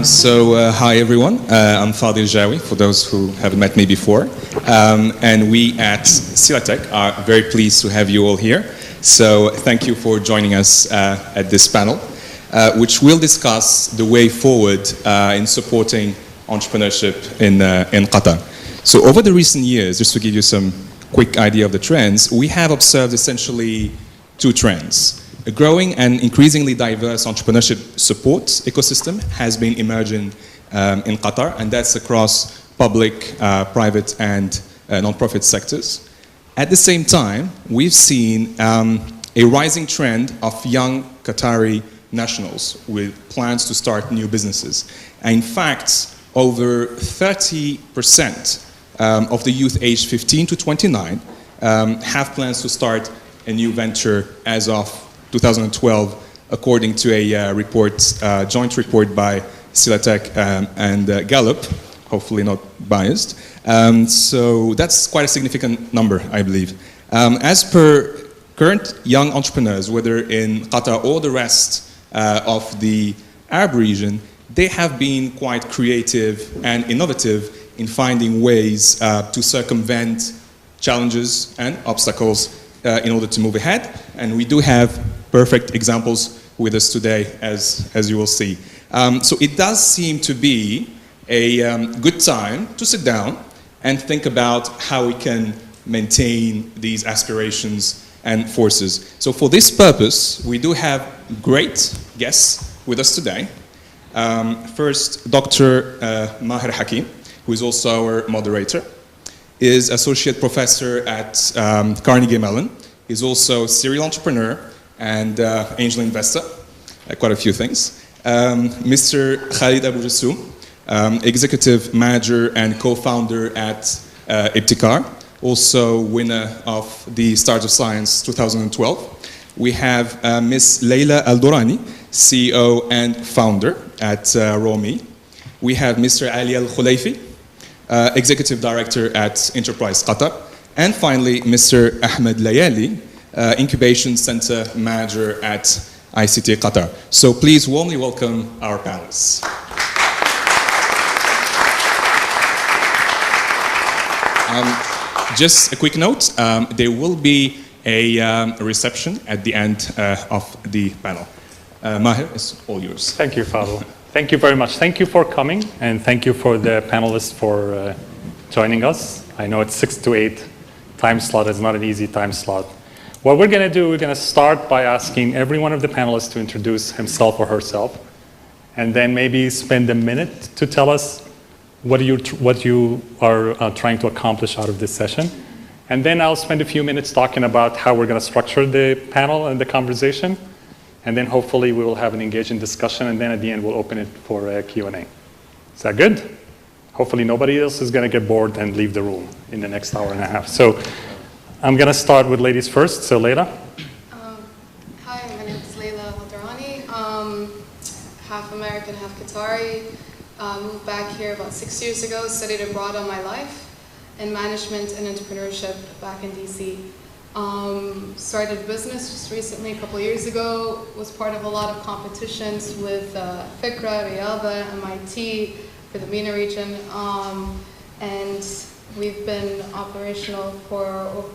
Hi everyone, I'm Fadil Jawi, for those who haven't met me before. And we at Silatech are very pleased to have you all here. So thank you for joining us at this panel, which will discuss the way forward in supporting entrepreneurship in Qatar. So over the recent years, just to give you some quick idea of the trends, we have observed essentially two trends. A growing and increasingly diverse entrepreneurship support ecosystem has been emerging in Qatar, and that's across public, private, and non-profit sectors. At the same time, we've seen a rising trend of young Qatari nationals with plans to start new businesses. And in fact, over 30% of the youth aged 15 to 29 have plans to start a new venture as of 2012, according to a joint report by Silatech and Gallup, hopefully not biased. So that's quite a significant number, I believe. As per current young entrepreneurs, whether in Qatar or the rest of the Arab region, they have been quite creative and innovative in finding ways to circumvent challenges and obstacles in order to move ahead. And we do have perfect examples with us today, as you will see. So it does seem to be a good time to sit down and think about how we can maintain these aspirations and forces. So for this purpose, we do have great guests with us today. First, Dr. Maher Hakim, who is also our moderator, is associate professor at Carnegie Mellon. He's also a serial entrepreneur and angel investor, quite a few things. Mr. Khalid Abu Jassoum, executive manager and co-founder at Ibtikar, also winner of the Stars of Science 2012. We have Ms. Leila Al-Dorani, CEO and founder at Romi. We have Mr. Ali Al-Khulaifi, executive director at Enterprise Qatar. And finally, Mr. Ahmed Layali, Incubation Center Manager at ICT Qatar. So please warmly welcome our panelists. Just a quick note, there will be a reception at the end of the panel. Maher, it's all yours. Thank you, Fadil. Thank you very much. Thank you for coming, and thank you for the panelists for joining us. I know it's 6 to 8 time slot. It's not an easy time slot. What we're going to do, we're going to start by asking every one of the panelists to introduce himself or herself, and then maybe spend a minute to tell us what you are trying to accomplish out of this session. And then I'll spend a few minutes talking about how we're going to structure the panel and the conversation. And then hopefully we will have an engaging discussion, and then at the end we'll open it for a Q&A. Is that good? Hopefully nobody else is going to get bored and leave the room in the next hour and a half. So I'm going to start with ladies first. So Leila. Hi, my name is Leila Al-Dorani. Half American, half Qatari. Moved back here about 6 years ago, studied abroad all my life in management and entrepreneurship back in DC. Started a business just recently, a couple of years ago. Was part of a lot of competitions with Fikra, Riyadh, MIT for the MENA region. And we've been operational for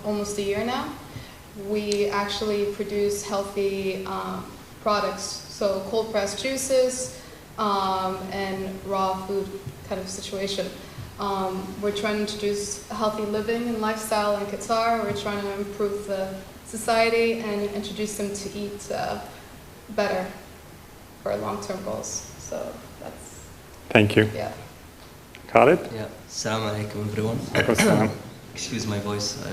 almost a year now. We actually produce healthy products, so cold pressed juices and raw food kind of situation. We're trying to introduce healthy living and lifestyle in Qatar. We're trying to improve the society and introduce them to eat better for long-term goals. So that's... Thank you. Yeah. Khalid? Yeah. Assalamu alaikum, everyone. Excuse my voice. I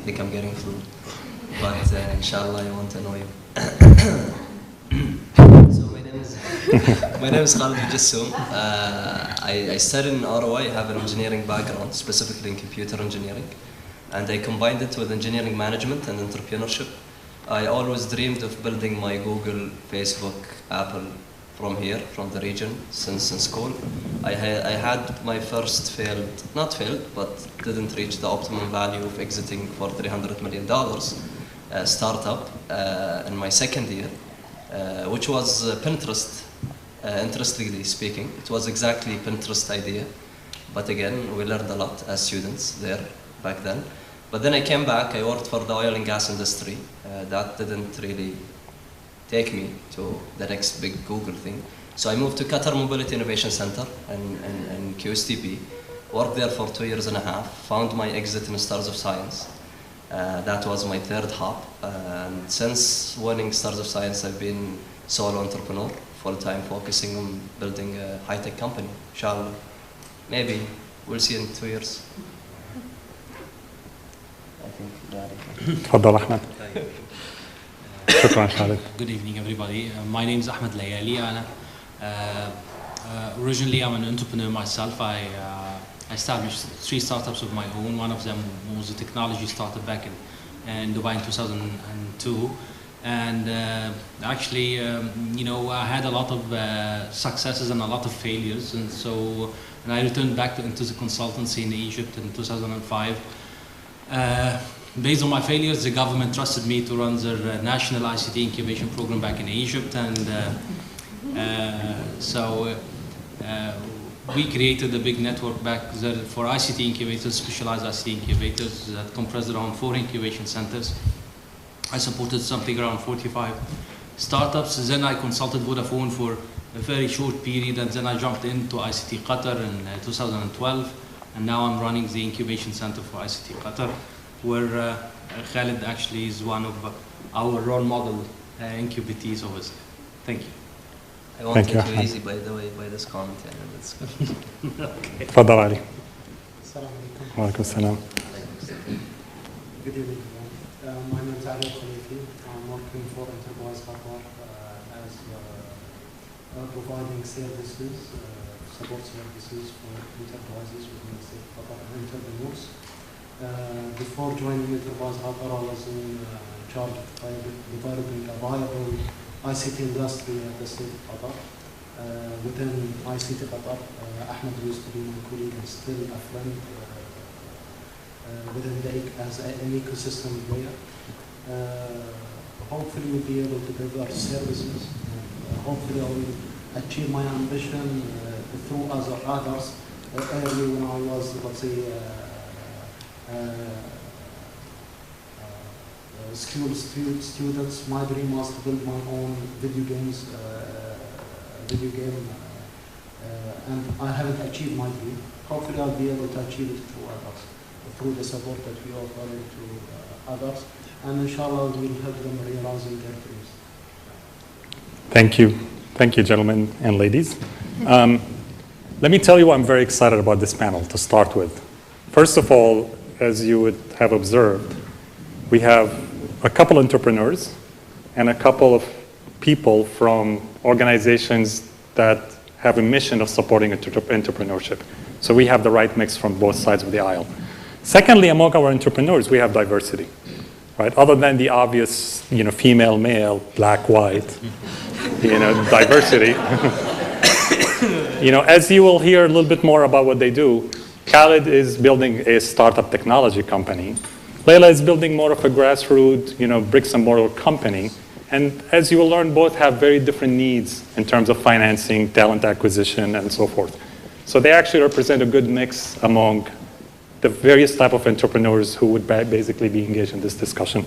think I'm getting flu. But inshallah, I want to know you. So my name is Khalid Jassoum. I studied in Ottawa. I have an engineering background, specifically in computer engineering. And I combined it with engineering management and entrepreneurship. I always dreamed of building my Google, Facebook, Apple from here, from the region, since in school. I had my first not failed, but didn't reach the optimum value of exiting for $300 million startup in my second year, which was Pinterest interestingly speaking. It was exactly Pinterest idea. But again, we learned a lot as students there back then. But then I came back, I worked for the oil and gas industry. That didn't really take me to the next big Google thing. So I moved to Qatar Mobility Innovation Center and QSTP, worked there for 2.5 years, found my exit in Stars of Science. That was my third hop. And since winning Stars of Science, I've been solo entrepreneur, full-time focusing on building a high-tech company, inshallah. Maybe, we'll see in 2 years. I think that. تفضل أحمد. شكرا خالد. Good evening, everybody. My name is Ahmed Layali. Originally, I'm an entrepreneur myself. I established 3 startups of my own. One of them was a technology startup back in Dubai in 2002. And actually, I had a lot of successes and a lot of failures. And so I returned back into the consultancy in Egypt in 2005. Based on my failures, the government trusted me to run their national ICT incubation program back in Egypt. And so we created a big network back there for ICT incubators, specialized ICT incubators that comprised around 4 incubation centers. I supported something around 45 startups. Then I consulted Vodafone for a very short period, and then I jumped into ICT Qatar in 2012, and now I'm running the incubation center for ICT Qatar, where Khalid actually is one of our role model incubatees over there. Thank you. I won't take you easy, by the way, by this comment. Let's go. Okay. تفضل علي. السلام عليكم. وعليكم السلام. Good evening, everyone. My name is Ali Khalifi. I'm working for Enterprise Qatar as providing services, support services for enterprises within the state of Qatar and entrepreneurs. Before joining Enterprise Qatar, I was in charge of developing a viable ICT industry at the state of Qatar. Within ICT Qatar, Ahmed used to be my colleague and still a friend within as an ecosystem player. Hopefully we'll be able to deliver services. Hopefully I will achieve my ambition through others. Early when I was, let's say, school students, my dream was to build my own video game, and I haven't achieved my dream. Hopefully I'll be able to achieve it through others, through the support that we offer to others, and inshallah we'll help them realizing their dreams. Thank you. Thank you, gentlemen and ladies. Let me tell you why I'm very excited about this panel to start with. First of all, as you would have observed, we have a couple entrepreneurs and a couple of people from organizations that have a mission of supporting entrepreneurship. So we have the right mix from both sides of the aisle. Secondly, among our entrepreneurs, we have diversity, right? Other than the obvious, female, male, black, white, diversity. As you will hear a little bit more about what they do, Khalid is building a startup technology company. Layla is building more of a grassroots, bricks and mortar company. And as you will learn, both have very different needs in terms of financing, talent acquisition, and so forth. So they actually represent a good mix among the various type of entrepreneurs who would basically be engaged in this discussion.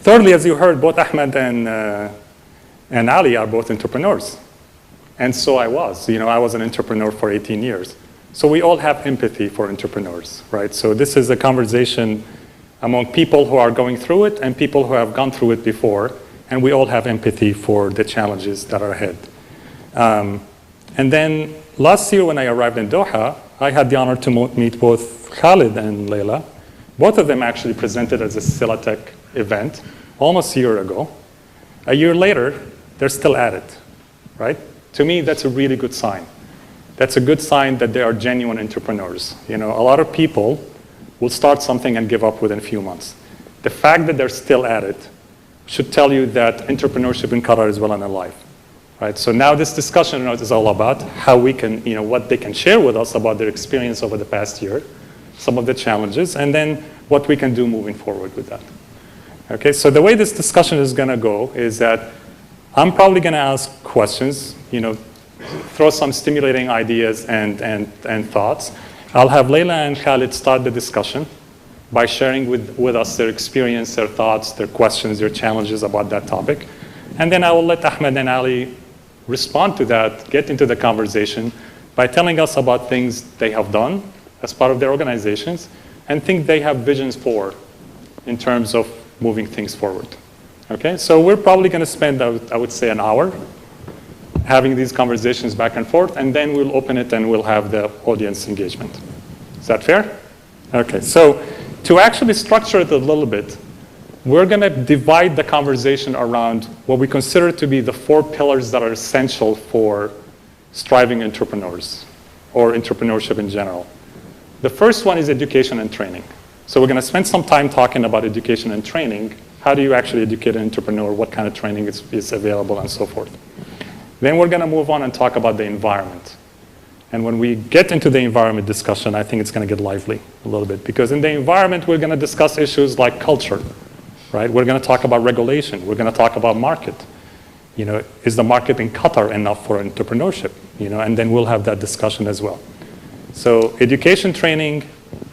Thirdly, as you heard, both Ahmed and Ali are both entrepreneurs. And so I was. I was an entrepreneur for 18 years. So we all have empathy for entrepreneurs, right? So this is a conversation among people who are going through it and people who have gone through it before, and we all have empathy for the challenges that are ahead. And then last year when I arrived in Doha, I had the honor to meet both Khalid and Layla. Both of them actually presented at the Silatech event almost a year ago. A year later, they're still at it, right? To me, that's a really good sign. That's a good sign that they are genuine entrepreneurs. A lot of people will start something and give up within a few months. The fact that they're still at it should tell you that entrepreneurship in Qatar is well and alive, right? So now this discussion is all about how we can, what they can share with us about their experience over the past year, some of the challenges, and then what we can do moving forward with that. Okay, so the way this discussion is going to go is that I'm probably going to ask questions throw some stimulating ideas and thoughts. I'll have Leila and Khalid start the discussion by sharing with us their experience, their thoughts, their questions, their challenges about that topic. And then I will let Ahmed and Ali respond to that, get into the conversation by telling us about things they have done as part of their organizations and things they have visions for in terms of moving things forward. Okay, so we're probably going to spend, I would say, an hour having these conversations back and forth, and then we'll open it and we'll have the audience engagement. Is that fair? Okay, so to actually structure it a little bit, we're going to divide the conversation around what we consider to be the 4 pillars that are essential for striving entrepreneurs or entrepreneurship in general. The first one is education and training. So we're going to spend some time talking about education and training. How do you actually educate an entrepreneur? What kind of training is available and so forth. Then we're going to move on and talk about the environment. And when we get into the environment discussion, I think it's going to get lively a little bit. Because in the environment, we're going to discuss issues like culture, right? We're going to talk about regulation. We're going to talk about market. Is the market in Qatar enough for entrepreneurship? And then we'll have that discussion as well. So education, training,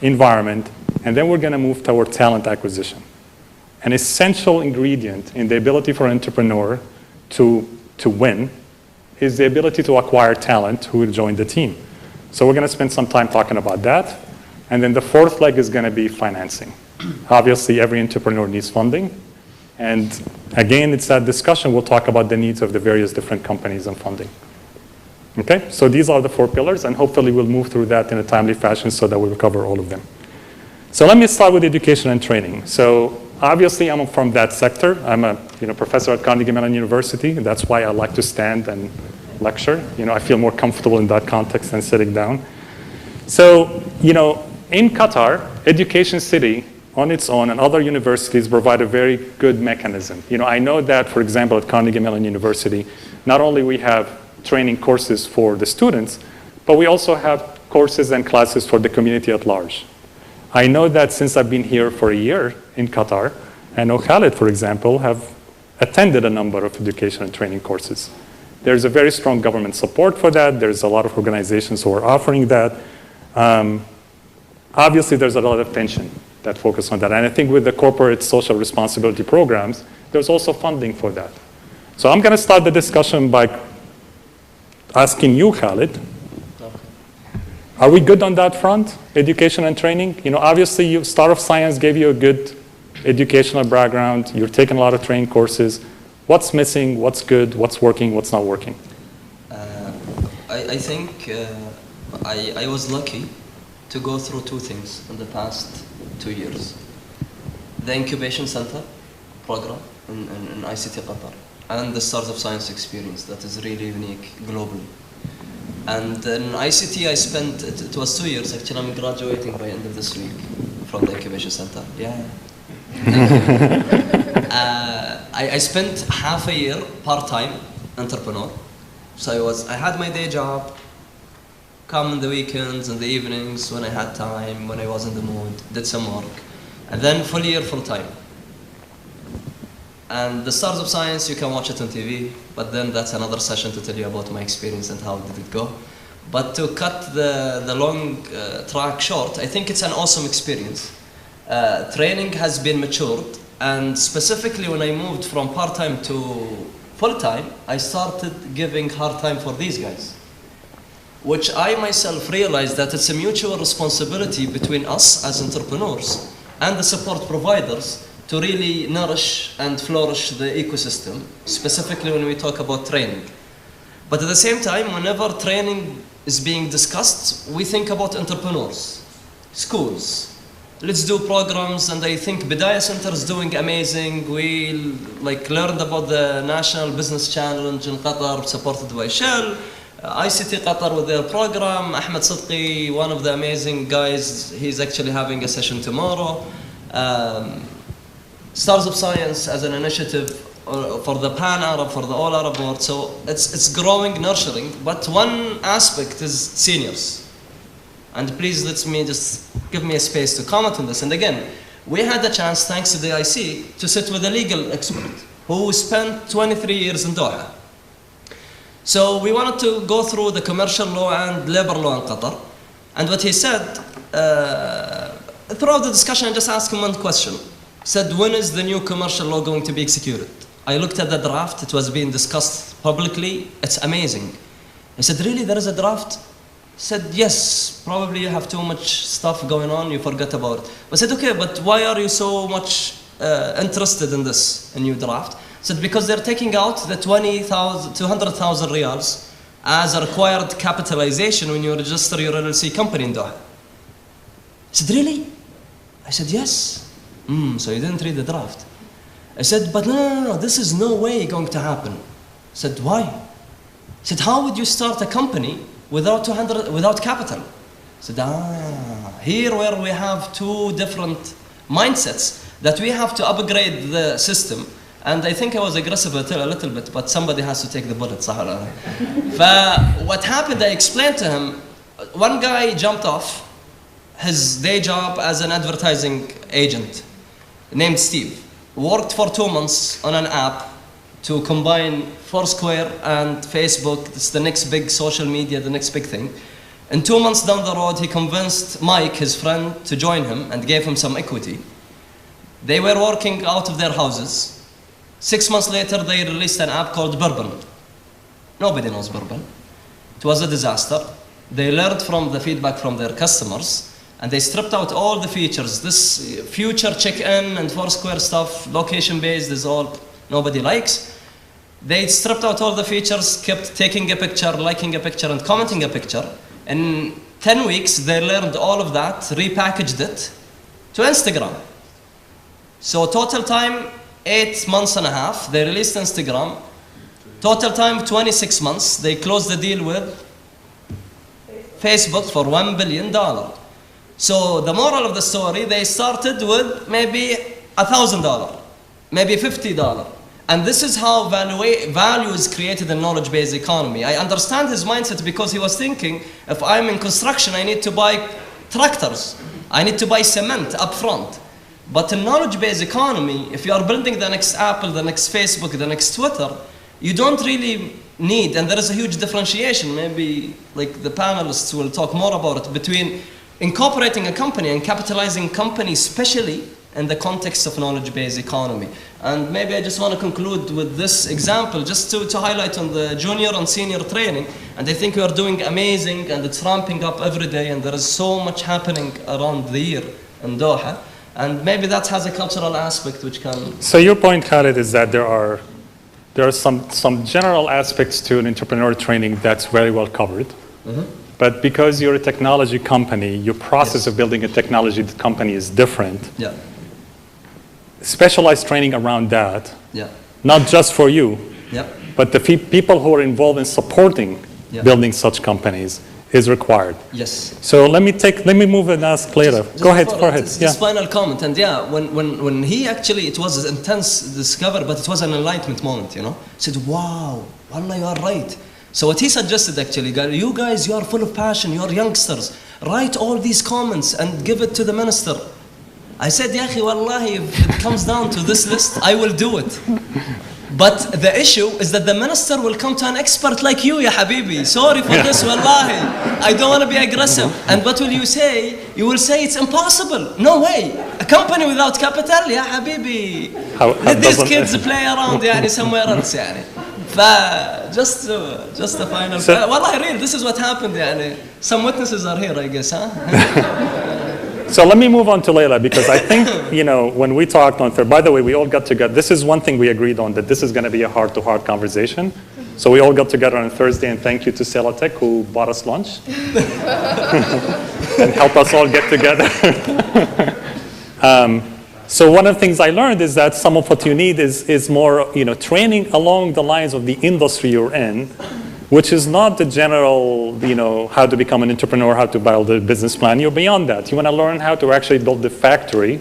environment, and then we're going to move toward talent acquisition. An essential ingredient in the ability for an entrepreneur to win is the ability to acquire talent who will join the team. So we're going to spend some time talking about that. And then the 4th leg is going to be financing. Obviously, every entrepreneur needs funding. And again, it's that discussion. We'll talk about the needs of the various different companies and funding. Okay, so these are the 4 pillars, and hopefully we'll move through that in a timely fashion so that we'll cover all of them. So let me start with education and training. So obviously, I'm from that sector. I'm a professor at Carnegie Mellon University, and that's why I like to stand and lecture. I feel more comfortable in that context than sitting down. So, in Qatar, Education City on its own and other universities provide a very good mechanism. I know that, for example, at Carnegie Mellon University, not only we have training courses for the students, but we also have courses and classes for the community at large. I know that since I've been here for a year in Qatar, I know Khalid, for example, have attended a number of education and training courses. There's a very strong government support for that. There's a lot of organizations who are offering that. Obviously, there's a lot of tension that focus on that. And I think with the corporate social responsibility programs, there's also funding for that. So I'm going to start the discussion by asking you, Khalid, are we good on that front, education and training? Obviously, Star of Science gave you a good educational background. You're taking a lot of training courses. What's missing? What's good? What's working? What's not working? I think I was lucky to go through 2 things in the past 2 years. The incubation center program in ICT Qatar and the Stars of Science experience that is really unique globally. And in ICT, I spent, it was 2 years, actually I'm graduating by end of this week from the incubation center. Yeah. I spent half a year part-time entrepreneur. So I had my day job, come in the weekends and the evenings when I had time, when I was in the mood, did some work. And then full year full-time. And the Stars of Science, you can watch it on TV, but then that's another session to tell you about my experience and how did it go. But to cut the long track short, I think it's an awesome experience. Training has been matured, and specifically when I moved from part-time to full-time, I started giving hard time for these guys, which I myself realized that it's a mutual responsibility between us as entrepreneurs and the support providers to really nourish and flourish the ecosystem, specifically when we talk about training. But at the same time, whenever training is being discussed, we think about entrepreneurs, schools. Let's do programs, and I think Bidaya Center is doing amazing. We learned about the National Business Challenge in Qatar, supported by Shell. ICT Qatar with their program. Ahmed Sidqi, one of the amazing guys, he's actually having a session tomorrow. Stars of Science as an initiative for the Pan-Arab, for the all-Arab world. So it's growing, nurturing. But one aspect is seniors. And please give me a space to comment on this. And again, we had the chance, thanks to the IC, to sit with a legal expert who spent 23 years in Doha. So we wanted to go through the commercial law and labor law in Qatar. And what he said, throughout the discussion, I just asked him one question. Said, when is the new commercial law going to be executed? I looked at the draft, it was being discussed publicly, it's amazing. I said, really, there is a draft? Said, yes, probably you have too much stuff going on, you forgot about it. I said, okay, but why are you so much interested in this, a new draft? Said, because they're taking out the 200,000 riyals as a required capitalization when you register your LLC company in Doha. I said, really? I said, yes. So you didn't read the draft. I said, but no, this is no way going to happen. I said, why? I said, how would you start a company without capital? I said, here where we have two different mindsets that we have to upgrade the system. And I think I was aggressive a little bit, but somebody has to take the bullet. What happened, I explained to him, one guy jumped off his day job as an advertising agent named Steve. Worked for 2 months on an app to combine Foursquare and Facebook. It's the next big social media, the next big thing. And 2 months down the road, he convinced Mike, his friend, to join him and gave him some equity. They were working out of their houses. 6 months later, they released an app called Bourbon. Nobody knows Bourbon. It was a disaster. They learned from the feedback from their customers, and they stripped out all the features. This future check-in and Foursquare stuff, location-based, is all nobody likes. They stripped out all the features, kept taking a picture, liking a picture, and commenting a picture. In 10 weeks, they learned all of that, repackaged it to Instagram. So total time, 8 months and a half. They released Instagram. Total time, 26 months. They closed the deal with Facebook for $1 billion. So the moral of the story, they started with maybe $1,000, maybe $50. And this is how value is created in knowledge-based economy. I understand his mindset because he was thinking, if I'm in construction, I need to buy tractors. I need to buy cement up front. But in knowledge-based economy, if you are building the next Apple, the next Facebook, the next Twitter, you don't really need, and there is a huge differentiation, maybe like the panelists will talk more about it, between incorporating a company and capitalizing companies, especially in the context of knowledge-based economy. And maybe I just want to conclude with this example, just to highlight on the junior and senior training. And I think we are doing amazing, and it's ramping up every day, and there is so much happening around the year in Doha. And maybe that has a cultural aspect which can... So your point, Khalid, is that there are some general aspects to an entrepreneur training that's very well covered. Mm-hmm. But because you're a technology company, your process of building a technology company is different. Yeah. Specialized training around that, yeah, not just for you, yeah, but the people who are involved in supporting building such companies is required. Yes. So let me move and ask later. Go ahead. This final comment, and when he actually, it was an intense discovery, but it was an enlightenment moment, you know. He said, wow, wallah, you are right. So what he suggested actually, you guys, you are full of passion, you are youngsters, write all these comments and give it to the minister. I said, ya akhi, wallahi, if it comes down to this list, I will do it. But the issue is that the minister will come to an expert like you, ya habibi. Sorry for this, wallahi. I don't want to be aggressive. And what will you say? You will say it's impossible. No way. A company without capital, ya habibi. Let these kids play around يعني, somewhere else. يعني. Just a final. Wallahi, real, this is what happened. يعني. Some witnesses are here, I guess. Huh? So let me move on to Layla, because I think, when we talked on Thursday, by the way, we all got together. This is one thing we agreed on, that this is going to be a heart-to-heart conversation. So we all got together on Thursday, and thank you to Celatec, who bought us lunch and helped us all get together. So one of the things I learned is that some of what you need is more, training along the lines of the industry you're in, which is not the general, how to become an entrepreneur, how to build a business plan. You're beyond that. You want to learn how to actually build a factory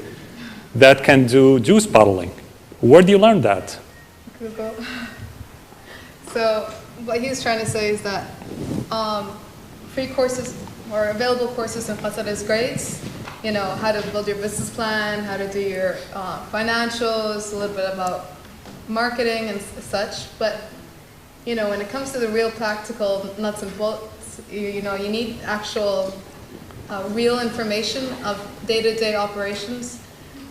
that can do juice bottling. Where do you learn that? Google. So what he's trying to say is that free courses or available courses in Qatar is great. How to build your business plan, how to do your financials, a little bit about marketing and such. But when it comes to the real practical nuts and bolts, you need actual real information of day-to-day operations.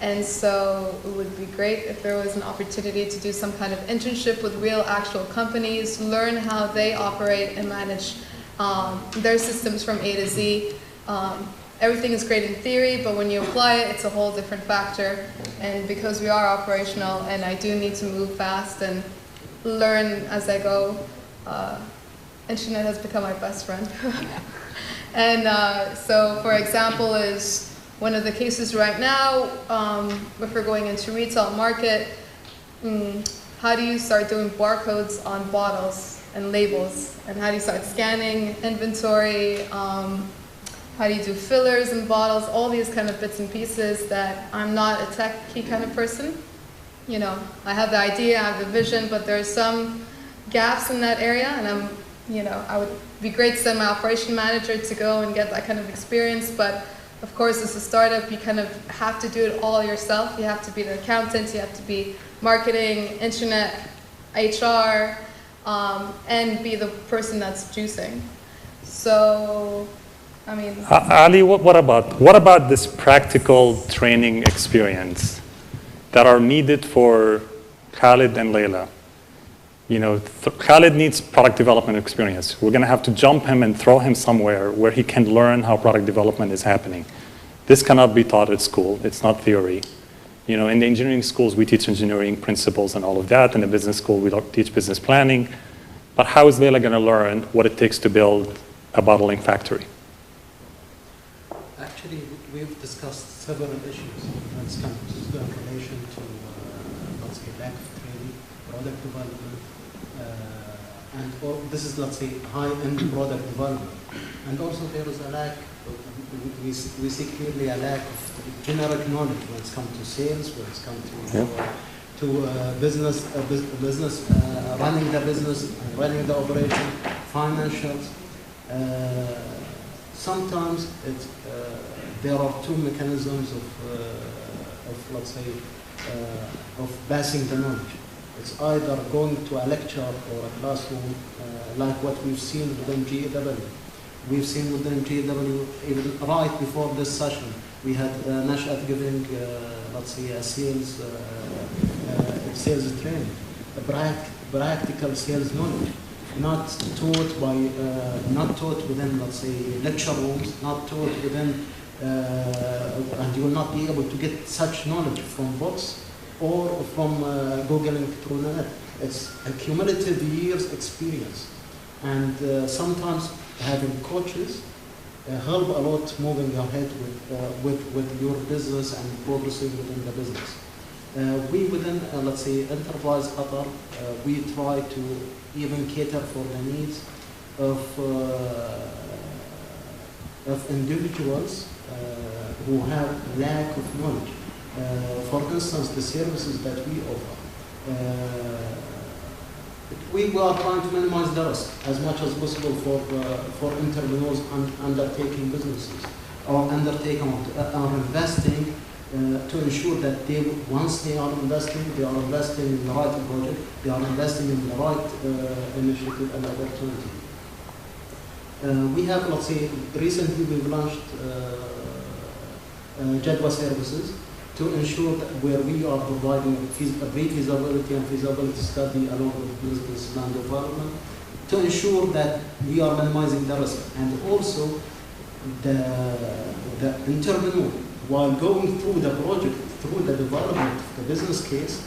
And so it would be great if there was an opportunity to do some kind of internship with real actual companies, learn how they operate and manage their systems from A to Z. Everything is great in theory, but when you apply it, it's a whole different factor. And because we are operational, and I do need to move fast and learn as I go, internet has become my best friend. And so, for example, is one of the cases right now, if we're going into retail market, how do you start doing barcodes on bottles and labels? And how do you start scanning inventory? How do you do fillers in bottles? All these kind of bits and pieces that I'm not a techie kind of person. I have the idea, I have the vision, but there are some gaps in that area, and I would be great to send my operation manager to go and get that kind of experience, but of course, as a startup, you kind of have to do it all yourself. You have to be the accountant, you have to be marketing, internet, HR, and be the person that's juicing. So, I mean... Ali, what about this practical training experience that are needed for Khalid and Layla? Khalid needs product development experience. We're going to have to jump him and throw him somewhere where he can learn how product development is happening. This cannot be taught at school. It's not theory. In the engineering schools, we teach engineering principles and all of that. In the business school, we teach business planning. But how is Layla going to learn what it takes to build a bottling factory? Actually, we've discussed several issues when it comes to in relation to, let's say, lack of training, product development, and this is, let's say, high-end product development. And also there is a lack, we see clearly a lack of generic knowledge when it comes to sales, when it comes to business, running the business, running the operation, financials. Sometimes there are two mechanisms of let's say, of passing the knowledge. It's either going to a lecture or a classroom, like what we've seen within GEW. We've seen within GEW, even right before this session, we had Nashat giving, let's say, a sales training, a practical sales knowledge, not taught within, let's say, lecture rooms, not taught within, and you will not be able to get such knowledge from books or from Googling through the net. It's a cumulative years experience. And sometimes having coaches help a lot moving ahead with your business and progressing within the business. We within, let's say, Enterprise Qatar, we try to even cater for the needs of individuals who have lack of knowledge. For instance, the services that we offer. We are trying to minimize the risk as much as possible for entrepreneurs undertaking businesses or undertaking or investing to ensure that once they are investing in the right project, they are investing in the right initiative and opportunity. We have, let's say, recently we've launched GEW services to ensure that where we are providing a pre-feasibility and feasibility study along with business plan development to ensure that we are minimizing the risk. And also the entrepreneur, while going through the project, through the development of the business case,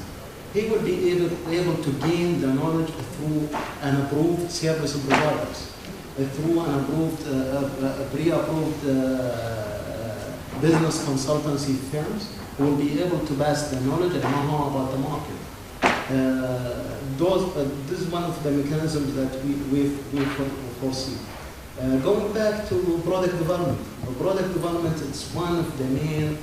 he will be able to gain the knowledge through an approved service providers, through an approved, pre-approved business consultancy firms who will be able to pass the knowledge and know-how about the market. This is one of the mechanisms that we foresee. Going back to product development. Product development is one of the main,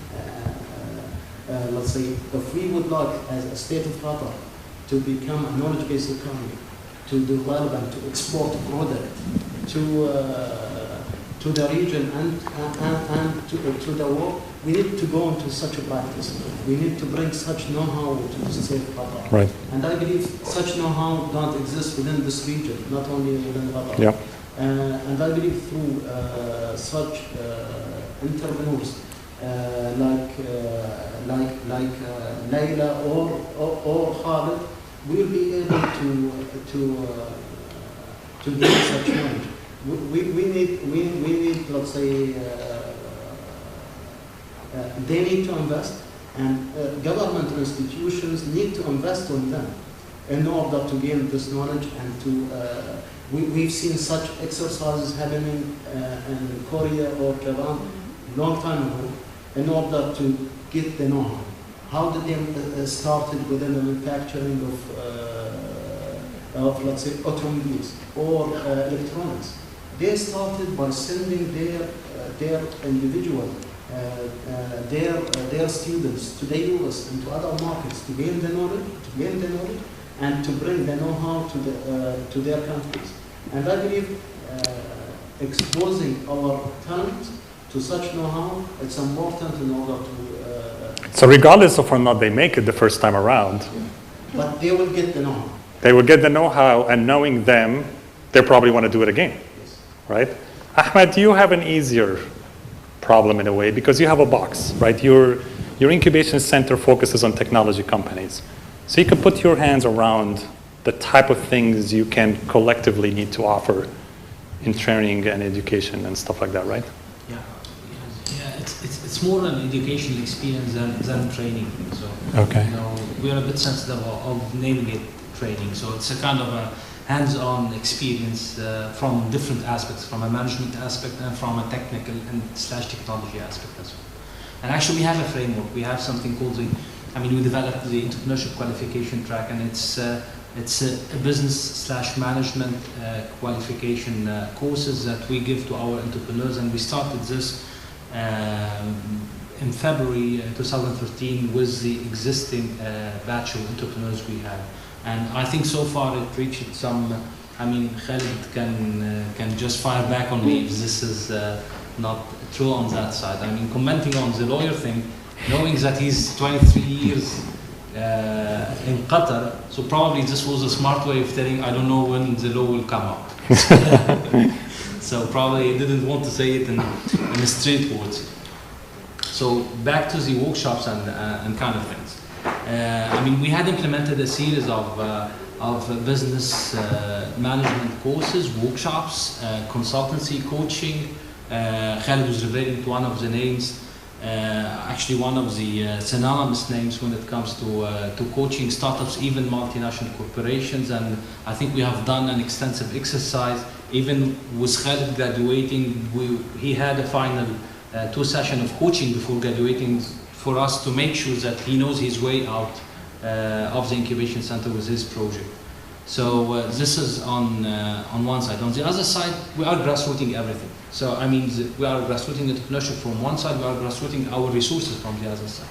let's say, if we would like, as a state of Qatar, to become a knowledge-based economy, to develop and to export product, to to the region and to the world, we need to go into such a practice. We need to bring such know-how to the state of Qatar. Right. And I believe such know-how don't exist within this region, not only within Qatar. Yeah. And I believe through such entrepreneurs like Layla or Khalid, we'll be able to gain such knowledge. We need, let's say, they need to invest, and government institutions need to invest on them in order to gain this knowledge and to. We've seen such exercises happening in Korea or Japan long time ago in order to get the know-how. How did they started within the manufacturing of let's say automobiles or electronics? They started by sending their individual their students to the US and to other markets to gain the knowledge, and to bring the know-how to their countries. And I believe exposing our talent to such know-how, it's important in order to. So regardless of whether or not they make it the first time around, but they will get the know-how. they will get the know-how, and knowing them, they probably want to do it again, Yes. right? Ahmed, you have an easier problem in a way because you have a box, right? Your incubation center focuses on technology companies. So you can put your hands around the type of things you can collectively need to offer in training and education and stuff like that, right? Yeah, it's more an educational experience than training. So Okay. we are a bit sensitive of naming it training. So it's a kind of a hands-on experience from different aspects, from a management aspect and from a technical and / technology aspect as well. And actually, we have a framework. We have something called we developed the entrepreneurship qualification track, and it's a business / management qualification courses that we give to our entrepreneurs, and we started this in February 2013 with the existing batch of entrepreneurs we have. And I think so far it reached some, Khalid can just fire back on me if this is not true on that side. Commenting on the lawyer thing, knowing that he's 23 years in Qatar, so probably this was a smart way of telling, I don't know when the law will come out. So probably he didn't want to say it in straight words. So back to the workshops and kind of things. We had implemented a series of business management courses, workshops, consultancy, coaching. Khalid was referring to one of the names, actually one of the synonymous names when it comes to coaching startups, even multinational corporations. And I think we have done an extensive exercise. Even with Khalid graduating, he had a final 2 sessions of coaching before graduating for us to make sure that he knows his way out of the incubation center with his project. So this is on one side. On the other side, we are grassrooting everything. So we are grassrooting entrepreneurship from one side, we are grassrooting our resources from the other side.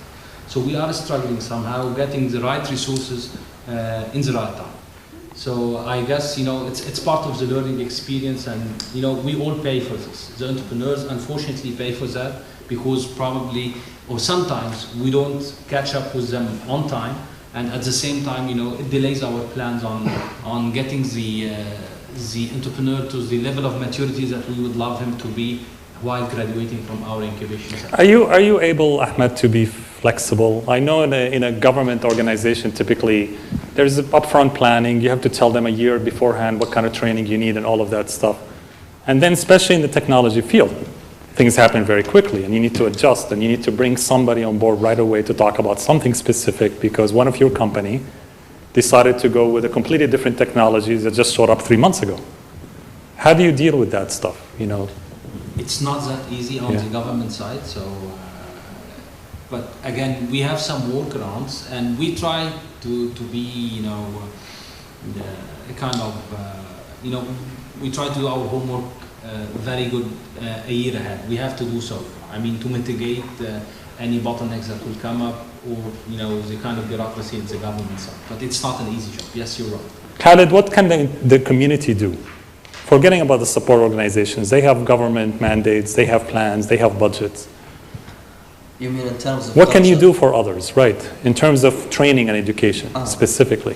So we are struggling somehow getting the right resources in the right time. So I guess it's part of the learning experience, and we all pay for this. The entrepreneurs unfortunately pay for that because probably or sometimes we don't catch up with them on time, and at the same time it delays our plans on getting the entrepreneur to the level of maturity that we would love him to be while graduating from our incubation center. Are you able, Ahmed, to be flexible? I know in a government organization, typically there's upfront planning. You have to tell them a year beforehand what kind of training you need and all of that stuff. And then especially in the technology field, things happen very quickly and you need to adjust and you need to bring somebody on board right away to talk about something specific because one of your company decided to go with a completely different technology that just showed up 3 months ago. How do you deal with that stuff? It's not that easy on the government side. So, but again, we have some workarounds, and we try to be, a kind of, we try to do our homework very good a year ahead. We have to do so. To mitigate any bottlenecks that will come up, or the kind of bureaucracy in the government side. But it's not an easy job. Yes, you're right. Khalid, what can the community do Forgetting about the support organizations, they have government mandates, they have plans, they have budgets. You mean in terms of What can you culture? do for others, right? In terms of training and education, specifically.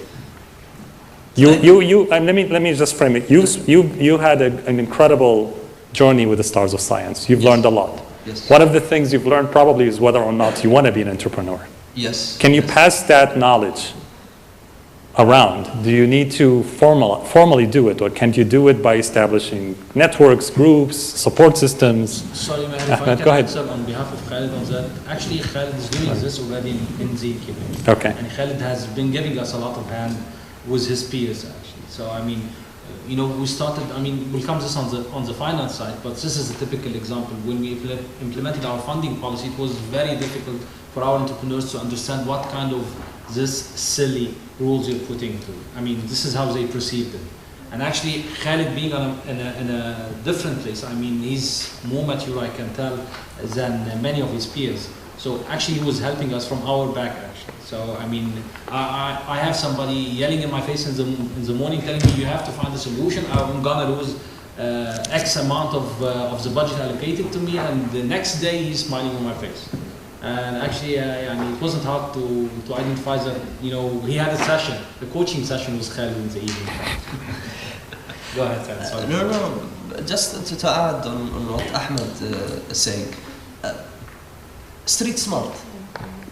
And let me just frame it. You had an incredible journey with the Stars of Science. You've learned a lot. Yes. One of the things you've learned probably is whether or not you want to be an entrepreneur. Yes. Can you pass that knowledge around? Do you need to formally do it, or can you do it by establishing networks, groups, support systems? Sorry, man, if I Ahmed, can go ahead. answer on behalf of Khalid on that. Actually, Khalid is doing this already in the incubator. Okay. And Khalid has been giving us a lot of hand with his peers, actually. So, I mean, we started, we'll come this on the finance side, but this is a typical example. When we implemented our funding policy, it was very difficult for our entrepreneurs to understand what kind of this silly rules you're putting through. This is how they perceived it. And actually, Khalid being in a different place, he's more mature, I can tell, than many of his peers. So actually, he was helping us from our back, actually. So, I have somebody yelling in my face in the morning telling me, you have to find a solution, I'm gonna lose X amount of the budget allocated to me, and the next day he's smiling on my face. And actually, it wasn't hard to identify that, he had a session, a coaching session with Khalid in the evening. Go ahead, Khalid, sorry. No, just to add on what Ahmed is saying, street smart.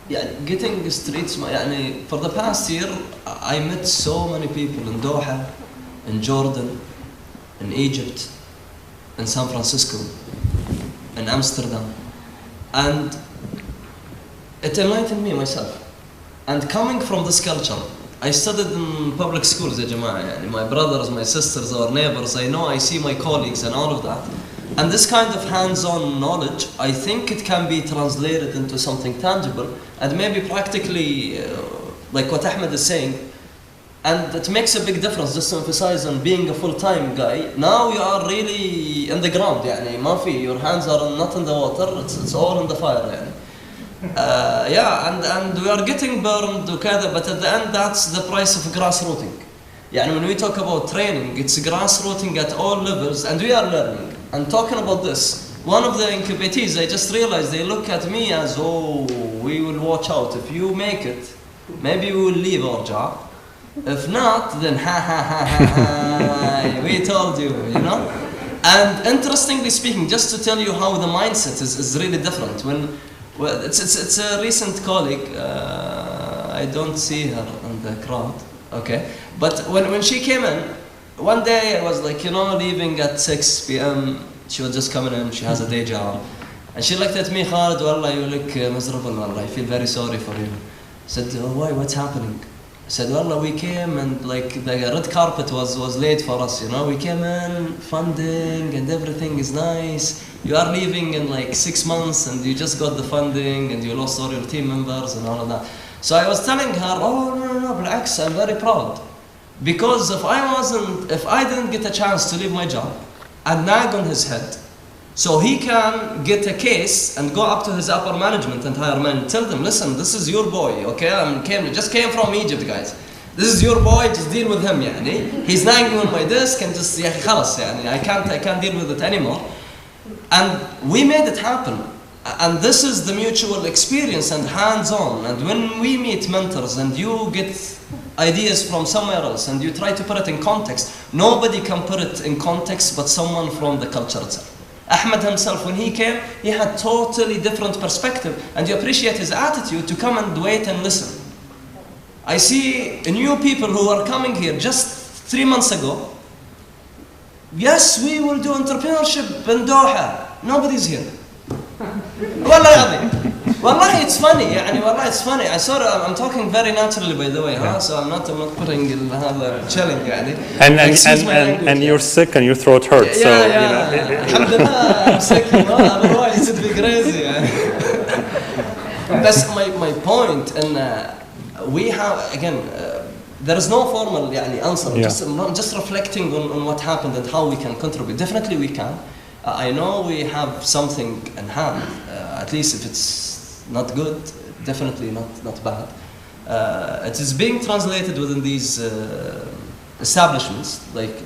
Yeah, getting street smart. For the past year, I met so many people in Doha, in Jordan, in Egypt, in San Francisco, in Amsterdam, and it enlightened me myself. And coming from this culture, I studied in public schools, ya Jama'ah. My brothers, my sisters, our neighbors, I see my colleagues and all of that. And this kind of hands-on knowledge, I think it can be translated into something tangible and maybe practically, like what Ahmed is saying. And it makes a big difference, just to emphasize on being a full-time guy. Now you are really in the ground, your hands are not in the water, it's all in the fire. And we are getting burned, but at the end, that's the price of grassrooting. When we talk about training, it's grassrooting at all levels, and we are learning. And talking about this, one of the incubatees, I just realized they look at me as, we will watch out. If you make it, maybe we will leave our job. If not, then we told you, And interestingly speaking, just to tell you how the mindset is really different. It's a recent colleague, I don't see her in the crowd, okay? But when she came in, one day I was leaving at 6 p.m. She was just coming in, she has a day job. And she looked at me, Khalid, wallah, you look miserable, wallah, I feel very sorry for you. I said, why, what's happening? I said, wallah, we came and the red carpet was laid for us, We came in, funding and everything is nice. You are leaving in 6 months and you just got the funding and you lost all your team members and all of that. So I was telling her, no, بالعكس, I'm very proud. Because if I didn't get a chance to leave my job and nag on his head, so he can get a case and go up to his upper management and higher management, tell them, listen, this is your boy, okay? Just came from Egypt, guys. This is your boy, just deal with him, He's nagging on my desk and just, خلاص, I can't deal with it anymore. And we made it happen. And this is the mutual experience and hands-on. And when we meet mentors and you get ideas from somewhere else and you try to put it in context, nobody can put it in context but someone from the culture itself. Ahmed himself, when he came, he had totally different perspective, and you appreciate his attitude to come and wait and listen. I see new people who are coming here just 3 months ago. Yes, we will do entrepreneurship in Doha. Nobody's here. Wallahi, it's funny. Wallahi, it's funny. I'm talking very naturally, by the way, so I'm not putting chilling. And you're sick and your throat hurts. Alhamdulillah, I'm sick. Otherwise it'd be crazy. That's my point. And we have there is no formal answer. I'm just reflecting on what happened and how we can contribute. Definitely we can. I know we have something in hand. At least if it's not good, definitely not bad. It is being translated within these establishments, like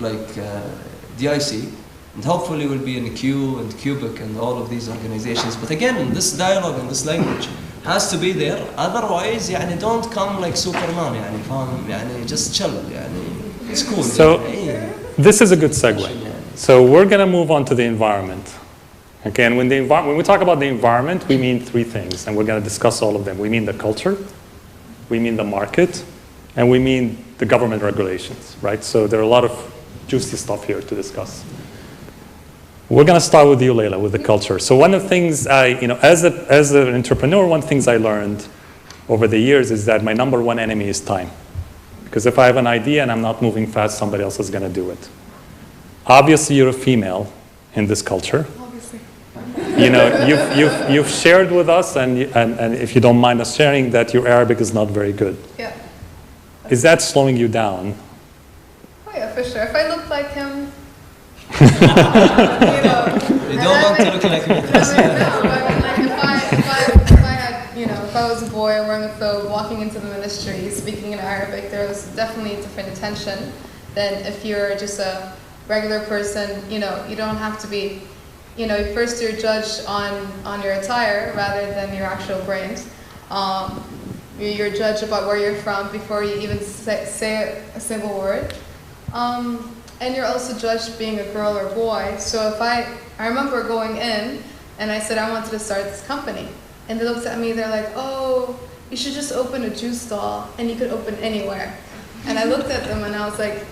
DIC, and hopefully will be in Q and Cubic and all of these organizations. But again, this dialogue and this language has to be there. Otherwise, يعني don't come like Superman. يعني فاهم يعني just chill. يعني it's cool. So this is a good segue. So we're going to move on to the environment. Okay, and when we talk about the environment, we mean three things, and we're going to discuss all of them. We mean the culture, we mean the market, and we mean the government regulations, right? So there are a lot of juicy stuff here to discuss. We're going to start with you, Leila, with the culture. So one of the things as an entrepreneur, one of the things I learned over the years is that my number one enemy is time. Because if I have an idea and I'm not moving fast, somebody else is going to do it. Obviously, you're a female in this culture. You've shared with us, and if you don't mind us sharing, that your Arabic is not very good. Yeah. Is that slowing you down? Oh yeah, for sure. If I look like him, You don't want to look like me. No, but like if I had, if I was a boy wearing a thobe, walking into the ministry, speaking in Arabic, there was definitely a different attention than if you're just a regular person. You don't have to be. First you're judged on your attire rather than your actual brains. You're judged about where you're from before you even say a single word. And you're also judged being a girl or boy. So if I remember going in and I said I wanted to start this company. And they looked at me, they're like, oh, you should just open a juice stall and you could open anywhere. And I looked at them and I was like,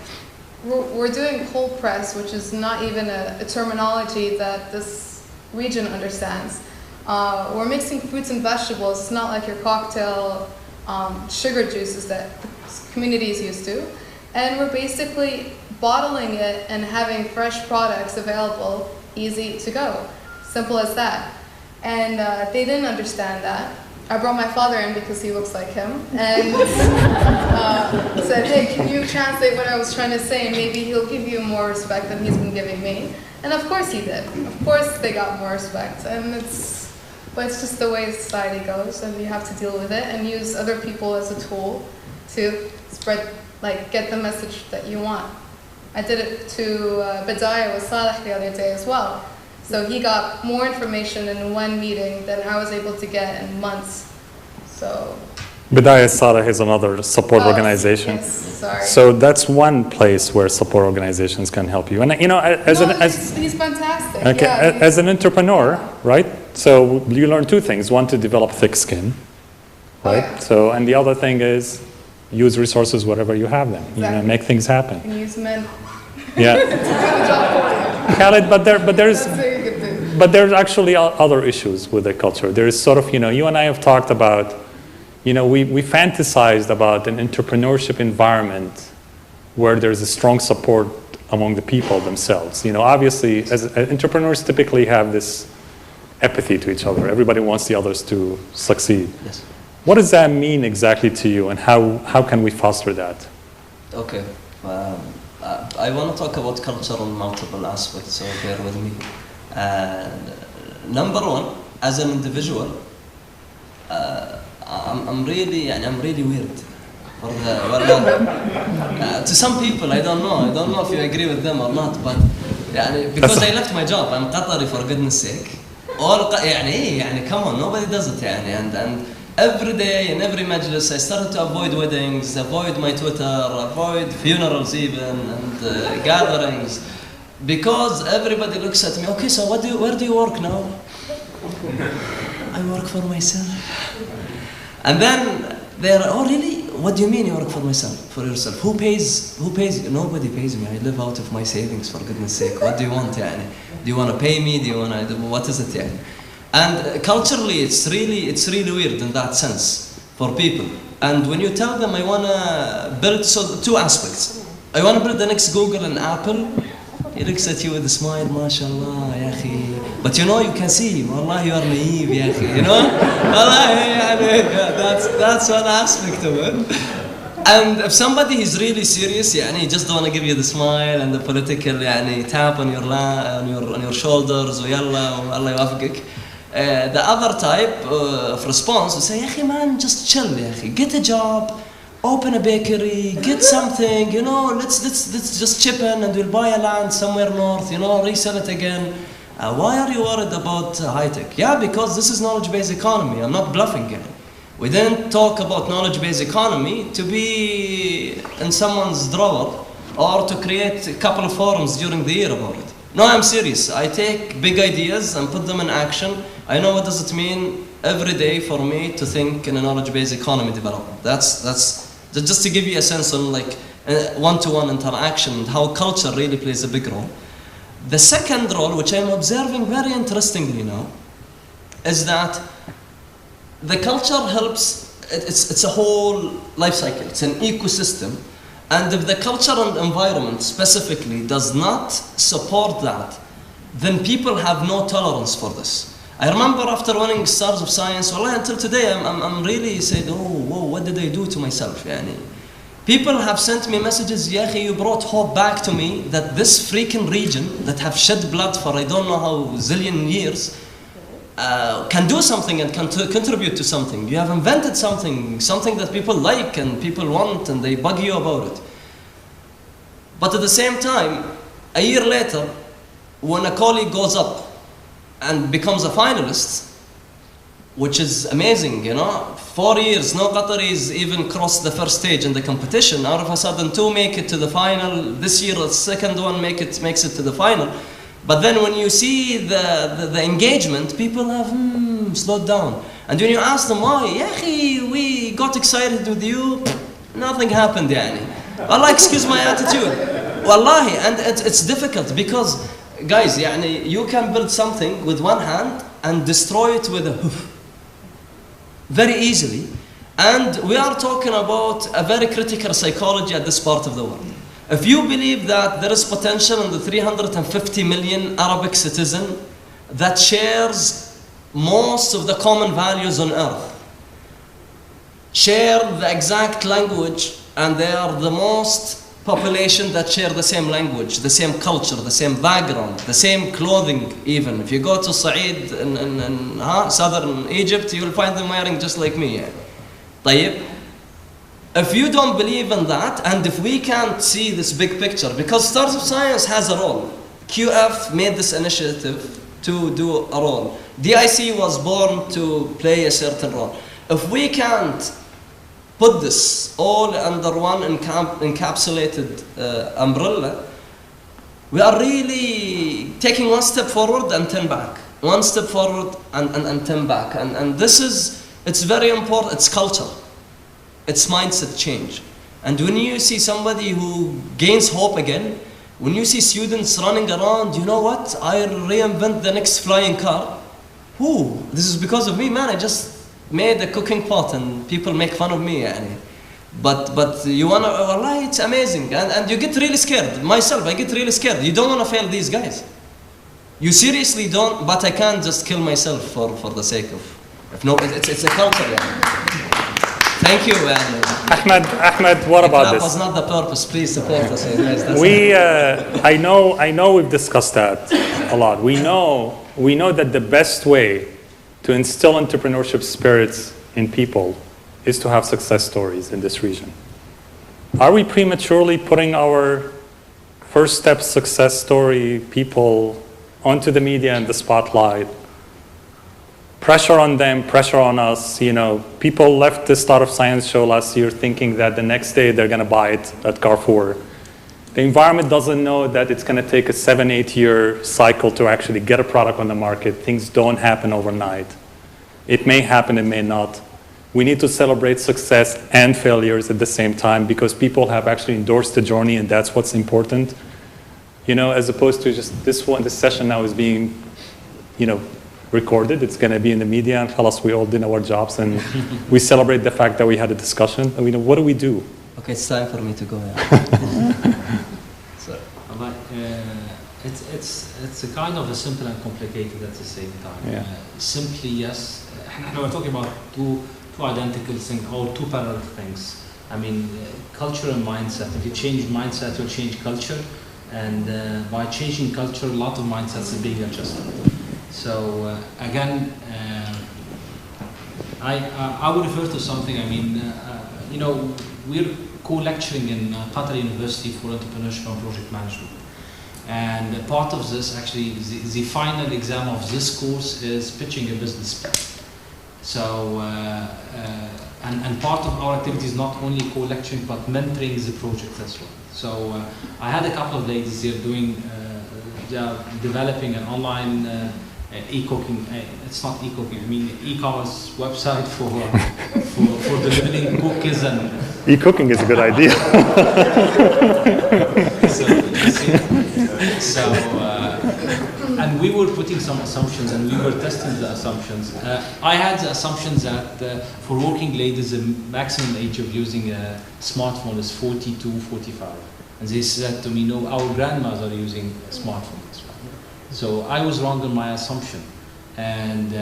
we're doing cold press, which is not even a terminology that this region understands. We're mixing fruits and vegetables. It's not like your cocktail sugar juices that the community is used to. And we're basically bottling it and having fresh products available, easy to go. Simple as that. And they didn't understand that. I brought my father in because he looks like him, and said, hey, can you translate what I was trying to say? Maybe he'll give you more respect than he's been giving me. And of course he did. Of course they got more respect. But it's just the way society goes, and you have to deal with it and use other people as a tool to spread, get the message that you want. I did it to Bidaya with Saleh the other day as well. So he got more information in one meeting than I was able to get in months. So Bidaya Saleh is another support organization. Yes, sorry. So that's one place where support organizations can help you. And he's fantastic. Okay, yeah, as an entrepreneur, right? So you learn two things. One, to develop thick skin, right? Oh, yeah. So, and the other thing is use resources wherever you have them. Exactly. Make things happen. And use men. Yeah. Good job for you. Khaled, but there's actually other issues with the culture. There is sort of, you and I have talked about, we fantasized about an entrepreneurship environment where there's a strong support among the people themselves. Obviously, as entrepreneurs typically have this empathy to each other. Everybody wants the others to succeed. Yes. What does that mean exactly to you, and how can we foster that? Okay. I want to talk about culture on multiple aspects, so bear with me. Number one, as an individual, I'm really weird. To some people, I don't know if you agree with them or not, but because I left my job, I'm Qatari for goodness sake. Come on, nobody does it, and every day in every majlis, I started to avoid weddings, avoid my Twitter, avoid funerals even, and gatherings, because everybody looks at me. Okay, so where do you work now? I work for myself. And then they're, oh really? What do you mean you work for yourself? Who pays you? Nobody pays me. I live out of my savings, for goodness sake. What do you want? Do you want to pay me? What is it? And culturally, it's really weird in that sense for people. And when you tell them I want to build, so two aspects. I want to build the next Google and Apple. He looks at you with a smile, mashallah, ya akhi. But you can see, wallah, you are naive, ya akhi. That's one aspect of it. And if somebody is really serious, he just don't want to give you the smile and the political tap on your shoulders, ويلا Allah يوفقك. The other type of response will say, ya akhi man, just chill, ya akhi. Get a job, open a bakery, get something, you know, let's just chip in and we'll buy a land somewhere north, you know, resell it again. Why are you worried about high tech? Yeah, because this is knowledge-based economy. I'm not bluffing here. We didn't talk about knowledge-based economy to be in someone's drawer or to create a couple of forums during the year about it. No, I'm serious. I take big ideas and put them in action. I know what does it mean every day for me to think in a knowledge-based economy development. That's just to give you a sense on like one-to-one interaction and how culture really plays a big role. The second role, which I'm observing very interestingly now, is that the culture helps, it's a whole life cycle, it's an ecosystem, and if the culture and environment specifically does not support that, then people have no tolerance for this. I remember after winning Stars of Science, well, until today, I'm really saying, oh, whoa, what did I do to myself? Yani? People have sent me messages, Yahi, you brought hope back to me that this freaking region that have shed blood for I don't know how zillion years can do something and can contribute to something. You have invented something that people like and people want and they bug you about it. But at the same time, a year later, when a colleague goes up and becomes a finalist, which is amazing, you know, 4 years, no Qataris even crossed the first stage in the competition. Out of a sudden, 2 make it to the final. This year, the second one makes it to the final. But then when you see the engagement, people have slowed down. And when you ask them why, Yahi, we got excited with you, nothing happened, yani. Allah, excuse my attitude. Wallahi, and it's difficult because, guys, yani, you can build something with one hand and destroy it with a hoof. Very easily. And we are talking about a very critical psychology at this part of the world. If you believe that there is potential in the 350 million Arabic citizen that shares most of the common values on earth, share the exact language, and they are the most population that share the same language, the same culture, the same background, the same clothing even. If you go to Said in southern Egypt, you will find them wearing just like me. طيب. If you don't believe in that, and if we can't see this big picture, because Stars of Science has a role. QF made this initiative to do a role. DIC was born to play a certain role. If we can't put this all under one encapsulated umbrella, we are really taking one step forward and 10 back. One step forward and 10 back. And this is, it's very important, it's culture. It's mindset change. And when you see somebody who gains hope again, when you see students running around, you know what, I reinvent the next flying car. Who? This is because of me, man. I just made a cooking pot and people make fun of me. Yani. But you wanna, wallahi, it's amazing. And you get really scared. Myself, I get really scared. You don't wanna fail these guys. You seriously don't, but I can't just kill myself for the sake of, if no, it's a culture. Yani. Thank you, Ahmed, what about this? That was not the purpose. Please support us, guys. I know we've discussed that a lot. We know that the best way to instill entrepreneurship spirits in people is to have success stories in this region. Are we prematurely putting our first step success story people onto the media and the spotlight? Pressure on them, pressure on us. You know, people left the Start of Science show last year thinking that the next day they're going to buy it at Carrefour. The environment doesn't know that it's going to take a 7-8 year cycle to actually get a product on the market. Things don't happen overnight. It may happen, it may not. We need to celebrate success and failures at the same time because people have actually endorsed the journey, and that's what's important. You know, as opposed to just this session now is being, you know, recorded. It's going to be in the media, and khalas, we all did our jobs, and we celebrate the fact that we had a discussion. I mean, what do we do? Okay, it's time for me to go. Yeah. So, it's a kind of a simple and complicated at the same time. Yeah. Simply, yes. We're talking about two identical things or two parallel things. I mean, culture and mindset. If you change mindset, you'll change culture, and by changing culture, a lot of mindsets are being adjusted. So again, I would refer to something. I mean, we're co-lecturing in Qatar University for entrepreneurship and project management. And part of this, actually, the final exam of this course is pitching a business plan. So, and part of our activity is not only co-lecturing, but mentoring the project as well. So I had a couple of ladies here doing, they are developing an online e-cooking, it's not e-cooking, I mean e-commerce website for delivering cookies and... E-cooking is a good idea. And we were putting some assumptions and we were testing the assumptions. I had the assumptions that for working ladies, the maximum age of using a smartphone is 42, 45. And they said to me, no, our grandmas are using smartphones. So I was wrong in my assumption. And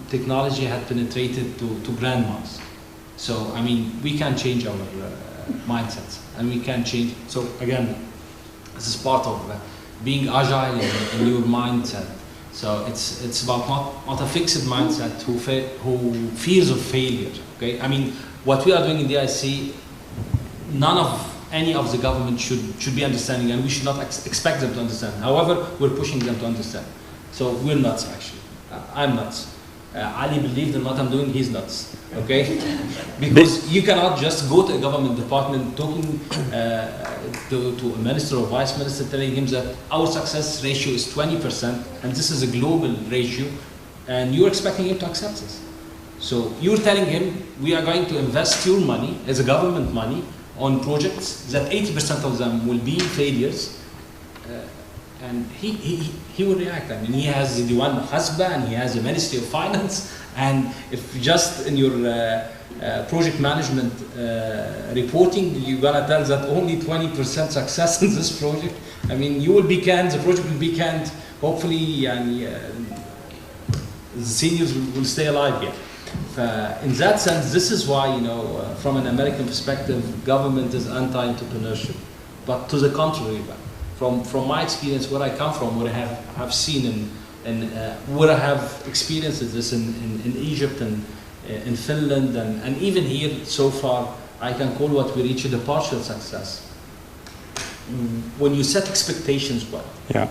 technology had penetrated to grandmas. So, I mean, we can change our mindsets and we can change. So again, this is part of being agile in your mindset. So it's about not a fixed mindset who fears of failure. Okay, I mean what we are doing in the IC, any of the government should be understanding, and we should not expect them to understand. However, we're pushing them to understand. So we're nuts actually. I'm nuts. Ali believed in what I'm doing. He's nuts. Okay, because you cannot just go to a government department talking to a minister or vice minister telling him that our success ratio is 20% and this is a global ratio, and you're expecting him to accept this. So you're telling him we are going to invest your money as a government money on projects that 80% of them will be failures, and he will react. I mean, he has the Diwan Hasba and he has the Ministry of Finance. And if just in your project management reporting, you're gonna tell that only 20% success in this project, I mean, you will be canned, the project will be canned, hopefully, and the seniors will stay alive here. In that sense, this is why, from an American perspective, government is anti-entrepreneurship. But to the contrary, from my experience, where I come from, what I have seen and where I have experienced this in Egypt and in Finland and even here so far, I can call what we reached a partial success. When you set expectations well. Yeah.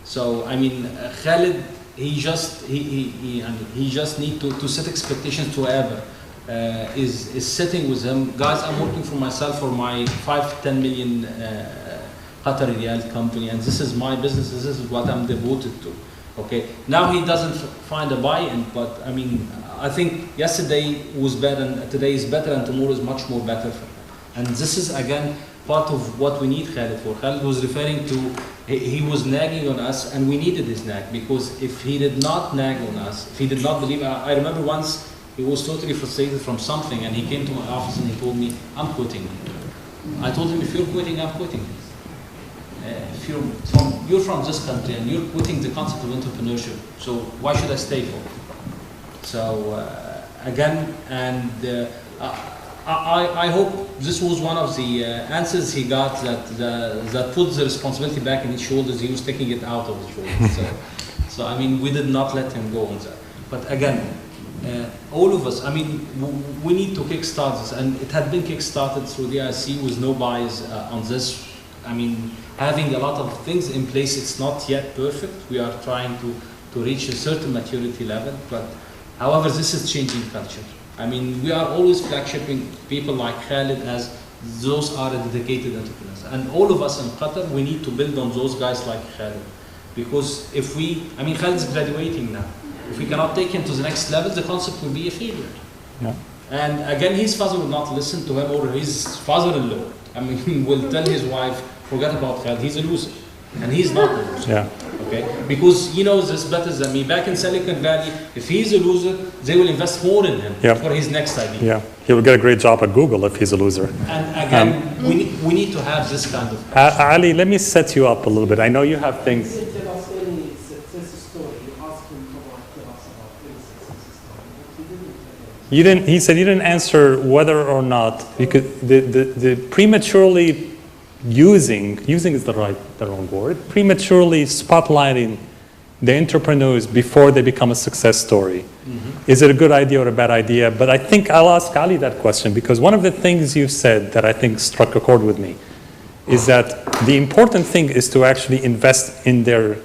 So I mean, Khalid, he just need to set expectations to whoever is sitting with him. Guys, I'm working for myself for my 5 to 10 million Qatari Riyal company, and this is my business. This is what I'm devoted to. Okay, now he doesn't find a buy-in, but I mean, I think yesterday was better and today is better and tomorrow is much more better for him. And this is again part of what we need Khalid for. Khalid was referring to, he was nagging on us and we needed his nag, because if he did not nag on us, if he did not believe, I remember once he was totally frustrated from something and he came to my office and he told me, I'm quitting. I told him, if you're quitting, I'm quitting. If you're from this country and you're quitting the concept of entrepreneurship, so why should I stay for? So again, and I hope this was one of the answers he got that puts the responsibility back in his shoulders. He was taking it out of his shoulders. So I mean, we did not let him go on that. But again, all of us, I mean, we need to kickstart this, and it had been kickstarted through the IC with no bias on this. I mean, having a lot of things in place, it's not yet perfect. We are trying to reach a certain maturity level, but however, this is changing culture. I mean, we are always flagshipping people like Khalid as those are dedicated entrepreneurs. And all of us in Qatar, we need to build on those guys like Khalid. Because if I mean, Khalid's graduating now. If we cannot take him to the next level, the concept will be a failure. Yeah. And again, his father will not listen to him, or his father-in-law. I mean, will tell his wife, forget about Khalid, he's a loser. And he's not a loser. Yeah. Okay? Because he knows this better than me. Back in Silicon Valley, if he's a loser, they will invest more in him for his next idea. Yeah, he will get a great job at Google if he's a loser. And again, we need to have this kind of... Ali, let me set you up a little bit. I know you have things... Tell us any success story. You asked him to tell us about any success story. You didn't. He said you didn't answer whether or not because the prematurely using is the wrong word. Prematurely spotlighting the entrepreneurs before they become a success story. Is it a good idea or a bad idea? But I think I'll ask Ali that question, because one of the things you've said that I think struck a chord with me is that the important thing is to actually invest in their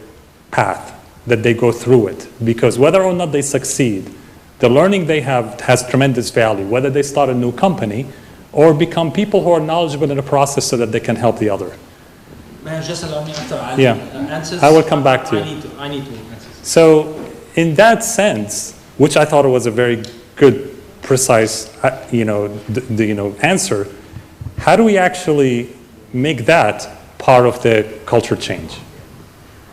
path, that they go through it. Because whether or not they succeed, the learning they have has tremendous value, whether they start a new company or become people who are knowledgeable in the process so that they can help the other. May I just allow me after Ali Yeah. answers? I will come back to you. I need to answer. So in that sense, which I thought was a very good, precise, answer, how do we actually make that part of the culture change?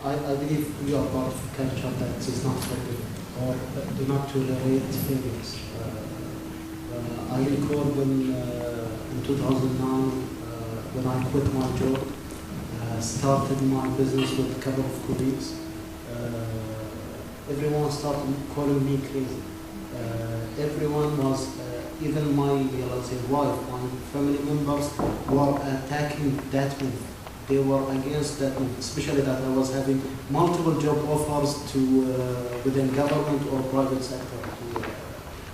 I believe we are part of a culture that is not forgiving or do not tolerate failures. I recall when in 2009, when I quit my job, started my business with a couple of colleagues. Everyone started calling me crazy. Everyone was, even my, let's say, wife, my family members were attacking that move. They were against that move, especially that I was having multiple job offers to within government or private sector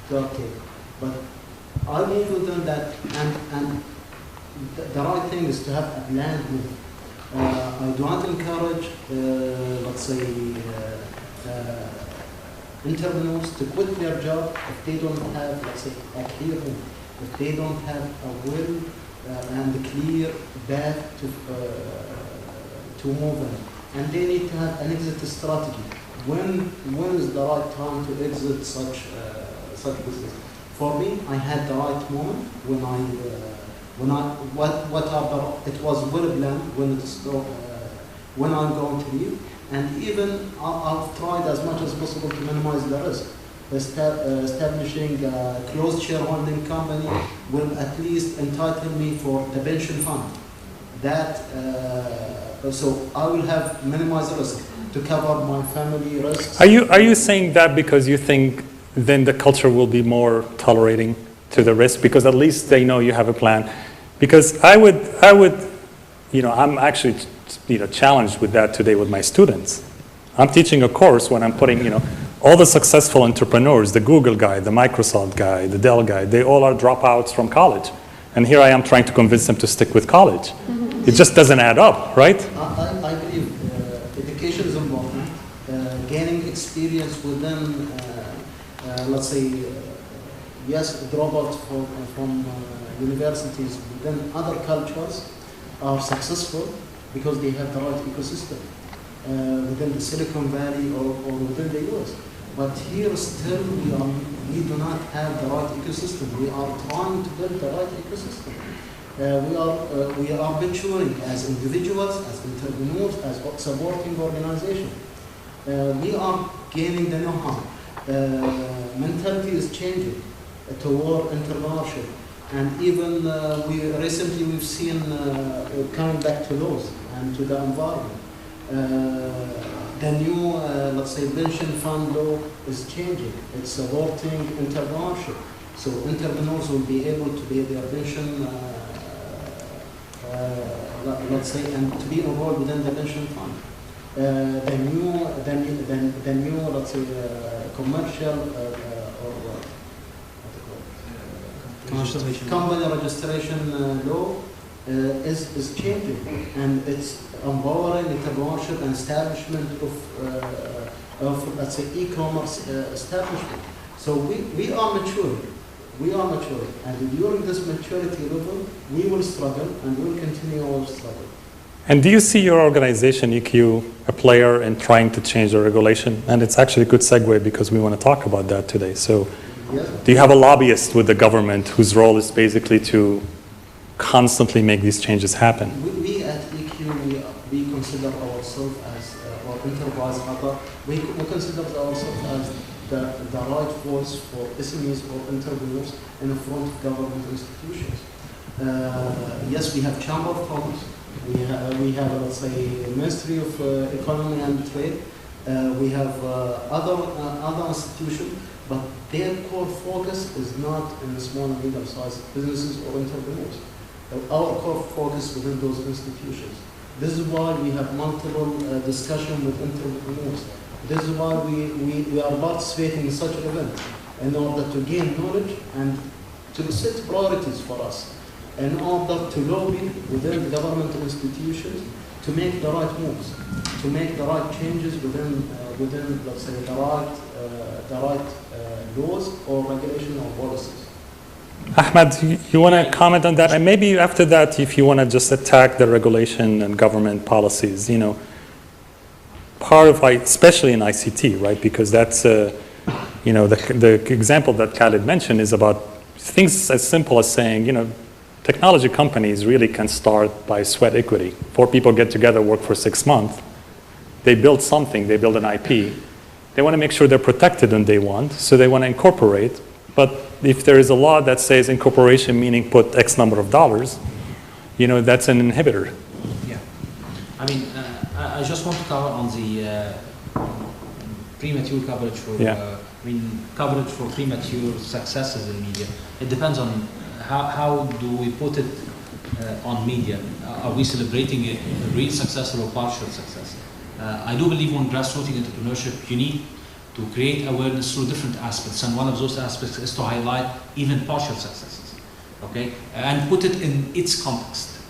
to obtain. But I believe with them that, and the right thing is to have a planned move. I do not encourage, let's say, entrepreneurs to quit their job if they don't have, let's say, a clear move, if they don't have a will and a clear path to move in. And they need to have an exit strategy. When is the right time to exit such business? For me, I had the right moment when it was well planned when I'm going to leave, and even I've tried as much as possible to minimize the risk. Establishing a closed shareholding company will at least entitle me for the pension fund. So I will have minimized risk to cover my family risks. Are you saying that because you think then the culture will be more tolerating to the risk, because at least they know you have a plan? Because I would, I'm actually, challenged with that today with my students. I'm teaching a course when I'm putting, all the successful entrepreneurs, the Google guy, the Microsoft guy, the Dell guy, they all are dropouts from college. And here I am trying to convince them to stick with college. It just doesn't add up, right? I believe education is important. Gaining experience within, let's say, yes, dropouts from universities within other cultures are successful because they have the right ecosystem within the Silicon Valley or within the US. But here still we do not have the right ecosystem. We are trying to build the right ecosystem. We are maturing as individuals, as entrepreneurs, as supporting organizations. We are gaining the know-how. Mentality is changing toward entrepreneurship. And even we've seen coming back to laws and to the environment. The new, let's say, pension fund law is changing. It's supporting entrepreneurship. So entrepreneurs will be able to pay their pension, let's say, and to be enrolled within the pension fund. The new, let's say, commercial company registration law is changing, and it's empowering entrepreneurship and establishment of let's say e-commerce establishment. So we are maturing, and during this maturity level, we will struggle and we will continue our struggle. And do you see your organization, EQ, a player in trying to change the regulation? And it's actually a good segue because we want to talk about that today. So Yes. do you have a lobbyist with the government whose role is basically to constantly make these changes happen? We at EQ, we consider ourselves as, or enterprise Qatar, we consider ourselves as the right voice for SMEs or entrepreneurs in front of government institutions. Yes, we have Chamber of Commerce, we have, let's say, Ministry of Economy and Trade, we have other institutions, but their core focus is not in the small and medium-sized businesses or entrepreneurs. Our core focus within those institutions. This is why we have multiple discussions with entrepreneurs. This is why we are participating in such an event, in order to gain knowledge and to set priorities for us, in order to lobby within governmental institutions to make the right moves, to make the right changes within let's say, the right laws or regulation or policies. Ahmed, you want to comment on that? And maybe after that, if you want to just attack the regulation and government policies, you know, part of, especially in ICT, right? Because that's, you know, the example that Khalid mentioned is about things as simple as saying, you know, technology companies really can start by sweat equity. 4 people get together, work for 6 months. They build something, they build an IP. They want to make sure they're protected on day one, so they want to incorporate. But if there is a law that says incorporation meaning put X number of dollars, you know, that's an inhibitor. Yeah. I mean, I just want to cover on the premature coverage for, coverage for premature successes in media. It depends on how do we put it on media. Are we celebrating a real success or a partial success? I do believe when grassroots entrepreneurship, you need to create awareness through different aspects, and one of those aspects is to highlight even partial successes, okay? And put it in its context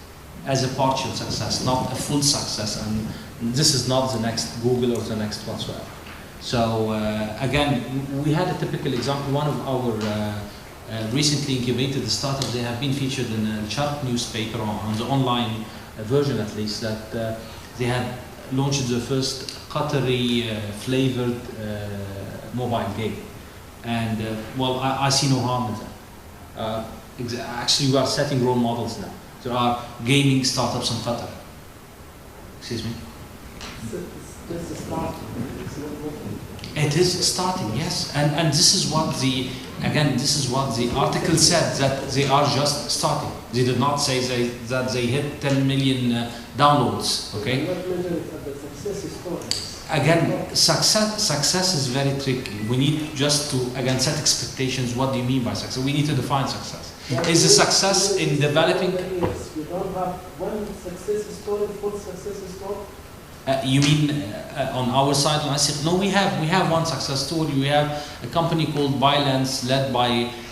as a partial success, not a full success, and this is not the next Google or the next whatsoever. So again, we had a typical example. One of our recently incubated startups, they have been featured in a Sharp newspaper on the online version at least, that they had launched the first Qatari flavored mobile game. And well, I see no harm in that. Actually, we are setting role models now. There are gaming startups in Qatar. Excuse me? It is starting, yes. And this is what this is what the article said, that they are just starting. They did not say that they hit 10 million downloads, okay? Again, success is very tricky. We need just to, again, set expectations. What do you mean by success? We need to define success. Is the success in developing? We don't have one success story, full success story. You mean on our side? And I said, no, we have one success story. We have a company called Bylance, led by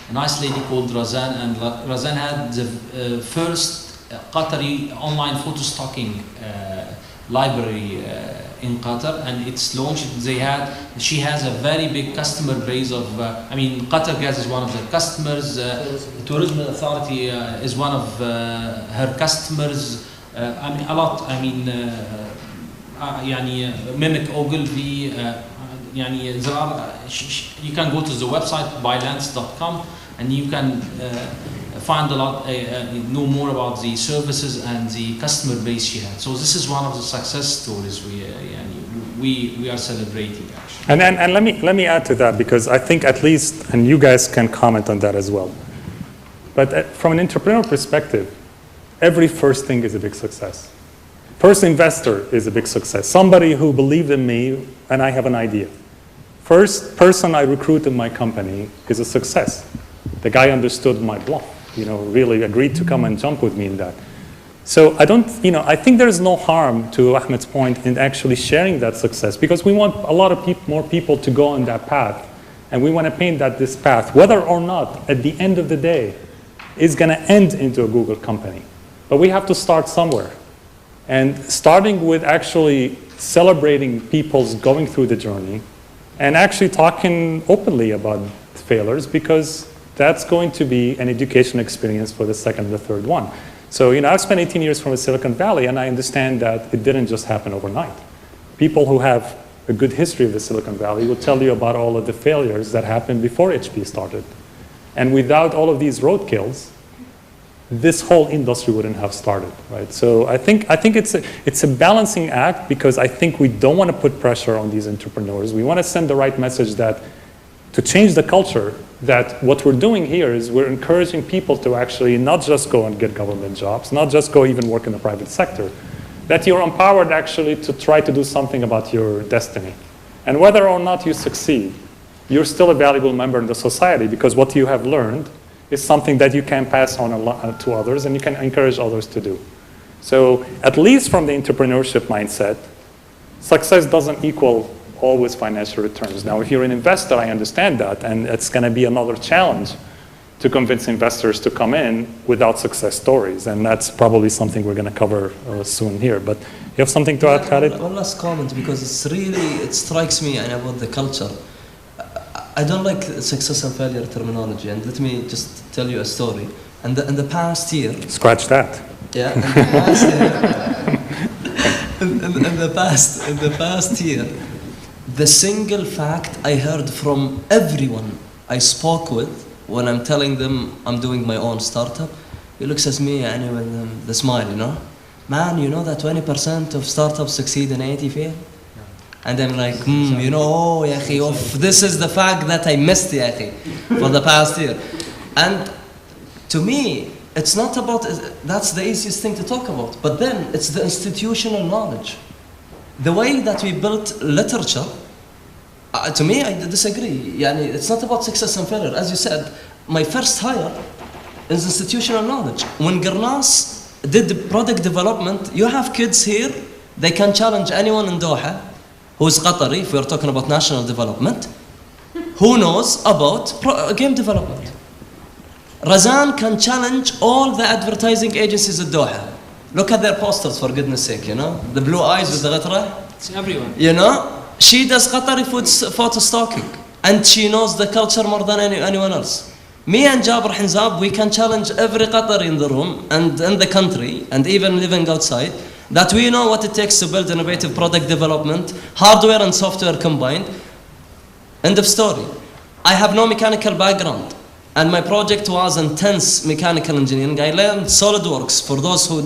a nice lady called Razan, and Razan had the first Qatari online photo stocking library in Qatar, and it's launched. She has a very big customer base of, Qatar Gas is one of their customers, Tourism Authority is one of her customers, a lot, Mimic Ogilvy, there are, you can go to the website bylance.com and you can find a lot, know more about the services and the customer base she had. So this is one of the success stories we are celebrating actually. And let me add to that, because I think at least, and you guys can comment on that as well. But from an entrepreneurial perspective, every first thing is a big success. First investor is a big success. Somebody who believed in me and I have an idea. First person I recruit in my company is a success. The guy understood my bluff, really agreed to come and jump with me in that. So I think there's no harm, to Ahmed's point, in actually sharing that success, because we want a lot of more people to go on that path, and we want to paint that this path, whether or not at the end of the day is going to end into a Google company. But we have to start somewhere. And starting with actually celebrating people's going through the journey and actually talking openly about failures, because that's going to be an education experience for the second and the third one. So, I've spent 18 years from Silicon Valley, and I understand that it didn't just happen overnight. People who have a good history of the Silicon Valley will tell you about all of the failures that happened before HP started. And without all of these roadkills, this whole industry wouldn't have started, right? So I think it's a balancing act, because I think we don't want to put pressure on these entrepreneurs. We want to send the right message that to change the culture, that what we're doing here is we're encouraging people to actually not just go and get government jobs, not just go even work in the private sector, that you're empowered actually to try to do something about your destiny. And whether or not you succeed, you're still a valuable member in the society, because what you have learned is something that you can pass on to others, and you can encourage others to do. So at least from the entrepreneurship mindset, success doesn't equal always financial returns. Now, if you're an investor, I understand that, and it's going to be another challenge to convince investors to come in without success stories, and that's probably something we're going to cover soon here. But you have something to add, Khalid? One last comment, because it strikes me about the culture. I don't like success and failure terminology, and let me just tell you a story. In the past year... Scratch that. Yeah, in the past year, the single fact I heard from everyone I spoke with when I'm telling them I'm doing my own startup, he looks at me with the smile, Man, you know that 20% of startups succeed and 80 fail? And I'm like, this is the fact that I missed, for the past year. And to me, it's not about, that's the easiest thing to talk about, but then it's the institutional knowledge. The way that we built literature, to me, I disagree. It's not about success and failure. As you said, my first hire is institutional knowledge. When Garnas did the product development, you have kids here, they can challenge anyone in Doha who's Qatari, if we're talking about national development, who knows about game development. Razan can challenge all the advertising agencies at Doha. Look at their posters, for goodness sake, The blue eyes with the ghatra. It's everyone. She does Qatari photo stocking, and she knows the culture more than anyone else. Me and Jabir Hinzab, we can challenge every Qatari in the room and in the country, and even living outside, that we know what it takes to build innovative product development, hardware and software combined. End of story. I have no mechanical background, and my project was intense mechanical engineering. I learned SolidWorks, for those who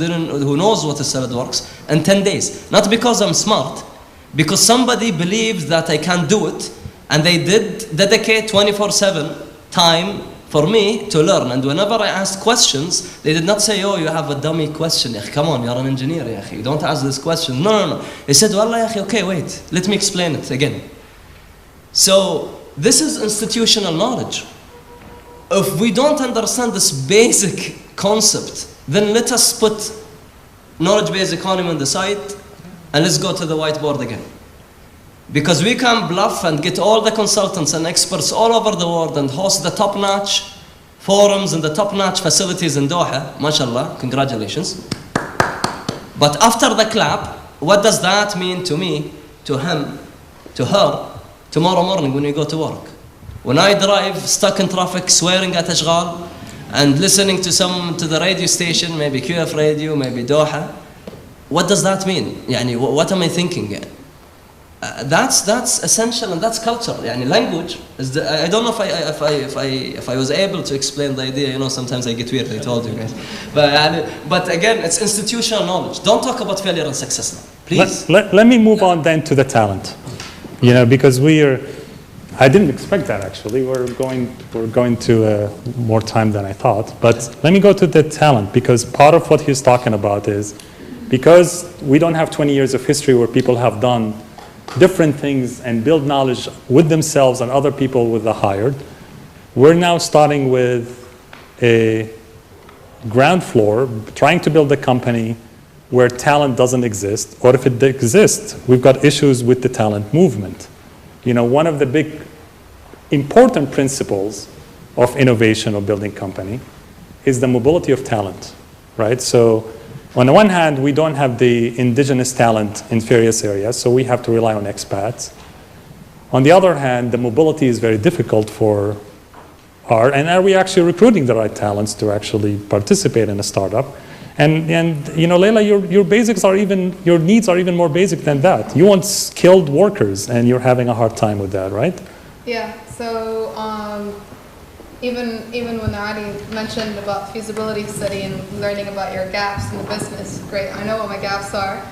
knows what is SolidWorks, in 10 days. Not because I'm smart, because somebody believed that I can do it, and they did dedicate 24/7 time for me to learn. And whenever I asked questions, they did not say, oh, you have a dummy question. Come on, you're an engineer. You don't ask this question. No. They said, Wallah, okay, wait. Let me explain it again. So this is institutional knowledge. If we don't understand this basic concept, then let us put knowledge-based economy on the side and let's go to the whiteboard again. Because we can bluff and get all the consultants and experts all over the world and host the top-notch forums and the top-notch facilities in Doha. MashaAllah, congratulations. But after the clap, what does that mean to me, to him, to her, tomorrow morning when we go to work? When I drive, stuck in traffic, swearing at Ashghal, and listening to the radio station, maybe QF radio, maybe Doha, what does that mean? What am I thinking? That's essential, and that's culture. Language is I don't know if I was able to explain the idea. Sometimes I get weird. I told you guys, but again, it's institutional knowledge. Don't talk about failure and success now, please. Let me move on then to the talent. Because I didn't expect that actually. We're going to more time than I thought. But let me go to the talent, because part of what he's talking about is because we don't have 20 years of history where people have done different things and build knowledge with themselves and other people with the hired. We're now starting with a ground floor, trying to build a company where talent doesn't exist, or if it exists, we've got issues with the talent movement. One of the big important principles of innovation or building company is the mobility of talent, right? So on the one hand, we don't have the indigenous talent in various areas, so we have to rely on expats. On the other hand, the mobility is very difficult for and are we actually recruiting the right talents to actually participate in a startup? And Leila, your needs are even more basic than that. You want skilled workers, and you're having a hard time with that, right? Yeah. So even when Adi mentioned about feasibility study and learning about your gaps in the business, great. I know what my gaps are.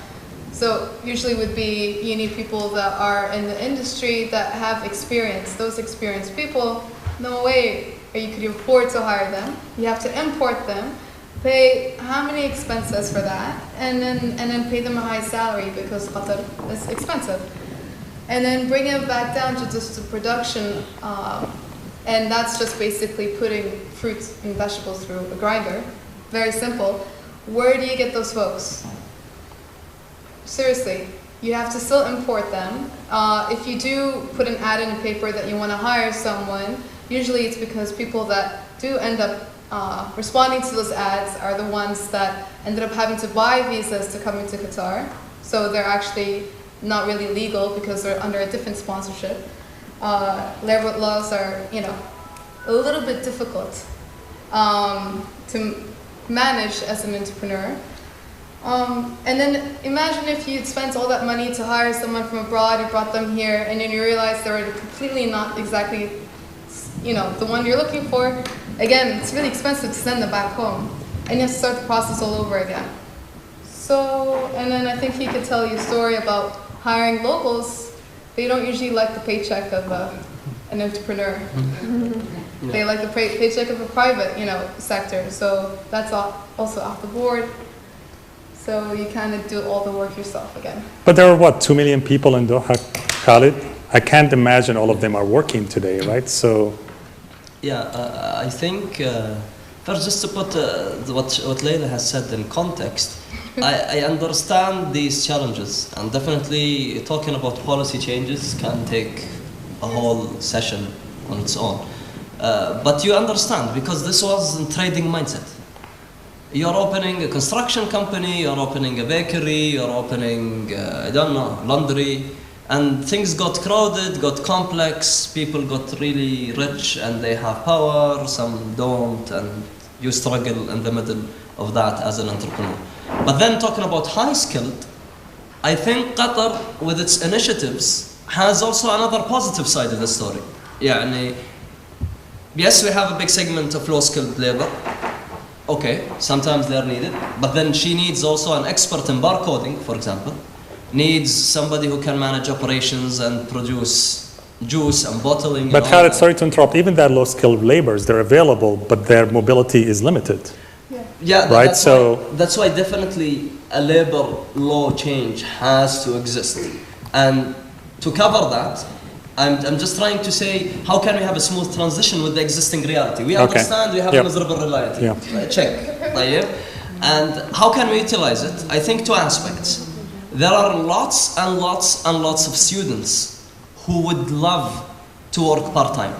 So usually would be you need people that are in the industry that have experience. Those experienced people, no way you could afford to hire them. You have to import them. Pay how many expenses for that, and then pay them a high salary because Qatar is expensive, and then bring it back down to just the production, and that's just basically putting fruits and vegetables through a grinder. Very simple. Where do you get those folks? Seriously, you have to still import them. If you do put an ad in a paper that you want to hire someone, usually it's because people that do end up responding to those ads are the ones that ended up having to buy visas to come into Qatar. So they're actually not really legal because they're under a different sponsorship. Labor laws are, a little bit difficult to manage as an entrepreneur. And then imagine if you'd spent all that money to hire someone from abroad, you brought them here, and then you realize they're completely not exactly, the one you're looking for. Again, it's really expensive to send them back home, and you have to start the process all over again. So, and then I think he could tell you a story about hiring locals. They don't usually like the paycheck of an entrepreneur. They like the paycheck of a private, sector. So that's also off the board. So you kind of do all the work yourself again. But there are 2 million people in Doha, Khalid? I can't imagine all of them are working today, right? So. Yeah, I think first just to put what Layla has said in context, I understand these challenges, and definitely talking about policy changes can take a whole session on its own. But you understand, because this was a trading mindset. You're opening a construction company, you're opening a bakery, you're opening, laundry, and things got crowded, got complex, people got really rich and they have power, some don't, and you struggle in the middle of that as an entrepreneur. But then talking about high-skilled, I think Qatar, with its initiatives, has also another positive side of the story. Yes, we have a big segment of low-skilled labor. Okay, sometimes they're needed, but then she needs also an expert in barcoding, for example. Needs somebody who can manage operations and produce juice and bottling. But Khalid, sorry to interrupt, even that low-skilled laborers, they're available, but their mobility is limited. Yeah, right. That's why definitely a labor law change has to exist, and to cover that, I'm just trying to say, how can we have a smooth transition with the existing reality? We understand we have a miserable reality. Check. And how can we utilize it? I think 2 aspects. There are lots and lots and lots of students who would love to work part-time.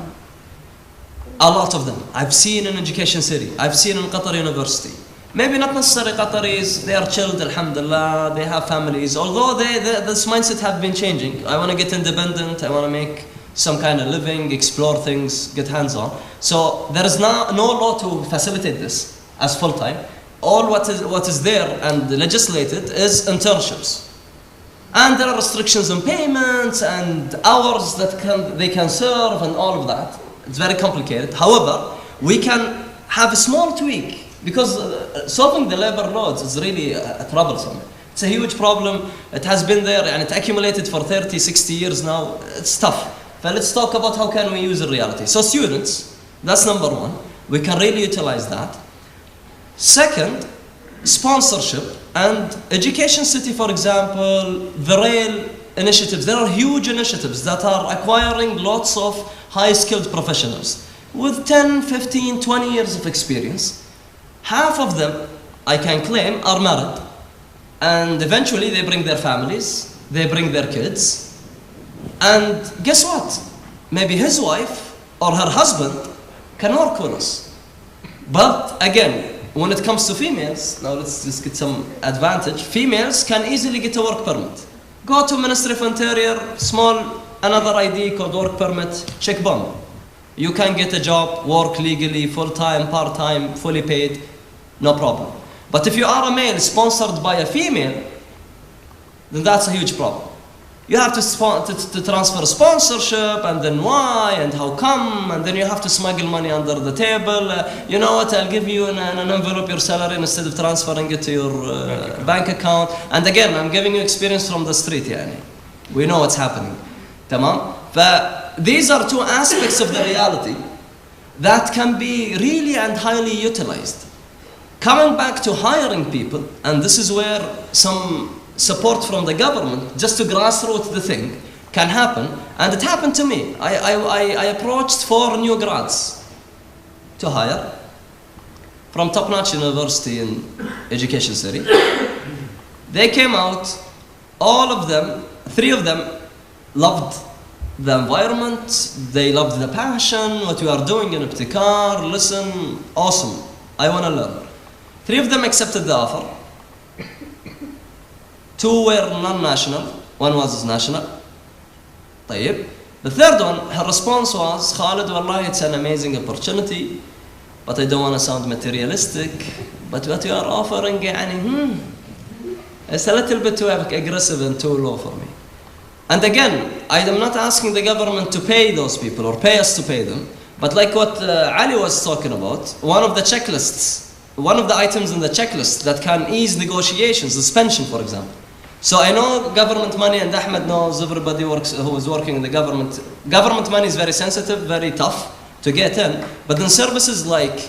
A lot of them. I've seen in Education City. I've seen in Qatar University. Maybe not necessarily Qataris, they are chilled, alhamdulillah, they have families. Although this mindset have been changing. I want to get independent, I want to make some kind of living, explore things, get hands-on. So there is no law to facilitate this as full-time. All what is there and legislated is internships. And there are restrictions on payments and hours that they can serve and all of that. It's very complicated. However, we can have a small tweak, because solving the labor loads is really troublesome. It's a huge problem. It has been there and it accumulated for 30, 60 years now. It's tough. But let's talk about how can we use the reality. So students, that's number 1. We can really utilize that. Second, sponsorship and Education City, for example, the rail initiatives. There are huge initiatives that are acquiring lots of high-skilled professionals with 10, 15, 20 years of experience. Half of them, I can claim, are married. And eventually they bring their families, they bring their kids. And guess what? Maybe his wife or her husband can work with us. But again, when it comes to females, now let's just get some advantage. Females can easily get a work permit. Go to Ministry of Interior, another ID called work permit, check bomb. You can get a job, work legally, full-time, part-time, fully paid, no problem. But if you are a male sponsored by a female, then that's a huge problem. You have to transfer sponsorship, and then why, and how come, and then you have to smuggle money under the table. You know what, I'll give you an envelope, your salary, instead of transferring it to your bank account. And again, I'm giving you experience from the street, yani. We know what's happening. Tamam? But these are 2 aspects of the reality that can be really and highly utilized. Coming back to hiring people, and this is where some support from the government, just to grassroots the thing, can happen. And it happened to me. I approached 4 new grads to hire from top-notch university in Education City. They came out all of them, 3 of them, loved the environment, they loved the passion, what we are doing in Ibtikar, listen, awesome, I want to learn. 3 of them accepted the offer. 2 were non-national, 1 was national. طيب. The third one, her response was, Khalid, wallahi, it's an amazing opportunity, but I don't want to sound materialistic, but what you are offering, يعني, it's a little bit too aggressive and too low for me. And again, I am not asking the government to pay those people or pay us to pay them, but like what Ali was talking about, one of the checklists, one of the items in the checklist that can ease negotiations is pension, for example. So I know government money, and Ahmed knows, everybody works who is working in the government. Government money is very sensitive, very tough to get in, but then services like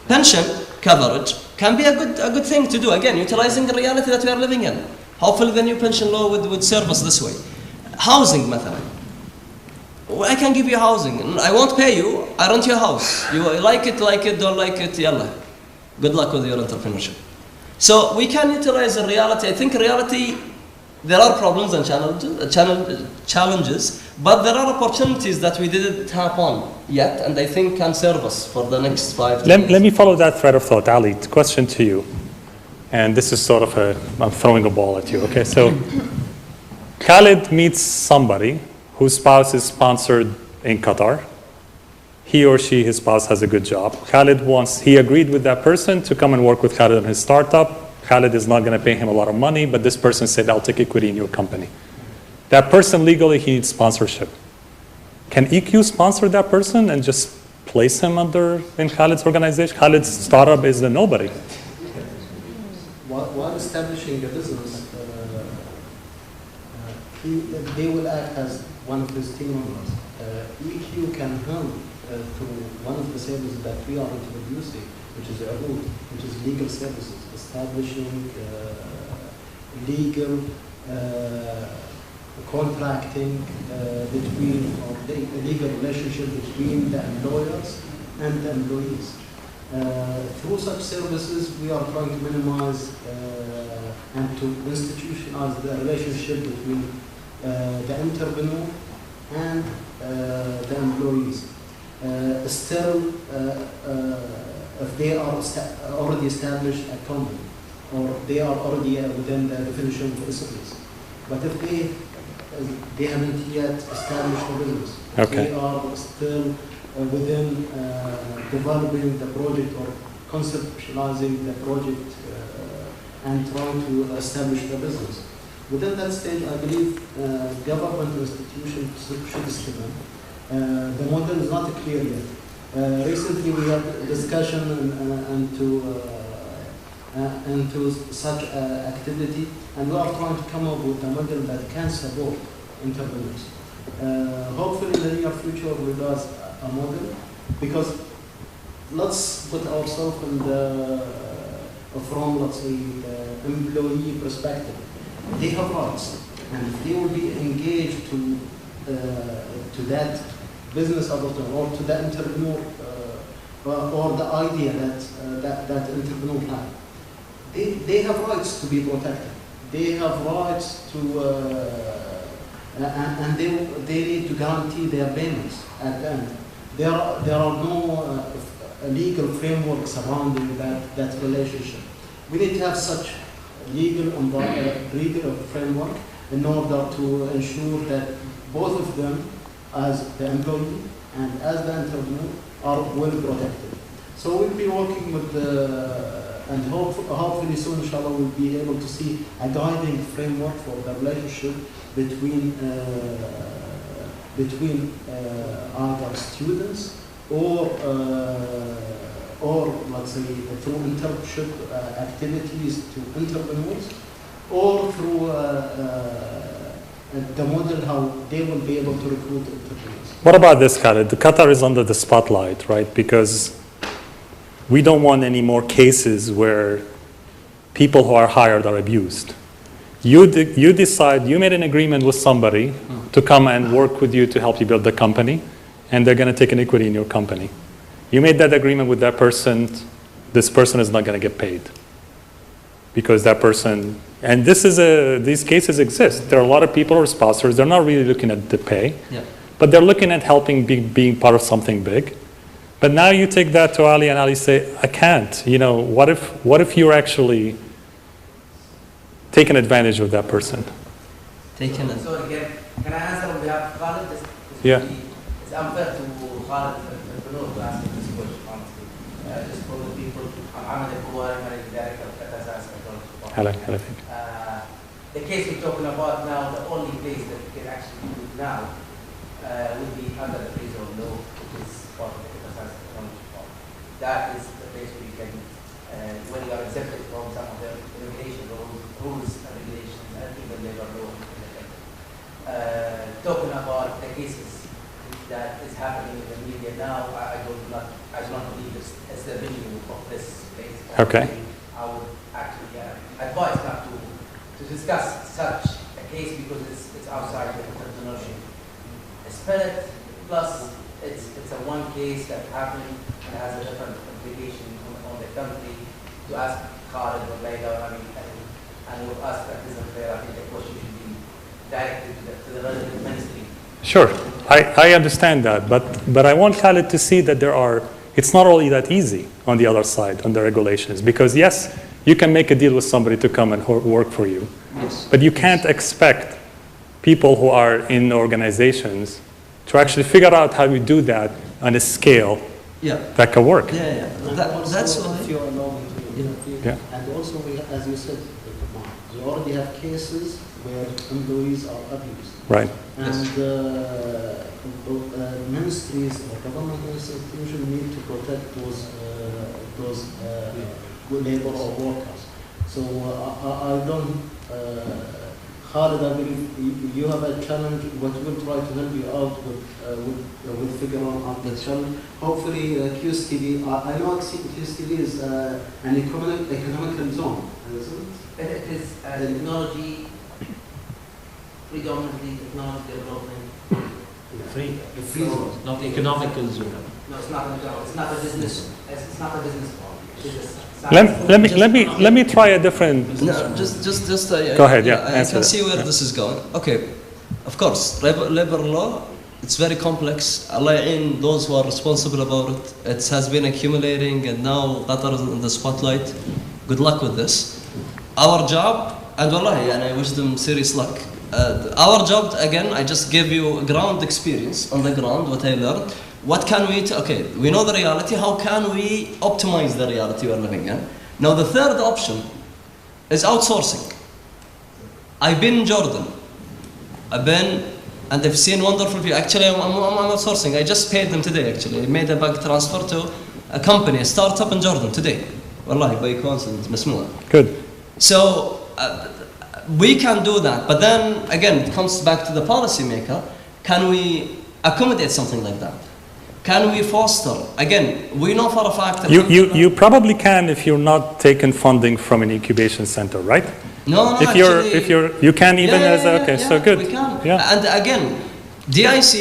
pension coverage can be a good thing to do. Again, utilizing the reality that we are living in. Hopefully the new pension law would serve us this way. Housing, مثلا. I can give you housing. I won't pay you, I rent your house. You like it, don't like it, yalla. Good luck with your entrepreneurship. So we can utilize the reality. I think reality, there are problems and challenges, but there are opportunities that we didn't tap on yet, and I think can serve us for the next 5 years. Let me follow that thread of thought. Ali, question to you. And this is sort of I'm throwing a ball at you, okay? So Khalid meets somebody whose spouse is sponsored in Qatar. He or she, his spouse, has a good job. He agreed with that person to come and work with Khalid on his startup. Khalid is not going to pay him a lot of money, but this person said, I'll take equity in your company. That person, legally, he needs sponsorship. Can EQ sponsor that person and just place him in Khalid's organization? Khalid's startup is a nobody. While establishing a business, they will act as one of his team members. EQ can help to one of the services that we are introducing, which is Urud, which is legal services, establishing legal contracting between, or the legal relationship between the employers and the employees. Through such services, we are trying to minimize and to institutionalize the relationship between the entrepreneur and the employees. Still, if they are already established a company, or they are already within the definition of SMEs. But if they haven't yet established a business, okay. They are still within developing the project or conceptualizing the project and trying to establish the business. Within that stage, I believe government institutions should step in. The model is not clear yet. Recently, we had a discussion into such activity, and we are trying to come up with a model that can support entrepreneurs. Hopefully, in the near future, we do a model, because let's put ourselves from, let's say, the employee perspective. They have rights, and if they will be engaged to that business opportunity or to the entrepreneur or the idea that entrepreneur has, they have rights to be protected. They have rights to and they need to guarantee their payments at the end. There are no legal framework surrounding that relationship. We need to have such legal framework in order to ensure that both of them, as the employee and as the entrepreneur, are well protected. So we'll be working with and hopefully soon, inshallah, we'll be able to see a guiding framework for the relationship between either students or let's say through internship activities to entrepreneurs, or through the model how they will be able to recruit entrepreneurs. What about this, Khalid? Qatar is under the spotlight, right? Because we don't want any more cases where people who are hired are abused. You decide, you made an agreement with somebody to come and work with you to help you build the company, and they're going to take an equity in your company. You made that agreement with that person. This person is not going to get paid because that person, and these cases exist. There are a lot of people who are sponsors. They're not really looking at the pay, Yeah. but they're looking at helping being part of something big. But now you take that to Ali, and Ali say, I can't. You know, what if you're actually taking advantage of that person? Taken it. So again, can I answer on behalf of Khalid? Yeah. It's unfair to Khalid, entrepreneur, to ask him this question, honestly. Just for the people, I'm an Al-Dorani, managing director of Qatar Hello. The case we're talking about now, the only place that we can actually do it now would be under the prison law, which is part of the Qatar Technology Fund. That is the place where you can, when you are exempted from some of the regulation rules and regulations, and even labor law. Talking about the cases that is happening in the media now, I do not believe it's the venue of this place. Okay. I would actually advise not to discuss such a case because it's outside the entrepreneurship spirit. Plus, it's a one case that happened and has a different implication on the country. To ask Khalid or Layla, and with us that isn't fair, I think the question should be directed to the relevant ministry. Sure, I understand that, but I want Khalid to see that it's not really that easy on the other side, on the regulations, because yes, you can make a deal with somebody to come and work for you, Yes. but you can't expect people who are in organizations to actually figure out how you do that on a scale Yeah. that can work. Yeah. That's Also, why. if you allow me to intervene. Yeah. And also, as you said, we already have cases where employees are abused. Right. And ministries or government institutions need to protect those labor or workers. So I don't, Khalid, I believe you have a challenge, but we'll try to help you out with figuring out the challenge. Hopefully, QSTV, I know QSTV is an economical zone, isn't it? It is technology, predominantly technology development. Free zone. Not economical zone. No, it's not a business. It's not a business. Let me try a different. No, just. Go ahead. Yeah, I answer can that. see where this is going. Okay, of course, labor law. It's very complex. Allah in those who are responsible about it. It has been accumulating, and now Qatar is in the spotlight. Good luck with this. Our job, and wallahi, and I wish them serious luck. Our job, again, I just give you ground experience on the ground, what I learned. What can we, okay, we know the reality, how can we optimize the reality we're living in? Now the third option is outsourcing. I've been in Jordan. And I've seen wonderful people. Actually, I'm outsourcing. I just paid them today, actually. I made a bank transfer to a company, a startup in Jordan today. Wallahi, by coincidence, Bismillah. Good. So, we can do that. But then, again, it comes back to the policymaker. Can we accommodate something like that? Can we foster? Again, we know for a fact that... You probably can if you're not taking funding from an incubation center, right? No, You can even so good. We can. Yeah. And again, DIC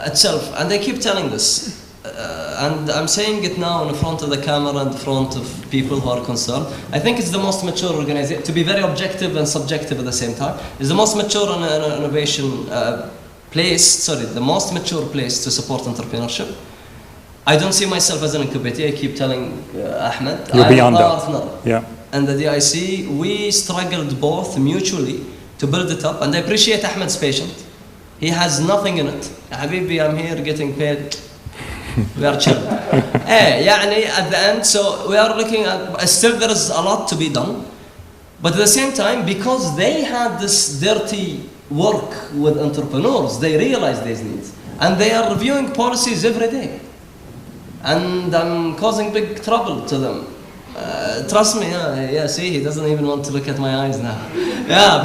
itself, and I keep telling this, and I'm saying it now in front of the camera and in front of people who are concerned. I think it's the most mature organization, to be very objective and subjective at the same time, it's the most mature innovation the most mature place to support entrepreneurship. I don't see myself as an incubator. I keep telling Ahmed, you're beyond partner. that. Yeah. And the DIC, we struggled both mutually to build it up. And I appreciate Ahmed's patience. He has nothing in it. Habibi, I'm here getting paid. We are chill. At the end, so we are looking at, still there is a lot to be done. But at the same time, because they had this dirty work with entrepreneurs, they realized these needs. And they are reviewing policies every day. And I'm causing big trouble to them. Trust me, see, he doesn't even want to look at my eyes now.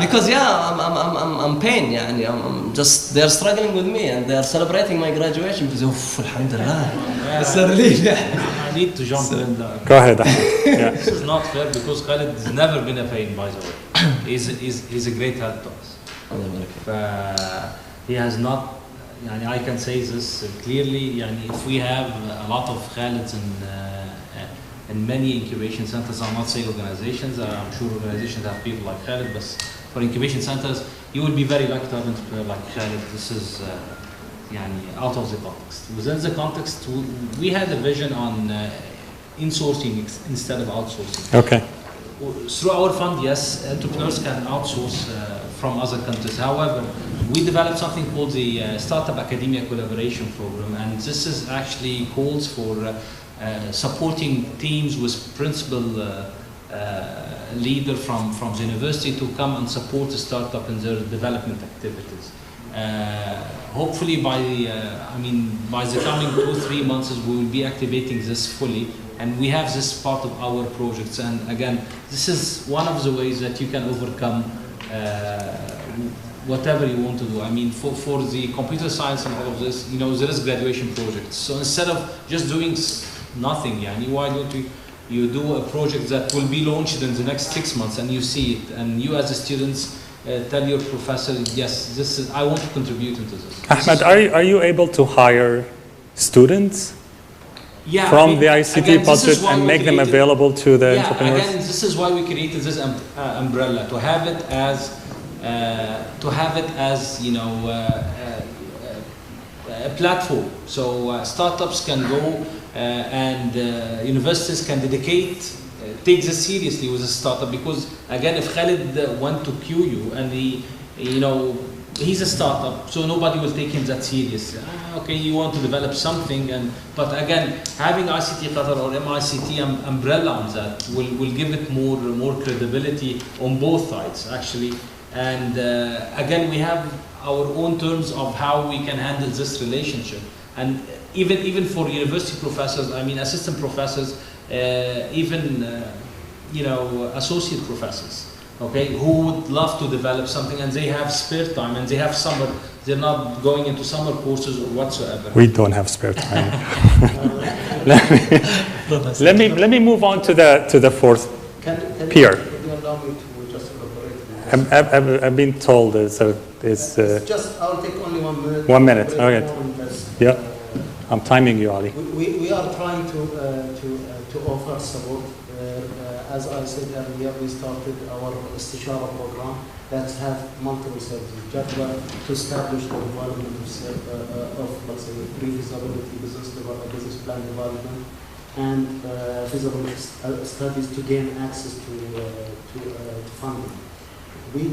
Because I'm pain, I'm just, they're struggling with me and they're celebrating my graduation because, alhamdulillah, it's a relief. I need to jump in there. Go ahead. Yeah. This is not fair because Khalid has never been a pain, by the way. He's a great help to us. He has not, I can say this clearly, if we have a lot of Khalids and many incubation centers. I'm not saying organizations. I'm sure organizations have people like Khalid, but for incubation centers, you will be very lucky to have an entrepreneur like Khalid. This is out of the context. Within the context, we had a vision on insourcing instead of outsourcing. Okay. Through our fund, yes, entrepreneurs can outsource from other countries. However, we developed something called the Startup Academia Collaboration Program, and this is actually calls for supporting teams with principal leader from the university to come and support the startup in their development activities. Hopefully by the coming 2-3 months we will be activating this fully, and we have this part of our projects. And again, this is one of the ways that you can overcome whatever you want to do. I mean, for the computer science and all of this, there is graduation projects. So instead of just doing nothing, why don't you do a project that will be launched in the next 6 months, and you see it, and you as a students tell your professor, yes, I want to contribute into this. Ahmed, are you able to hire students from the ICT budget and make them available to the entrepreneurs? Again, this is why we created this umbrella, to have it as a platform. So startups can go and universities can take this seriously with a startup, because again, if Khalid went to QU and he's a startup, so nobody will take him that serious. Okay, you want to develop something, but again, having ICT Qatar or MICT umbrella on that will give it more credibility on both sides actually. And again, we have our own terms of how we can handle this relationship. And even for university professors, assistant professors, associate professors, okay, who would love to develop something and they have spare time and they have summer, they're not going into summer courses or whatsoever. We don't have spare time. let me move on to the fourth peer. Can you allow me to just elaborate? I've been told it's I'll take only 1 minute. 1 minute. Okay. Yeah. I'm timing you, Ali. We are trying to offer support. As I said earlier, we started our Istishara program that have multiple services. Just to establish the development of let's say, pre-feasibility business plan development, and feasibility studies to gain access to funding. We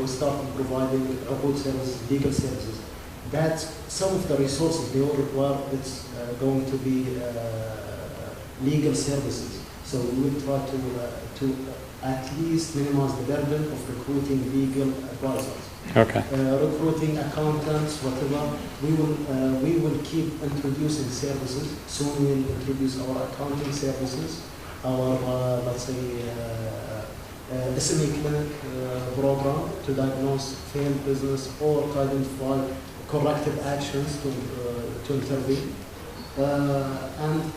started providing good services, legal services. That some of the resources they will require, it's going to be legal services. So we will try to at least minimize the burden of recruiting legal advisors. Okay. Recruiting accountants, whatever. We will keep introducing services. Soon we'll introduce our accounting services, our let's say SME clinic program to diagnose failed business or to identify corrective actions to intervene, and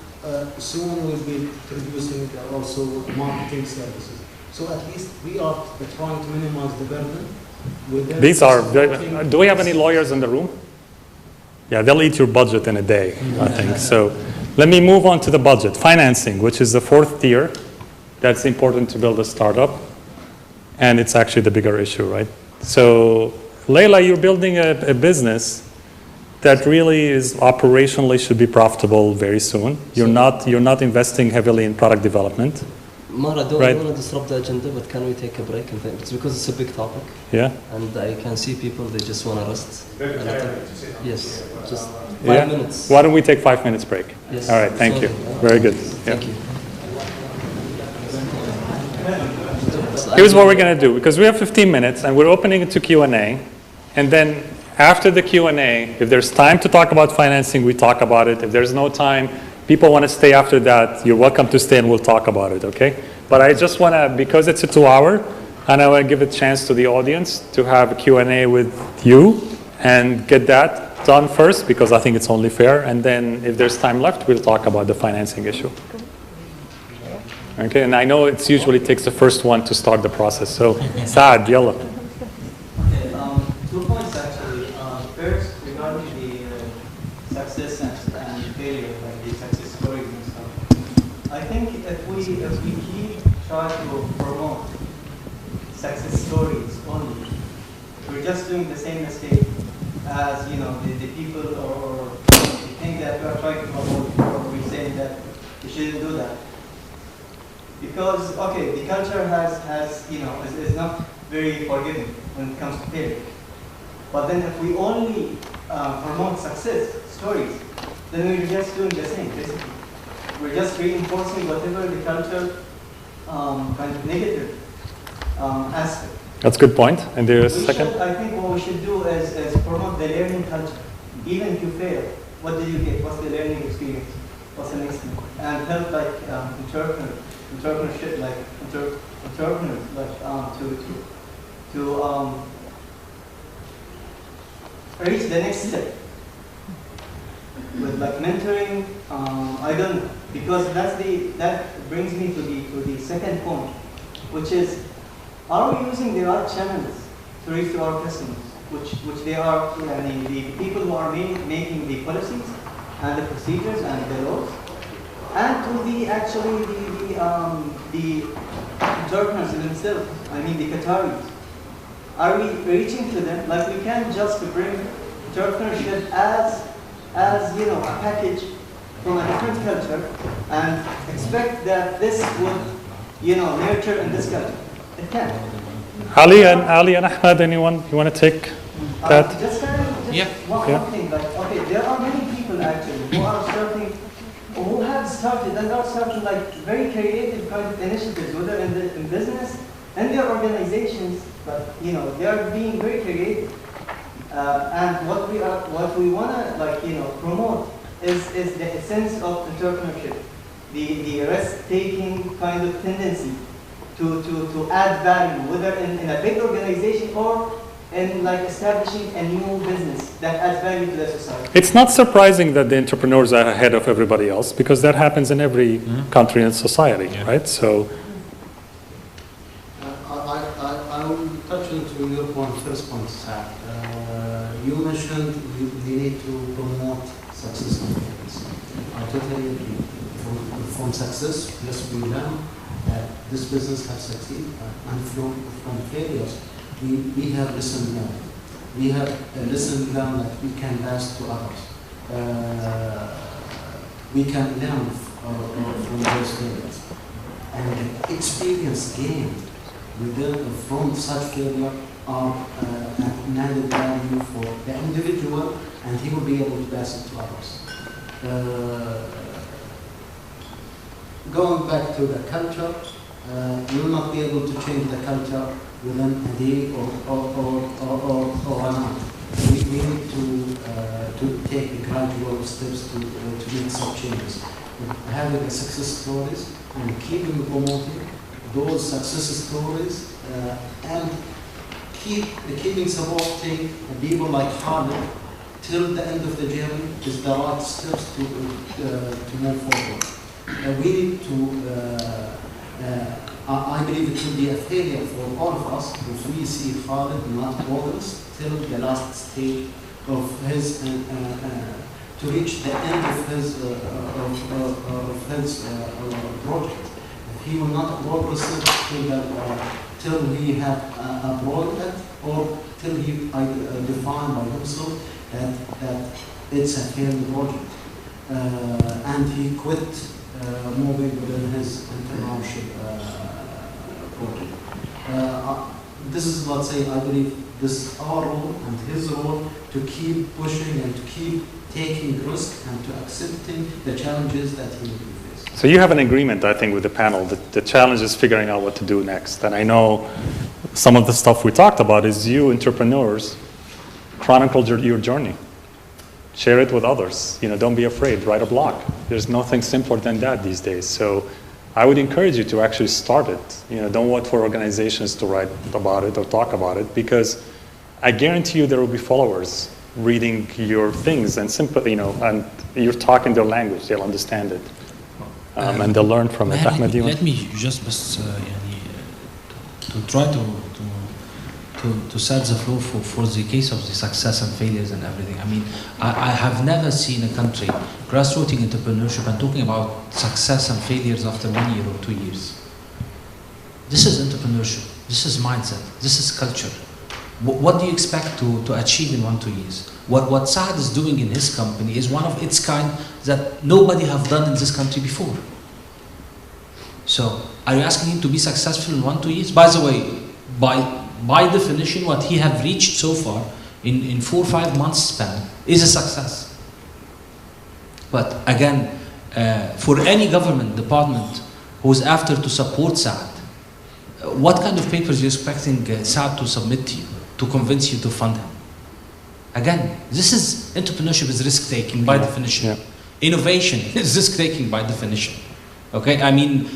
soon we'll be introducing also marketing services. So at least we are trying to minimize the burden. These are. Do we have any lawyers in the room? Yeah, they'll eat your budget in a day, I think. So let me move on to the budget. Financing, which is the fourth tier. That's important to build a startup, and it's actually the bigger issue, right? So Layla, you're building a business that really is operationally should be profitable very soon. You're not investing heavily in product development. Mara, I don't want to disrupt the agenda, but can we take a break? And it's because it's a big topic. Yeah. And I can see people, they just want to rest. Yes, just 5 Yeah. minutes. Why don't we take 5 minutes break? Yes. All right, thank you. Very good. Thank you. Here's what we're going to do, because we have 15 minutes and we're opening it to Q&A. And then after the Q&A, if there's time to talk about financing, we talk about it. If there's no time, people want to stay after that, you're welcome to stay and we'll talk about it, okay? But I just want to, because it's a 2-hour, and I want to give a chance to the audience to have a Q&A with you and get that done first, because I think it's only fair. And then if there's time left, we'll talk about the financing issue. Okay, and I know it usually takes the first one to start the process. So, Saad, yalla. Okay, 2 points actually. First, regarding the success and failure, like the success stories and stuff. success stories only, we're just doing the same mistake as, you know, the people or the thing that we are trying to promote, or we're saying that we shouldn't do that. Because, okay, the culture has you know, is not very forgiving when it comes to failure. But then if we only promote success stories, then we're just doing the same, basically. We're just reinforcing whatever the culture kind of negative aspect. That's a good point. And there's a second. I think what we should do is promote the learning culture. Even if you fail, what did you get? What's the learning experience? What's the next thing? And help like entrepreneurship, like entrepreneurs, like to reach the next step with like mentoring. I don't know, because that brings me to the second point, which is, are we using the right channels to reach to our customers, which they are, the people who are making the policies and the procedures and the laws, and to the entrepreneurs themselves. I mean the Qataris. Are we reaching to them? Like, we can't just bring entrepreneurship as you know, a package from a different culture and expect that this would, you know, nurture in this culture. It can't. Ali and Ahmed, anyone you want to take that? Just one thing, like, okay, there are many people actually who are starting, who have started and are starting like very creative kind of initiatives, whether in business and their organizations, but you know, they are being very creative. And what we wanna, like, you know, promote is the essence of entrepreneurship, the risk-taking kind of tendency to add value, whether in a big organization or in like establishing a new business that adds value to the society. It's not surprising that the entrepreneurs are ahead of everybody else, because that happens in every country and society, right? So I will touch into your point, first point, Saad. You mentioned we need to promote success and failures. I totally agree. From success, yes, we learn that this business has succeeded, and from failures, we have lesson learned. We have a lesson learned that we can pass to others. We can learn from those failures. And the experience gained from such failure are an added value for the individual, and he will be able to pass it to others. Going back to the culture, you will not be able to change the culture within a day or a month. We need to take gradual steps to make such changes. Having a success stories and keeping promoting those success stories and keeping supporting people like Khalid till the end of the journey is the right steps to move forward. We need to, I believe it will be a failure for all of us if we see Khalid not progress till the last stage of his, to reach the end of his project. If he will not progress till he have a project, or till he define by himself that it's a failed project, and he quit moving within his entrepreneurship project. This is, let's say, I believe this is our role and his role to keep pushing and to keep taking risk and to accepting the challenges that he will face. So you have an agreement, I think, with the panel that the challenge is figuring out what to do next. And I know some of the stuff we talked about is you entrepreneurs chronicled your journey. Share it with others. You know, don't be afraid. Write a blog. There's nothing simpler than that these days. So I would encourage you to actually start it. You know, don't wait for organizations to write about it or talk about it, because I guarantee you there will be followers reading your things and simply, you know, and you're talking their language. They'll understand it, and they'll learn from it. Ahmed, let me just to try to set the floor for the case of the success and failures and everything. I mean, I have never seen a country grassrooting entrepreneurship and talking about success and failures after 1 year or 2 years. This is entrepreneurship. This is mindset. This is culture. What do you expect to achieve in 1-2 years? What Saad is doing in his company is one of its kind that nobody have done in this country before. So, are you asking him to be successful in 1-2 years? By the way, by definition, what he have reached so far in 4 or 5 months span is a success. But again, for any government department who's after to support Saad, what kind of papers are you expecting Saad to submit to you to convince you to fund him? Again, this is entrepreneurship is risk-taking by definition. Yeah. Innovation is risk-taking by definition. Okay, I mean,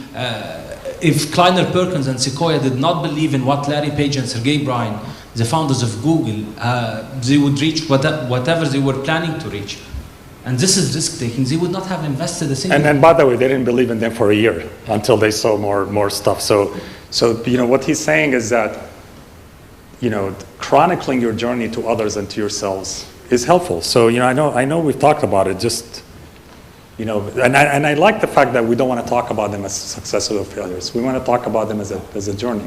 if Kleiner Perkins and Sequoia did not believe in what Larry Page and Sergey Brin, the founders of Google, they would reach whatever they were planning to reach. And this is risk-taking. They would not have invested a single. And by the way, they didn't believe in them for a year until they saw more stuff. So what he's saying is that, chronicling your journey to others and to yourselves is helpful. So, I know we've talked about it, just, and I like the fact that we don't want to talk about them as successes or failures. We want to talk about them as a journey.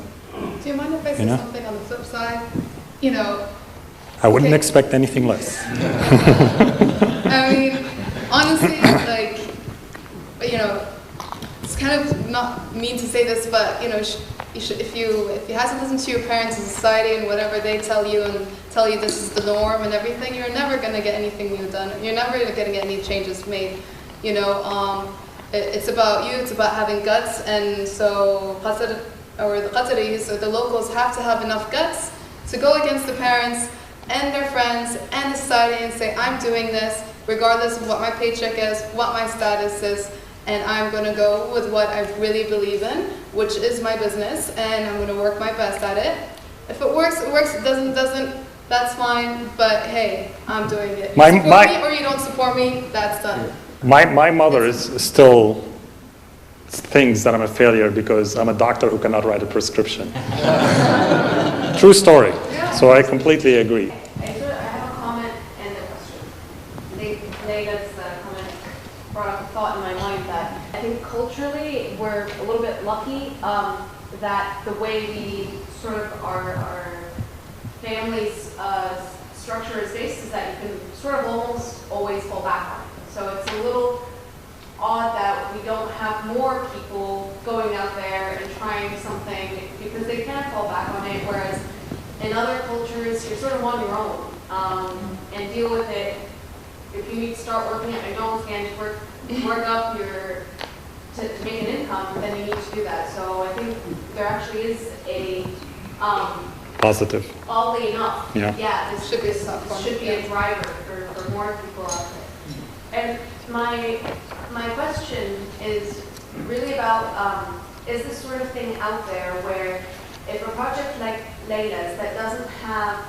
Do you mind if I say something on the flip side? I wouldn't expect anything less. I mean, honestly, it's kind of not mean to say this, but if you have to listen to your parents and society and whatever they tell you and tell you this is the norm and everything, you're never gonna get anything new done. You're never gonna get any changes made. It's about you. It's about having guts, and so Qatar, or the Qataris or the locals have to have enough guts to go against the parents and their friends and the society and say, I'm doing this regardless of what my paycheck is, what my status is, and I'm going to go with what I really believe in, which is my business, and I'm going to work my best at it. If it works, it works. It doesn't, that's fine, but hey, I'm doing it. You support me or you don't support me, that's done. My mother is still thinks that I'm a failure because I'm a doctor who cannot write a prescription. True story. So I completely agree. I have a comment and a question. Leila's comment brought up a thought in my mind that I think culturally we're a little bit lucky that the way we sort of our family's structure is based is that you can sort of almost always fall back on it. So it's a little odd that we don't have more people going out there and trying something because they can fall back on it, whereas in other cultures you're sort of on your own and deal with it. If you need to start working at McDonald's again to work up to make an income, then you need to do that. So I think there actually is a positive. Oddly enough, this should be a driver for more people out there. And my question is really about, is this sort of thing out there where if a project like Leila's that doesn't have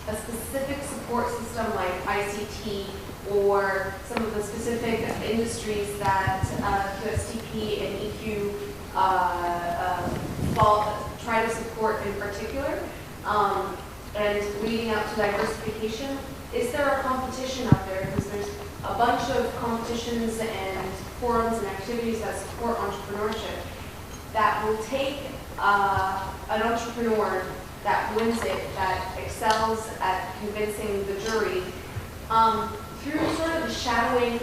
a specific support system like ICT or some of the specific industries that QSTP and EQ try to support in particular, and leading out to diversification, is there a competition out there? Because there's a bunch of competitions and forums and activities that support entrepreneurship that will take an entrepreneur that wins it, that excels at convincing the jury, through sort of a shadowing,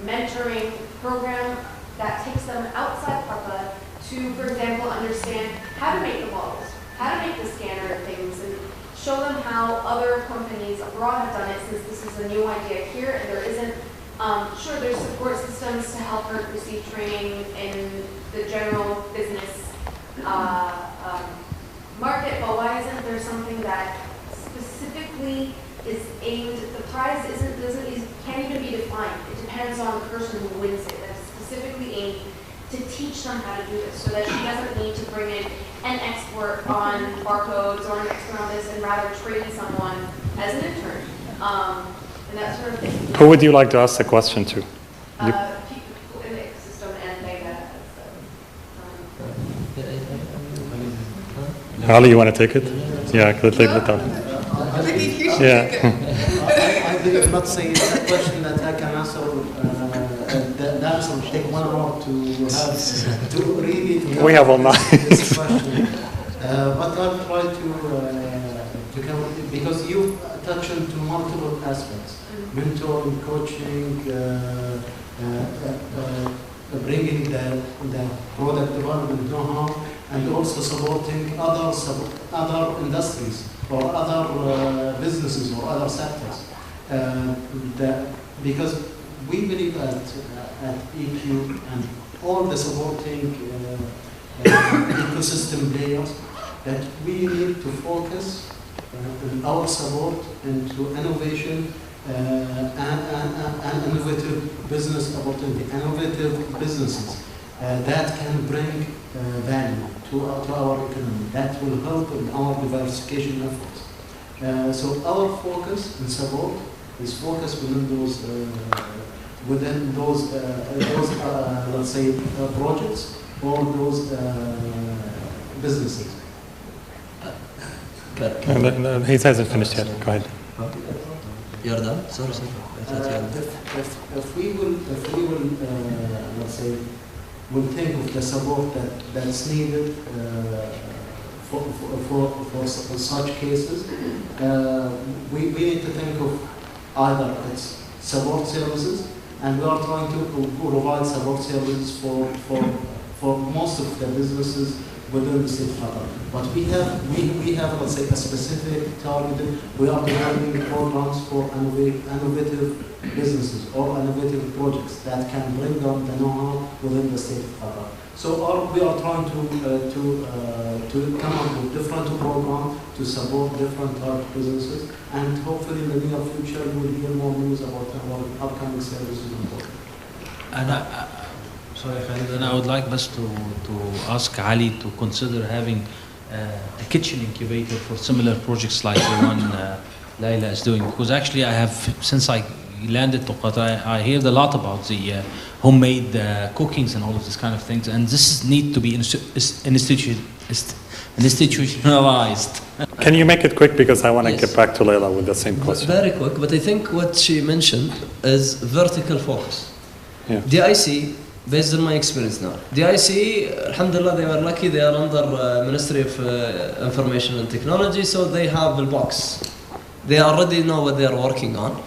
mentoring program that takes them outside Qatar to, for example, understand how to make the models, how to make the scanner things, and show them how other companies abroad have done it, since this is a new idea here and there isn't. Sure, there's support systems to help her receive training in the general business market, but why isn't there something that specifically is aimed, the prize can't even be defined. It depends on the person who wins it. That's specifically aimed to teach them how to do this so that she doesn't need to bring in an expert on barcodes or an expert on this and rather train someone as an intern and that sort of thing. Who would you like to ask the question to? People in the ecosystem and data. Ali, you want to take it? Yeah, take the top. I did not say it's a question that I can answer. The answer will take 1 hour to have to really We have all night. This question. But I'll try to cover it because you touch into multiple aspects: mentoring, coaching, bringing the product development know-how, and also supporting other industries or other businesses or other sectors. Because we believe at EQ and all the supporting ecosystem layers that we need to focus our support into innovation and innovative business opportunity, innovative businesses that can bring value to our economy, that will help in our diversification efforts. So our focus and support is focused within those let's say projects or those businesses. He hasn't finished yet. Go ahead. You're done? Sorry. If we will, let's say, will think of the support that's needed for such cases, we need to think of either it's support services, and we are trying to provide support services for most of the businesses within the state of Qatar. But we have, let's say, a specific targeted. We are developing programs for innovative businesses or innovative projects that can bring down the know-how within the state of Qatar. So we are trying to come up with different programs to support different type of businesses, and hopefully in the near future you will hear more news about our upcoming services and programs. And sorry, Khalid, and I would like us to ask Ali to consider having a kitchen incubator for similar projects like the one Layla is doing, because actually I have, since I landed to Qatar, I heard a lot about the homemade cookings and all of these kind of things, and this need to be institutionalized. Can you make it quick, because I want to get back to Layla with the same question. Very quick, but I think what she mentioned is vertical focus. Yeah. DIC, based on my experience now, DIC, alhamdulillah, they were lucky, they are under Ministry of Information and Technology, so they have a box. They already know what they are working on.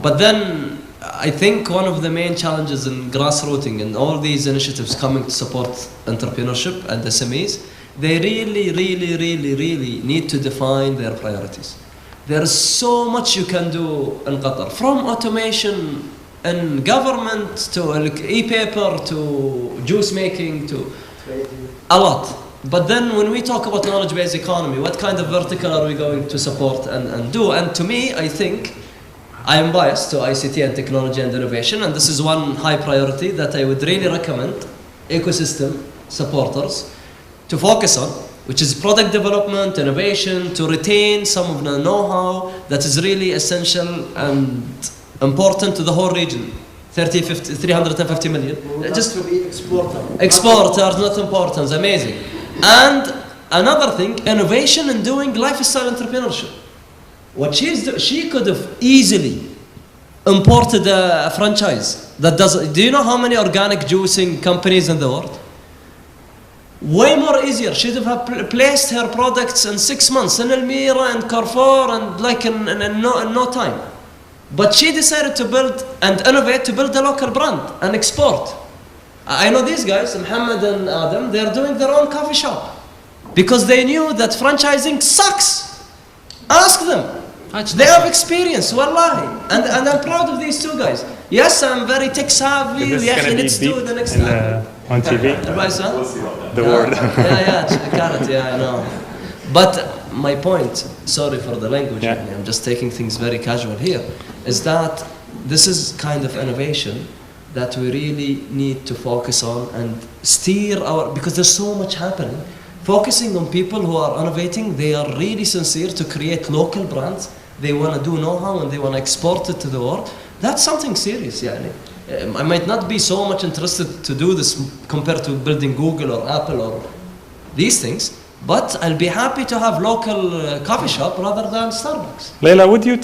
But then I think one of the main challenges in grassrooting and all these initiatives coming to support entrepreneurship and SMEs, they really need to define their priorities. There is so much you can do in Qatar, from automation and government to e-paper to juice making to a lot. But then when we talk about knowledge-based economy, what kind of vertical are we going to support and do? And to me, I think I am biased to ICT and technology and innovation, and this is one high priority that I would really recommend ecosystem supporters to focus on, which is product development, innovation, to retain some of the know-how that is really essential and important to the whole region. 350 million. Just to be exporter, not important, amazing. And another thing, innovation and doing lifestyle entrepreneurship. What she could have easily imported a franchise that does. Do you know how many organic juicing companies in the world? Way more easier. She would have placed her products in 6 months in Elmira and Carrefour and like in no time. But she decided to build and innovate to build a local brand and export. I know these guys, Muhammad and Adam, they're doing their own coffee shop because they knew that franchising sucks. Ask them. They have experience, wallahi. And I'm proud of these two guys. Yes, I'm very tech savvy. Let's do the next time. On TV? The word. I know. But my point, sorry for the language, I'm just taking things very casual here, is that this is kind of innovation that we really need to focus on and steer because there's so much happening. Focusing on people who are innovating, they are really sincere to create local brands. They want to do know-how and they want to export it to the world. That's something serious, I might not be so much interested to do this compared to building Google or Apple or these things, but I'll be happy to have local coffee shop rather than Starbucks. Layla, would you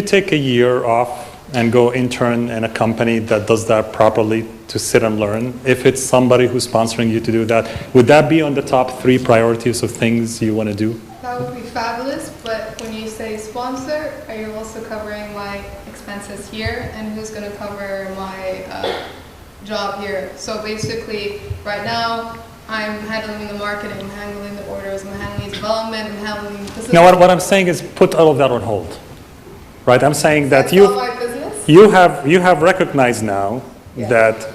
take a year off and go intern in a company that does that properly to sit and learn? If it's somebody who's sponsoring you to do that, would that be on the top 3 priorities of things you want to do? That would be fabulous, but when you say sponsor, are you also covering my expenses here? And who's going to cover my job here? So basically, right now, I'm handling the marketing, I'm handling the orders, I'm handling development, I'm handling business. Now, what I'm saying is put all of that on hold, right? I'm saying that That's all my business? you have recognized now that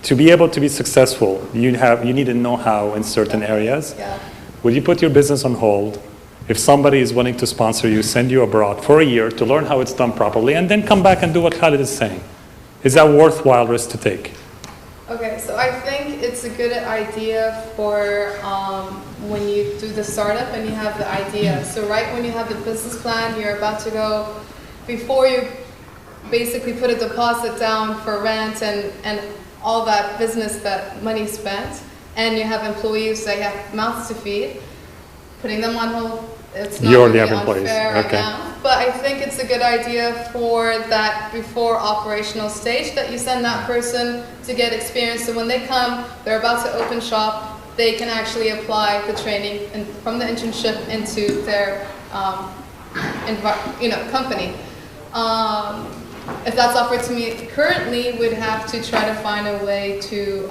to be able to be successful, you need a know-how in certain areas. Yeah. Would you put your business on hold if somebody is willing to sponsor you, send you abroad for a year to learn how it's done properly, and then come back and do what Khalid is saying? Is that worthwhile risk to take? Okay, so I think it's a good idea for when you do the startup and you have the idea. So right when you have the business plan, you're about to go, before you basically put a deposit down for rent and all that business, that money spent, and you have employees that have mouths to feed, putting them on hold, it's not really unfair right now. But I think it's a good idea for that before operational stage that you send that person to get experience. So when they come, they're about to open shop, they can actually apply the training from the internship into their company. If that's offered to me currently, we'd have to try to find a way to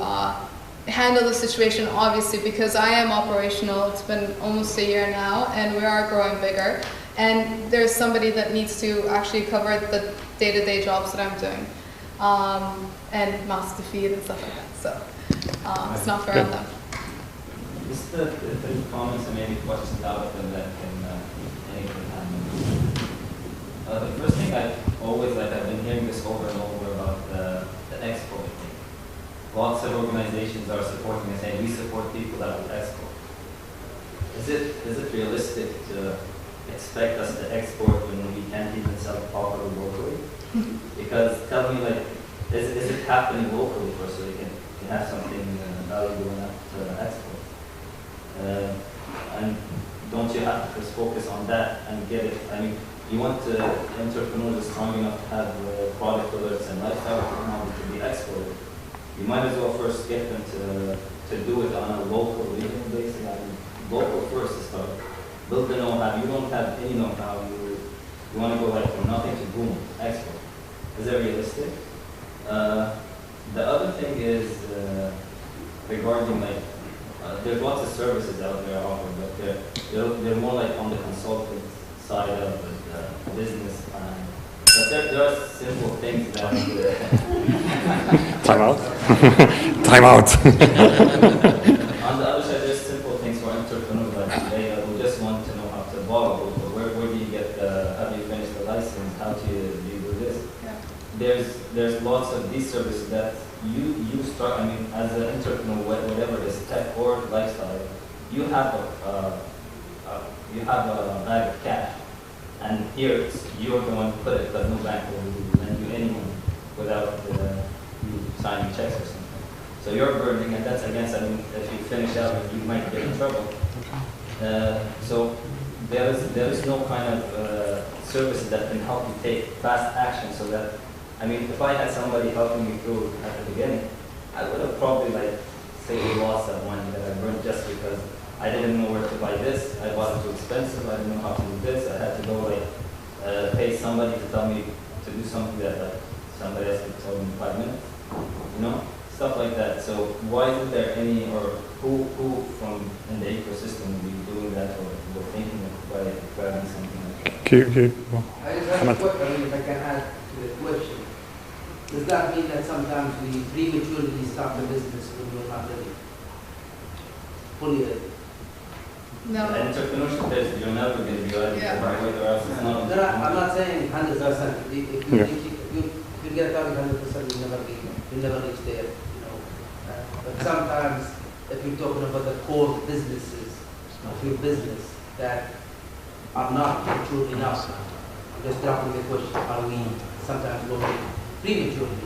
handle the situation, obviously, because I am operational. It's been almost a year now, and we are growing bigger. And there's somebody that needs to actually cover the day-to-day jobs that I'm doing, and mouths to feed and stuff like that. So it's not fair on them. Just the 3 comments and maybe questions out of them that can anything happen. The first thing I've been hearing this over and over about the export thing. Lots of organizations are supporting and saying we support people that will export. Is it realistic to expect us to export when we can't even sell properly locally? Because tell me, is it happening locally first so we can have something valuable enough to export? And don't you have to just focus on that and get it? I mean, you want entrepreneurs strong enough to have product alerts and lifestyle technology to be exported. You might as well first get them to do it on a local, regional basis. I mean, local first to start. Build the know-how. You don't have any know-how. You want to go from nothing to boom, export. Is that realistic? The other thing is regarding there's lots of services out there offered, but they're more on the consultant side of the business plan. But there are simple things that. Time out. Time out. On the other side, there's simple things for entrepreneurs like they who just want to know how to borrow. Where do you get how do you finish the license? How do you do this? Yeah. There's lots of these services that you start. I mean, as an entrepreneur, whatever it is, tech or lifestyle, you have a bag of cash. And here you're the one to put it, but no bank will lend you any money without you signing checks or something. So you're burning, and that's against, I mean, if you finish out, you might get in trouble. So there is no kind of services that can help you take fast action so that, I mean, if I had somebody helping me through at the beginning, I would have probably say a loss of money that I burned just because I didn't know where to buy this. I bought it too expensive. I didn't know how to do this. I had to go pay somebody to tell me to do something that somebody else could tell me in 5 minutes. Stuff like that. So why isn't there any, or who from in the ecosystem will be doing that or thinking of grabbing something like that? I just have a question, if I can add to the question. Does that mean that sometimes we prematurely start the business when we're not ready? Fully ready? No. Entrepreneurship is you're never going to be ready. Yeah. I'm not saying 100%. If you get a target 100%, you'll never reach there. But sometimes, if you're talking about the core businesses of your business that are not mature enough, I'm just dropping the question: are we sometimes going prematurely?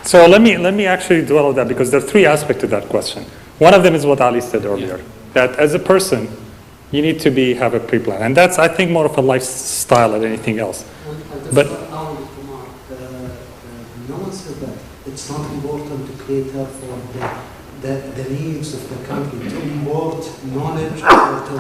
So let me actually dwell on that because there are 3 aspects to that question. One of them is what Ali said earlier, that as a person, you need to have a pre-plan. And that's, I think, more of a lifestyle than anything else. And but Mark, it's not important to cater for the needs of the country, to import knowledge, or to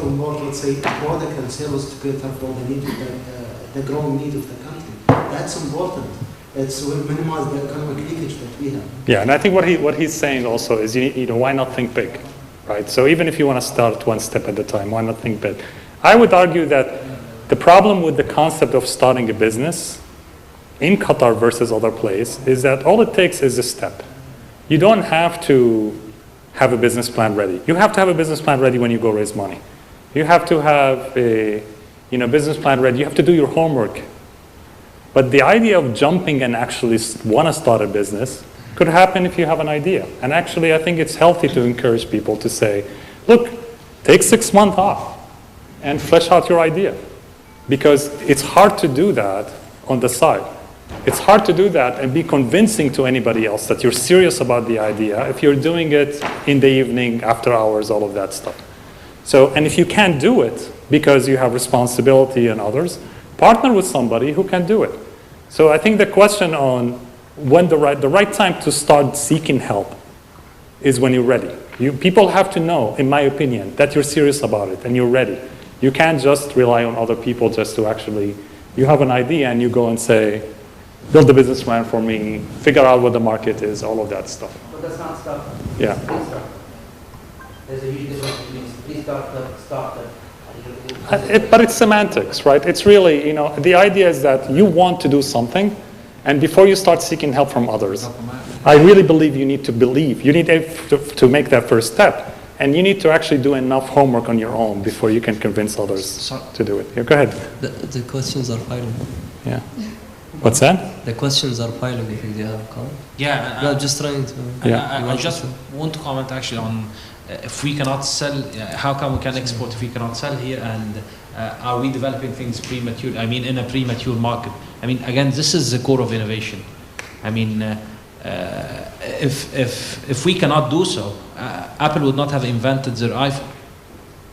import, let's say, product and service to cater for the need of the growing need of the country. That's important. It will minimize the economic leakage that we have. Yeah, and I think what he's saying also is, why not think big, right? So even if you want to start one step at a time, why not think big? I would argue that the problem with the concept of starting a business in Qatar versus other places is that all it takes is a step. You don't have to have a business plan ready. You have to have a business plan ready when you go raise money. You have to have a business plan ready. You have to do your homework. But the idea of jumping and actually want to start a business could happen if you have an idea. And actually, I think it's healthy to encourage people to say, look, take 6 months off and flesh out your idea. Because it's hard to do that on the side. It's hard to do that and be convincing to anybody else that you're serious about the idea if you're doing it in the evening, after hours, all of that stuff. So, and if you can't do it because you have responsibility and others, partner with somebody who can do it. So I think the question on when the right time to start seeking help is when you're ready. People have to know, in my opinion, that you're serious about it and you're ready. You can't just rely on other people just to actually, you have an idea and you go and say, build a business plan for me, figure out what the market is, all of that stuff. But that's not startup. Yeah. Pre-startup. There's a huge difference between pre-startup, startup. But it's semantics, right? It's really, the idea is that you want to do something, and before you start seeking help from others, I really believe you need to believe. You need to make that first step, and you need to actually do enough homework on your own before you can convince others to do it. Yeah, go ahead. The questions are piling. Yeah. What's that? The questions are piling. If you have a comment. Yeah. No, I'm just trying to. I just want to comment actually on if we cannot sell, how come we can export if we cannot sell here, and are we developing things premature? I mean, in a premature market. I mean, again, this is the core of innovation. I mean, if we cannot do so, Apple would not have invented their iPhone,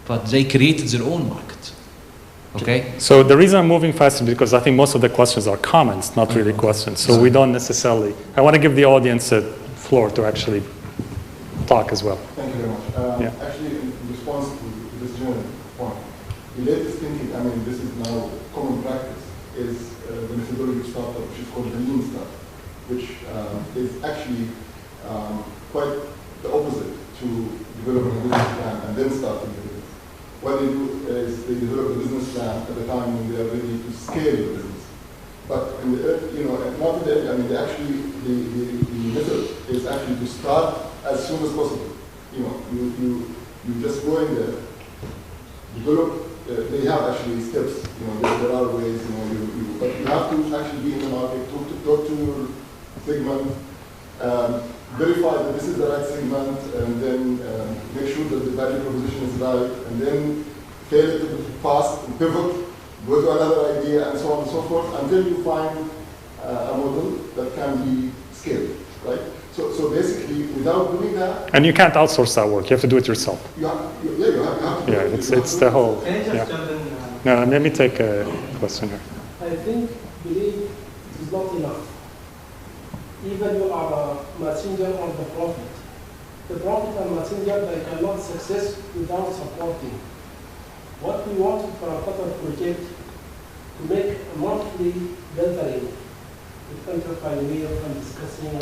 but they created their own market. Okay. So the reason I'm moving fast is because I think most of the questions are comments, not really questions. So we don't necessarily. I want to give the audience a floor to actually talk as well. Thank you very much. Actually, in response to this general point, the latest thinking, I mean, this is now common practice, is the methodology of startup, which is called the lean startup, which is actually quite the opposite to developing a business plan and then starting the business. What they do is they develop the business plan at the time when they are ready to scale the business. But in the not at the end, I mean, the method is actually to start as soon as possible. You just go in there, develop. They have actually steps. There are ways. But you have to actually be in the market, talk to your segment, verify that this is the right segment, and then make sure that the value proposition is right, and then fail it fast and pivot, go to another idea, and so on and so forth, until you find a model that can be scaled, right? So basically, without doing that... And you can't outsource that work. You have to do it yourself. You have to. Yeah, it's the whole... Can I just jump in? No, let me take a question here. I think belief is not enough. Even you are a messenger of the prophet. The prophet and messenger, they cannot success without supporting. What we wanted for our Qatar project, to make a monthly gathering with entrepreneurs and discussing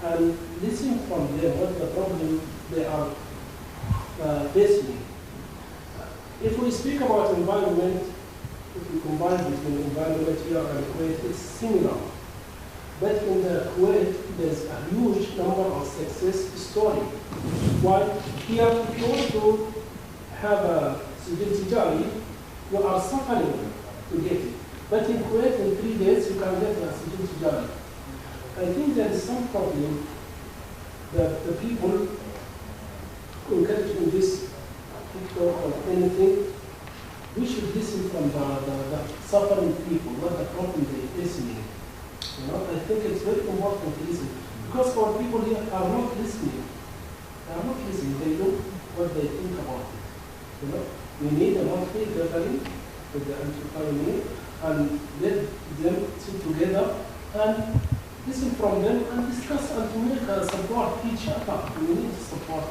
and listening from them what the problem they are facing. If we speak about environment, if we combine between environment here and Kuwait, it's similar. But in the Kuwait, there's a huge number of success stories. While here, if you want to have a civil tijari, you are suffering to get it. But in Kuwait, in 3 days, you can get a civil tijari. I think there is some problem that the people encouraged in this TikTok or anything, we should listen from the suffering people, what the problem they are facing. I think it's very important to listen. Because our people here are not listening. They are not listening. They know what they think about it. We need a monthly gathering with the entrepreneur and let them sit together and listen from them and discuss and to make support each other. We need to support.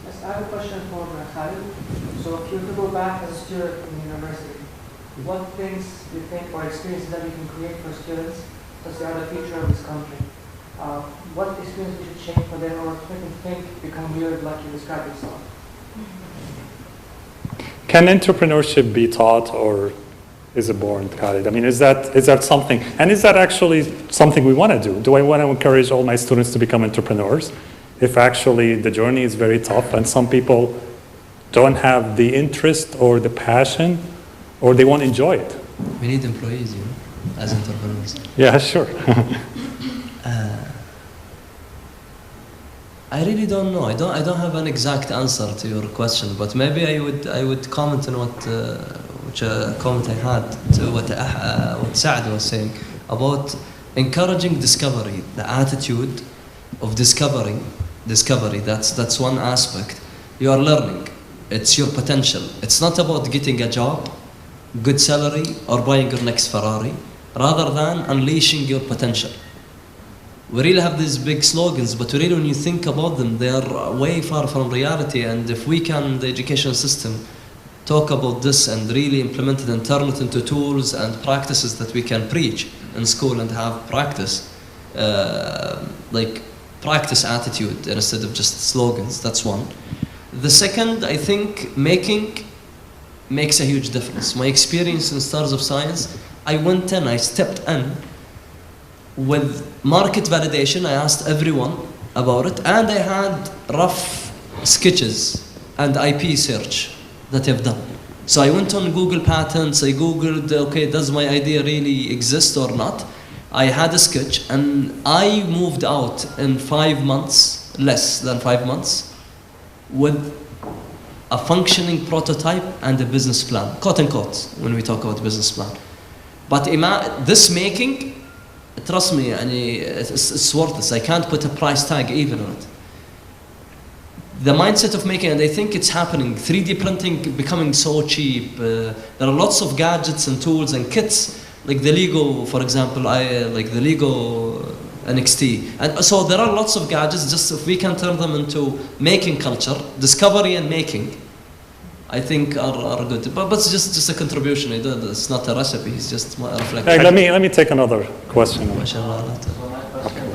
Yes, I have a question for Khalid. So if you were to go back as a student in university, what things do you think or experiences that you can create for students because they are the future of this country? What experience we should change for them or make them think, become weird like you described yourself? Can entrepreneurship be taught or is it born, Khalid? I mean, is that something, and is that actually something we want to do? Do I want to encourage all my students to become entrepreneurs if actually the journey is very tough and some people don't have the interest or the passion or they won't enjoy it? We need employees, as entrepreneurs. Yeah, sure. I really don't know. I don't have an exact answer to your question, but maybe I would comment on which comment I had to what Saad was saying about encouraging discovery, the attitude of discovery. That's one aspect. You are learning. It's your potential. It's not about getting a job, good salary, or buying your next Ferrari, rather than unleashing your potential. We really have these big slogans, but really when you think about them, they are way far from reality. And if we can, the education system, talk about this and really implement it and turn it into tools and practices that we can preach in school and have practice, like practice attitude instead of just slogans, that's one. The second, I think making makes a huge difference. My experience in Stars of Science, I stepped in with market validation. I asked everyone about it, and I had rough sketches and IP search that I've done. So I went on Google Patents, I Googled, okay, does my idea really exist or not? I had a sketch, and I moved out in 5 months, less than 5 months, with a functioning prototype and a business plan, quote unquote, when we talk about business plan. But this making, trust me, it's worthless. I can't put a price tag even on it. The mindset of making, and I think it's happening, 3D printing becoming so cheap. There are lots of gadgets and tools and kits, like the Lego, for example, like the Lego NXT. And so there are lots of gadgets, just if we can turn them into making culture, discovery and making, I think are good. But it's just a contribution. It's not a recipe, it's just a reflection. Hey, let me take another question. So my question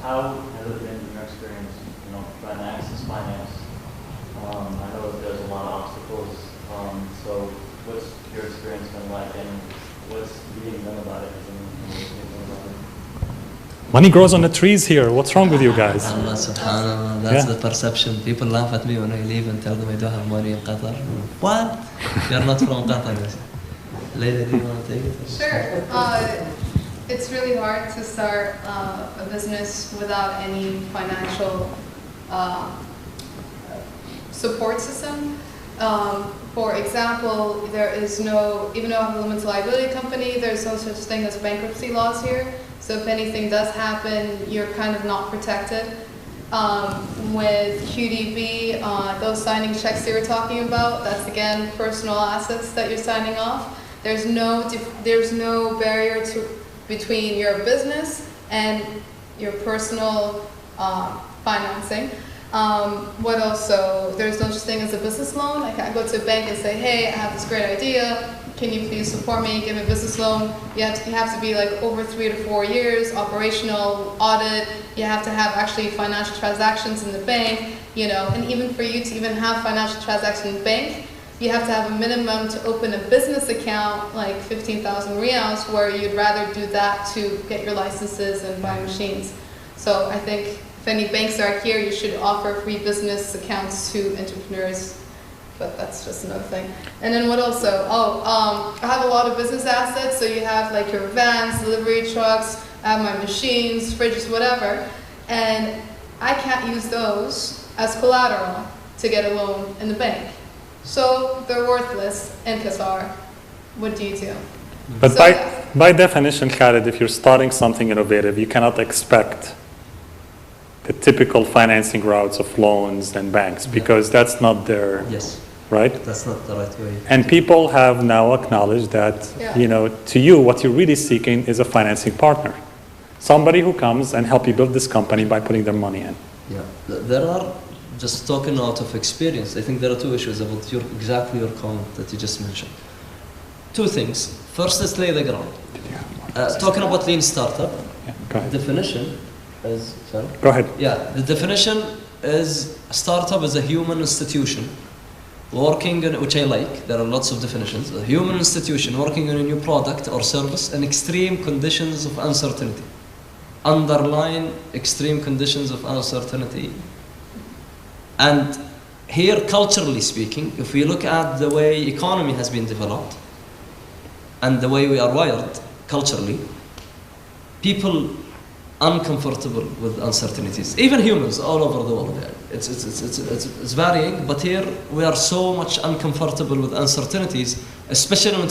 how has it been in your experience, trying to access finance? I know that there's a lot of obstacles. So what's your experience been like, and what's being done about it? Money grows on the trees here. What's wrong with you guys? Allah subhanallah, that's the perception. People laugh at me when I leave and tell them I don't have money in Qatar. What? You're not from Qatar. Layla, do you want to take it? Sure. It's really hard to start a business without any financial support system. For example, there is no, even though I have a limited liability company, there's no such thing as bankruptcy laws here. So if anything does happen, you're kind of not protected. With QDB, those signing checks you were talking about, that's again personal assets that you're signing off. There's no barrier between your business and your personal financing. What else? So there's no such thing as a business loan. I can't go to a bank and say, hey, I have this great idea. Can you please support me, give me a business loan? You have to be like over 3 to 4 years, operational, audit. You have to have actually financial transactions in the bank, and even for you to even have financial transactions in the bank, you have to have a minimum to open a business account, like 15,000 riyals, where you'd rather do that to get your licenses and buy machines. So I think if any banks are here, you should offer free business accounts to entrepreneurs. But that's just another thing. And then what else? I have a lot of business assets. So you have like your vans, delivery trucks, I have my machines, fridges, whatever. And I can't use those as collateral to get a loan in the bank. So they're worthless in Qatar. What do you do? But by definition, Khalid, if you're starting something innovative, you cannot expect the typical financing routes of loans and banks because that's not their right? That's not the right way. And people have now acknowledged that, to you, what you're really seeking is a financing partner. Somebody who comes and help you build this company by putting their money in. Yeah, there are, just talking out of experience, I think there are two issues about exactly your comment that you just mentioned. Two things. First, let's lay the ground. Talking about lean startup, go ahead. Definition is, sorry? Go ahead. Yeah, the definition is a startup is a human institution working on, which I like, there are lots of definitions, a human institution working on a new product or service in extreme conditions of uncertainty. Underline extreme conditions of uncertainty. And here, culturally speaking, if we look at the way economy has been developed and the way we are wired culturally, people uncomfortable with uncertainties. Even humans all over the world. It's varying, but here we are so much uncomfortable with uncertainties, especially when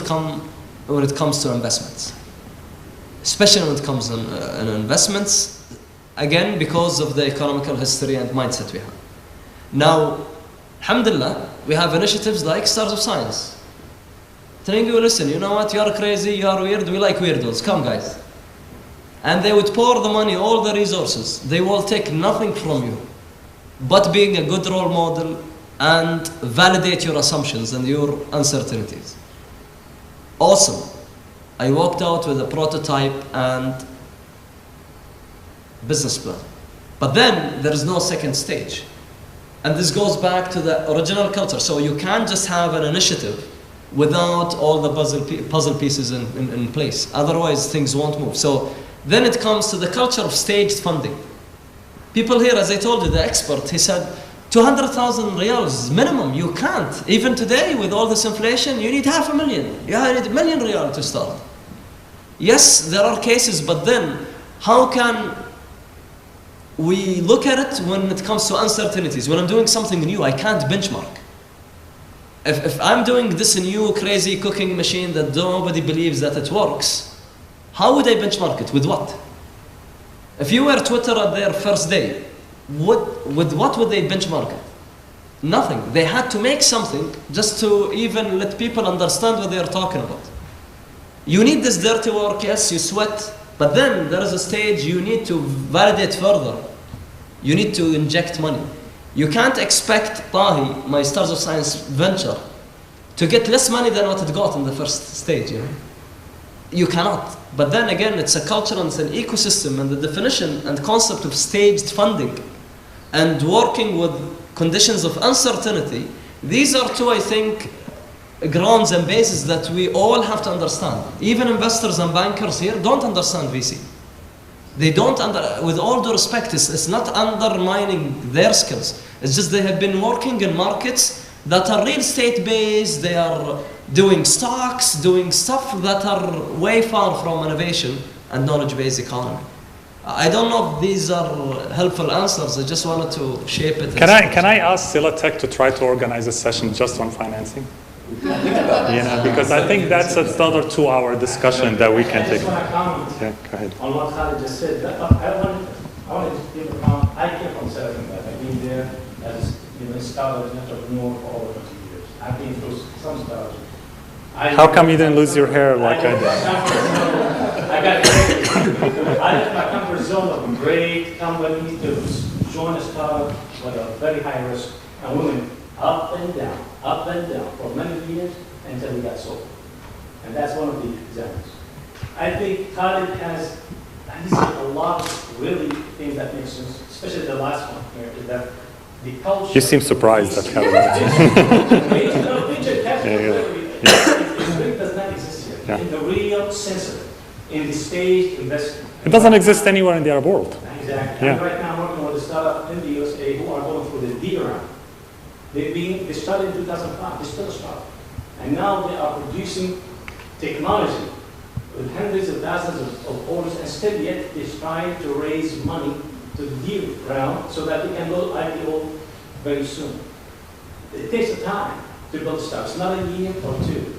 it comes to investments. Especially when it comes in investments, again, because of the economical history and mindset we have. Now, alhamdulillah, we have initiatives like Stars of Science. Telling you, listen, you know what, you are crazy, you are weird, we like weirdos, come guys. And they would pour the money, all the resources. They will take nothing from you, but being a good role model and validate your assumptions and your uncertainties. Awesome. I walked out with a prototype and business plan. But then there is no second stage. And this goes back to the original culture. So you can't just have an initiative without all the puzzle pieces in place. Otherwise, things won't move. So then it comes to the culture of staged funding. People here, as I told you, the expert, he said, 200,000 riyals minimum, you can't. Even today, with all this inflation, you need 500,000. You need $1 million riyal to start. Yes, there are cases, but then how can we look at it when it comes to uncertainties? When I'm doing something new, I can't benchmark. If I'm doing this new crazy cooking machine that nobody believes that it works, how would I benchmark it? With what? If you were Twitter at their first day, with what would they benchmark it? Nothing. They had to make something just to even let people understand what they are talking about. You need this dirty work, yes, you sweat, but then there is a stage you need to validate further. You need to inject money. You can't expect Tahi, my Stars of Science venture, to get less money than what it got in the first stage, you know? You cannot. But then again, it's a culture and it's an ecosystem, and the definition and concept of staged funding and working with conditions of uncertainty, these are two, I think, grounds and bases that we all have to understand. Even investors and bankers here don't understand VC. They don't, with all due respect, it's not undermining their skills. It's just they have been working in markets that are real estate based, they are doing stocks, doing stuff that are way far from innovation and knowledge-based economy. I don't know if these are helpful answers. I just wanted to shape it. Can I ask Silatech to try to organize a session just on financing? Because I think that's another 2-hour discussion that we can take. I just want to comment go ahead. on what Khalid just said. I wanted to give a comment. I came from Silicon Valley. I've been there as a startup entrepreneur for over 20 years. I've been through some startups. How come you didn't lose your hair like I did? I got great. I left my comfort zone of a great company to join a startup with a very high risk, and we went up and down for many years until we got sold. And that's one of the examples. I think Khalid has a lot of really things that make sense, especially the last one here, is that the culture. You seem surprised that Khalid. Venture capital it does not exist here. In the real sense of it, in the staged investment. It doesn't exist anywhere in the Arab world. Exactly. And right now I'm working with a startup in the USA who are going through the D round. They started in 2005, they're still a startup. And now they are producing technology with hundreds of thousands of orders, and still yet they're trying to raise money to the D round so that they can go IPO very soon. It takes a time to build stuff. It's not a year or two.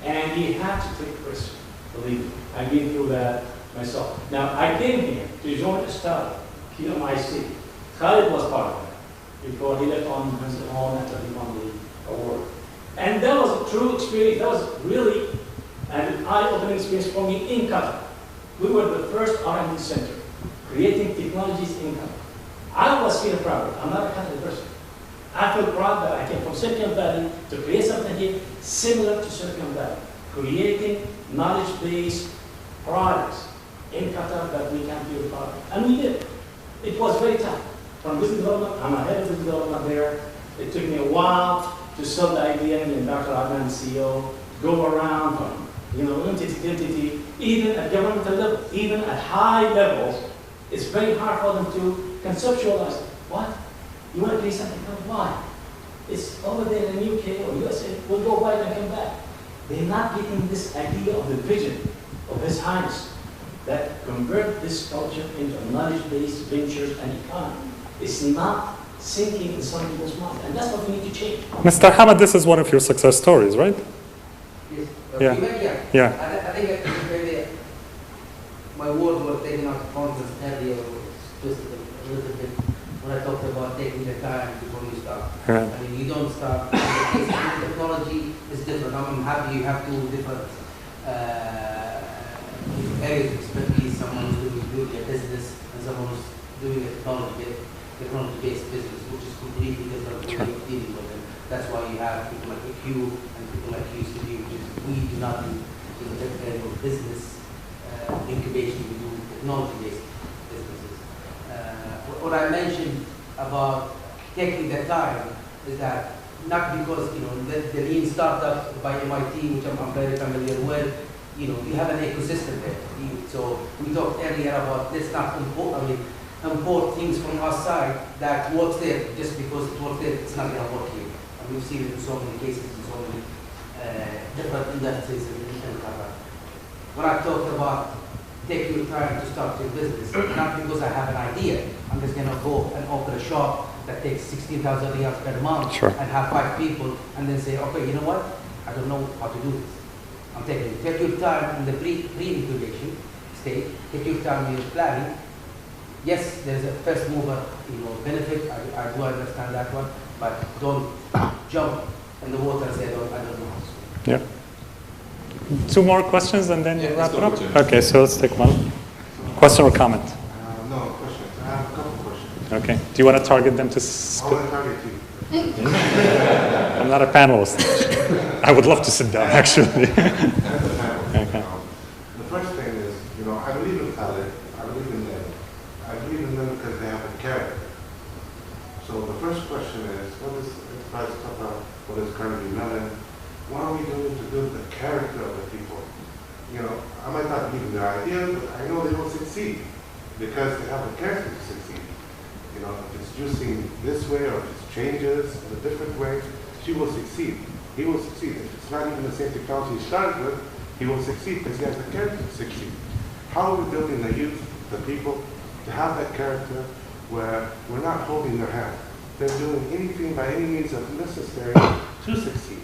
And you have to take risks, believe me. I've been through that myself. Now, I came here to join a startup, QMIC. Khalid was part of that before he left on his own after he won the award. And that was a true experience. That was really an eye-opening experience for me in Qatar. We were the first R&D center creating technologies in Qatar. I was feeling proud. I'm not a Qatari person. I feel proud that I came from Silicon Valley to create something here similar to Silicon Valley, creating knowledge-based products in Qatar that we can feel proud of. And we did. It was very tough. From business development, I'm ahead of business development there. It took me a while to sell the idea and Dr. Adnan, CEO, go around from entity to entity, even at governmental level, even at high levels. It's very hard for them to conceptualize it. What? You want to create something? No, why? It's over there in the UK or USA. We'll go by and come back. They're not getting this idea of the vision of His Highness that convert this culture into a knowledge-based ventures and economy. It's not sinking in some people's minds, and that's what we need to change. Mr. Hamad, this is one of your success stories, right? Yes. Yeah. Yeah. I think really, my words were taken out of context earlier, twisted a little bit when I talked about taking the time before you start. Right. I mean, you don't start. Technology is different. I'm happy you have two different areas of expertise. Someone who's doing a business and someone who's doing a technology-based business, which is completely different way of dealing with them. That's why you have people like you and people like UCD, which is we do not do business incubation, we do technology-based businesses. What I mentioned about taking the time is that not because the lean startup by MIT, which I'm very familiar with, you have an ecosystem there. So we talked earlier about let's not import things from outside that works there just because it works there. It's not going to work here. And we've seen it in so many cases in so many different industries in Qatar. When I talked about take your time to start your business, not because I have an idea. I'm just going to go and open a shop that takes 16,000 riyals per month and have 5 people and then say, okay, you know what? I don't know how to do this. I'm taking it. Take your time in the pre-incubation stage. Take your time in your planning. Yes, there's a first mover, benefit. I do understand that one, but don't jump in the water and say, I don't know how to swim. Yeah. 2 more questions and then you wrap it up? Okay, so let's take one. Question or comment? No, question. I have a couple questions. Okay. Do you want to target them to I want to target you. I'm not a panelist. I would love to sit down, actually. Okay. The first thing is, I believe in Khalid. I believe in them. I believe in them because they have a character. So the first question is, what is Enterprise Qatar? What is Carnegie Mellon? What are we doing to build the character of the people? I might not believe in their ideas, but I know they will succeed because they have the character to succeed. If it's juicing this way or if it changes in a different way, she will succeed. He will succeed. If it's not even the same technology he started with, he will succeed because he has the character to succeed. How are we building the youth, the people, to have that character where we're not holding their hand? They're doing anything by any means that's necessary to succeed.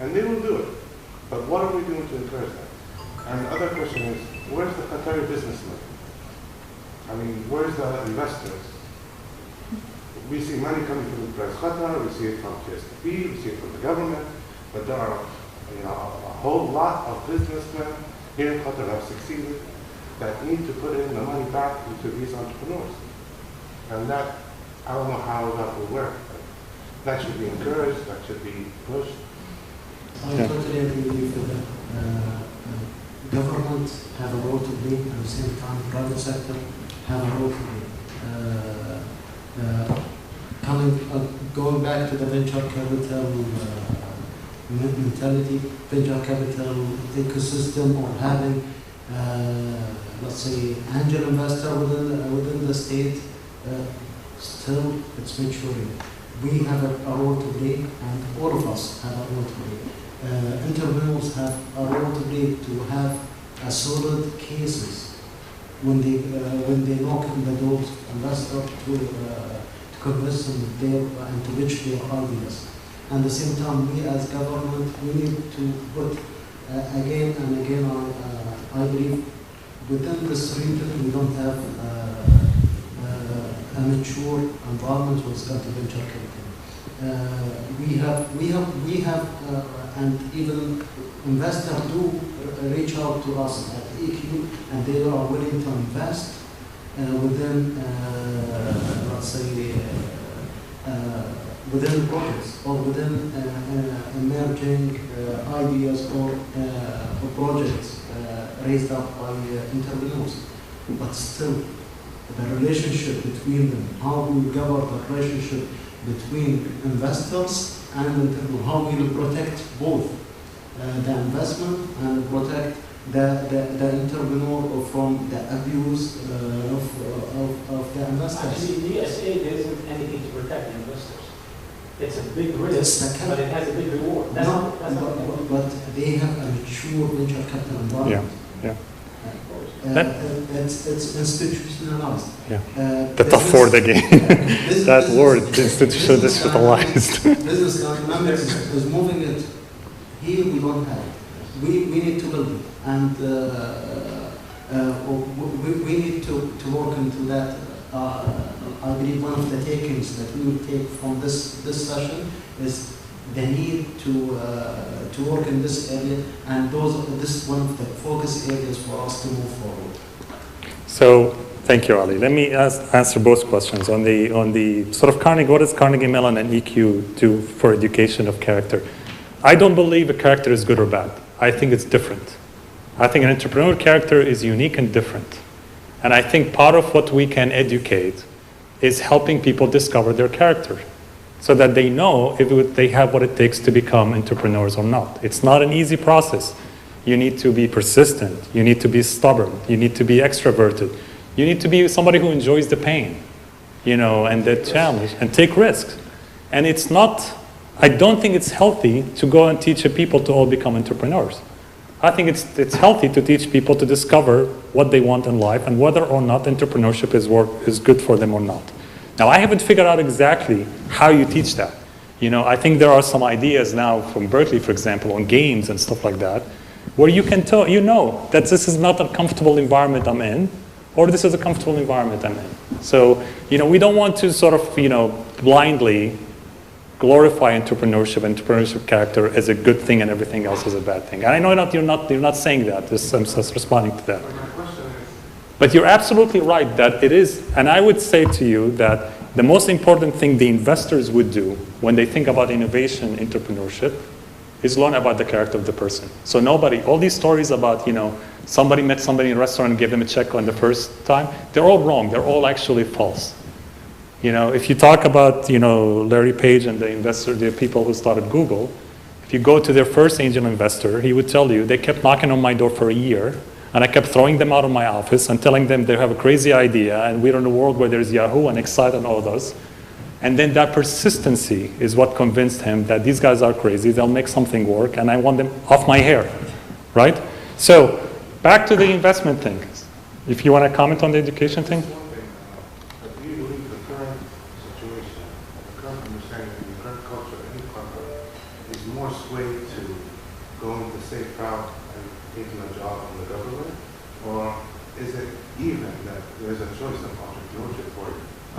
And they will do it. But what are we doing to encourage that? And the other question is, where's the Qatari businessman? Where's the investors? We see money coming from Enterprise Qatar, we see it from TSTP, we see it from the government, but there are a whole lot of businessmen here in Qatar that have succeeded that need to put in the money back into these entrepreneurs. And that, I don't know how that will work, but that should be encouraged, that should be pushed. I totally agree with you for that. Government have a role to play, at the same time private sector have a role to play. Going back to the venture capital mentality, venture capital ecosystem, or having, let's say, angel investor within the state, still it's maturing. We have a role to play, and all of us have a role to play. Entrepreneurs have a role to play to have a solid cases when they knock on the doors of investors to convince them and to reach their ideas. And at the same time, we as government, we need to put again and again on, I believe, within this region, we don't have a mature environment when it comes to venture capital. and even investors do reach out to us at EQ, and they are willing to invest within, let's say, within projects or within emerging ideas or projects raised up by entrepreneurs. But still, the relationship between them, how we govern the relationship between investors and entrepreneurs, how we will protect both the investment and protect the entrepreneur from the abuse of the investors. Actually, in the USA, there isn't anything to protect the investors. It's a big risk, but it has a big reward. But they have a mature venture capital environment. Yeah. It's institutionalized. Yeah. The tough word again. That word, institutionalized. Business dynamics is moving it. Here we don't have it. We need to build it, and we need to work into that. I believe one of the takings that we will take from this session is the need to work in this area, and this is one of the focus areas for us to move forward. So, thank you, Ali. Let me answer both questions. On the sort of Carnegie, what does Carnegie Mellon and EQ do for education of character? I don't believe a character is good or bad. I think it's different. I think an entrepreneur character is unique and different. And I think part of what we can educate is helping people discover their character so that they know if they have what it takes to become entrepreneurs or not. It's not an easy process. You need to be persistent. You need to be stubborn. You need to be extroverted. You need to be somebody who enjoys the pain, and the challenge, and take risks. And it's not, I don't think it's healthy to go and teach people to all become entrepreneurs. I think it's healthy to teach people to discover what they want in life and whether or not entrepreneurship is good for them or not. Now, I haven't figured out exactly how you teach that. I think there are some ideas now from Berkeley, for example, on games and stuff like that, where you can tell, that this is not a comfortable environment I'm in, or this is a comfortable environment I'm in. So, we don't want to sort of, blindly glorify entrepreneurship character as a good thing and everything else is a bad thing. And I know you're not saying that. I'm just responding to that. But you're absolutely right that it is, and I would say to you that the most important thing the investors would do when they think about innovation entrepreneurship is learn about the character of the person. So all these stories about, somebody met somebody in a restaurant and gave them a check on the first time, they're all wrong. They're all actually false. If you talk about, Larry Page and the people who started Google, if you go to their first angel investor, he would tell you they kept knocking on my door for a year, and I kept throwing them out of my office and telling them they have a crazy idea, and we're in a world where there's Yahoo and Excite and all those. And then that persistency is what convinced him that these guys are crazy, they'll make something work, and I want them off my hair, right? So, back to the investment thing. If you want to comment on the education thing.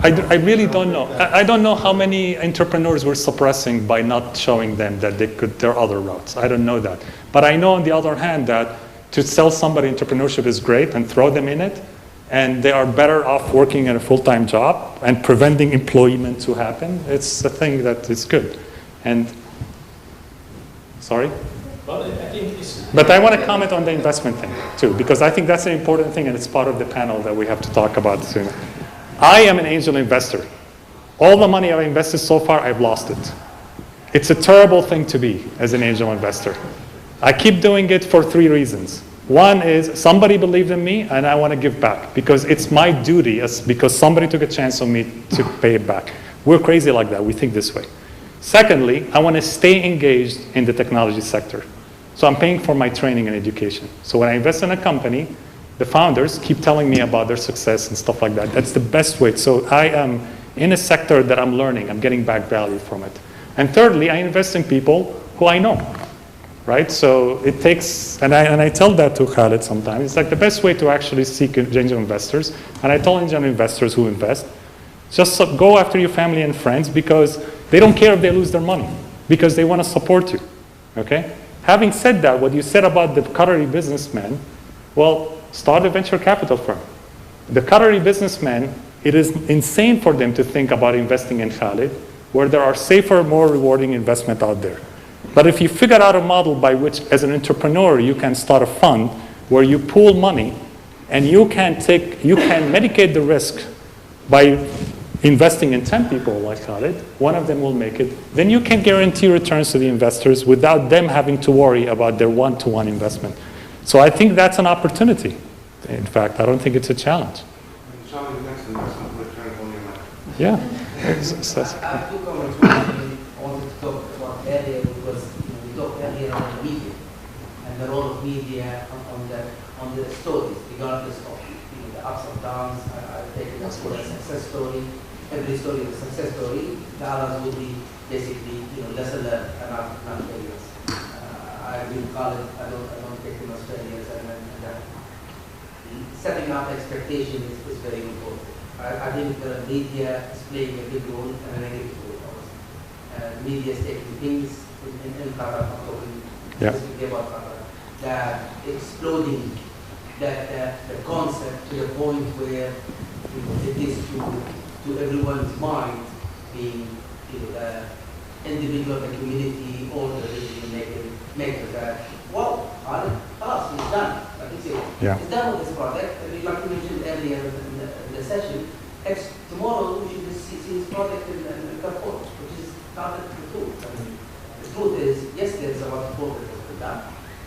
I really don't know. I don't know how many entrepreneurs we're suppressing by not showing them that there are other routes. I don't know that. But I know on the other hand that to tell somebody entrepreneurship is great and throw them in it, and they are better off working in a full-time job and preventing employment to happen, it's a thing that is good. And, sorry? But I want to comment on the investment thing too, because I think that's an important thing and it's part of the panel that we have to talk about soon. I am an angel investor. All the money I've invested so far, I've lost it. It's a terrible thing to be as an angel investor. I keep doing it for 3 reasons. One is somebody believed in me and I want to give back because it's my duty because somebody took a chance on me to pay it back. We're crazy like that. We think this way. Secondly, I want to stay engaged in the technology sector. So I'm paying for my training and education. So when I invest in a company, the founders keep telling me about their success and stuff like that. That's the best way. So I am in a sector that I'm learning. I'm getting back value from it. And thirdly, I invest in people who I know, right? So it takes, and I tell that to Khaled sometimes. It's like the best way to actually seek angel investors. And I tell angel investors who invest, just go after your family and friends because they don't care if they lose their money because they want to support you. Okay? Having said that, what you said about the Qatari businessman, well, start a venture capital firm. The Qatari businessmen, it is insane for them to think about investing in Khalid, where there are safer, more rewarding investment out there. But if you figure out a model by which, as an entrepreneur, you can start a fund where you pool money and you can mitigate the risk by investing in 10 people like Khalid, one of them will make it, then you can guarantee returns to the investors without them having to worry about their one-to-one investment. So I think that's an opportunity. In fact, I don't think it's a challenge. Yeah. I have two comments. One, I wanted to talk about earlier because we talked earlier on the media and the role of media on the stories, regardless of the ups and downs. I take it as a success story. Every story is a success story. The others will be basically lesson learned and not failures. I will call it. I don't take them as failures, and setting up expectations is very important. I think the media is playing a big role and a negative role. Media is taking things in Qatar, I'm talking specifically about Qatar, that exploding the concept to the point where it is to everyone's mind being the individual, the community, or the decision maker that, well, Khalas, he's done. Like you say, he's done with this project. Like you mentioned earlier in the session, tomorrow we should see his project in Qatar, which is not the truth. I mean, the truth is, yes, there's a lot of work that has been done.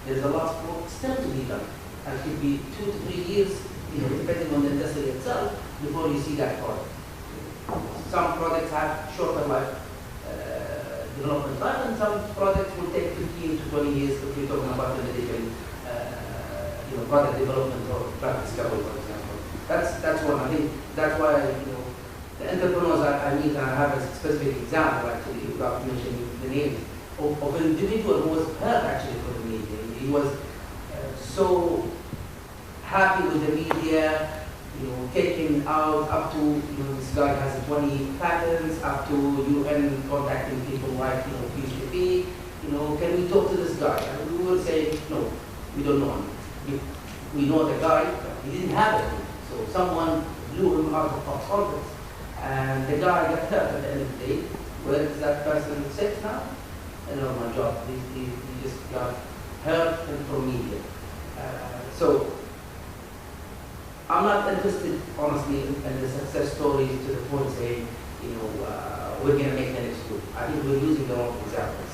There's a lot of work still to be done. And it could be 2 to 3 years, depending on the industry itself, before you see that project. Some projects have shorter life development time, and some projects will take 15 to 20 years if we're talking about the different product development or drug discovery, for example. That's one. I think that's why the entrepreneurs I meet, and I have a specific example actually, without mentioning the name, of an individual who was hurt actually for the media. He was so happy with the media, taking out up to, this guy has 20 patents, up to UN contacting people like, PCP, can we talk to this guy? And we will say, no, we don't know him. We know the guy, he didn't have it. So someone blew him out of context, and the guy got hurt at the end of the day. Where is that person safe now? I know my job. He just got hurt from media. So I'm not interested, honestly, in the success stories to the point saying, we're going to make the next group. I think we're using the wrong examples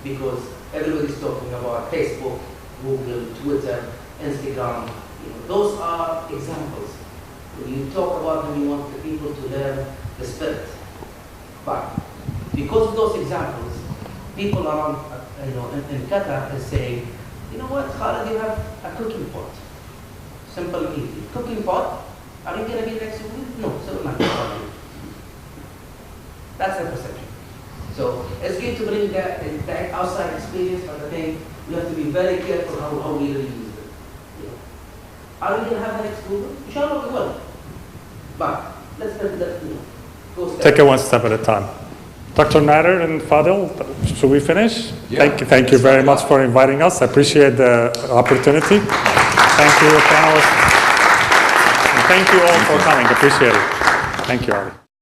because everybody's talking about Facebook, Google, Twitter, Instagram. Those are examples. When you talk about them, you want the people to learn the spirit. But because of those examples, people around, in Qatar are saying, you know what, Khalid, you have a cooking pot. Simple, easy. Cooking pot, are you going to be next week? No, so not. That's the perception. So it's good to bring that outside experience, but I think we have to be very careful how we really use it. Are we going to have the next Google? Inshallah we will. But let's go step. Take it one step at a time. Dr. Nader and Fadil, should we finish? Yeah. Thank you very much for inviting us. I appreciate the opportunity. Thank you, panelists. And thank you all for coming. Appreciate it. Thank you, Ali.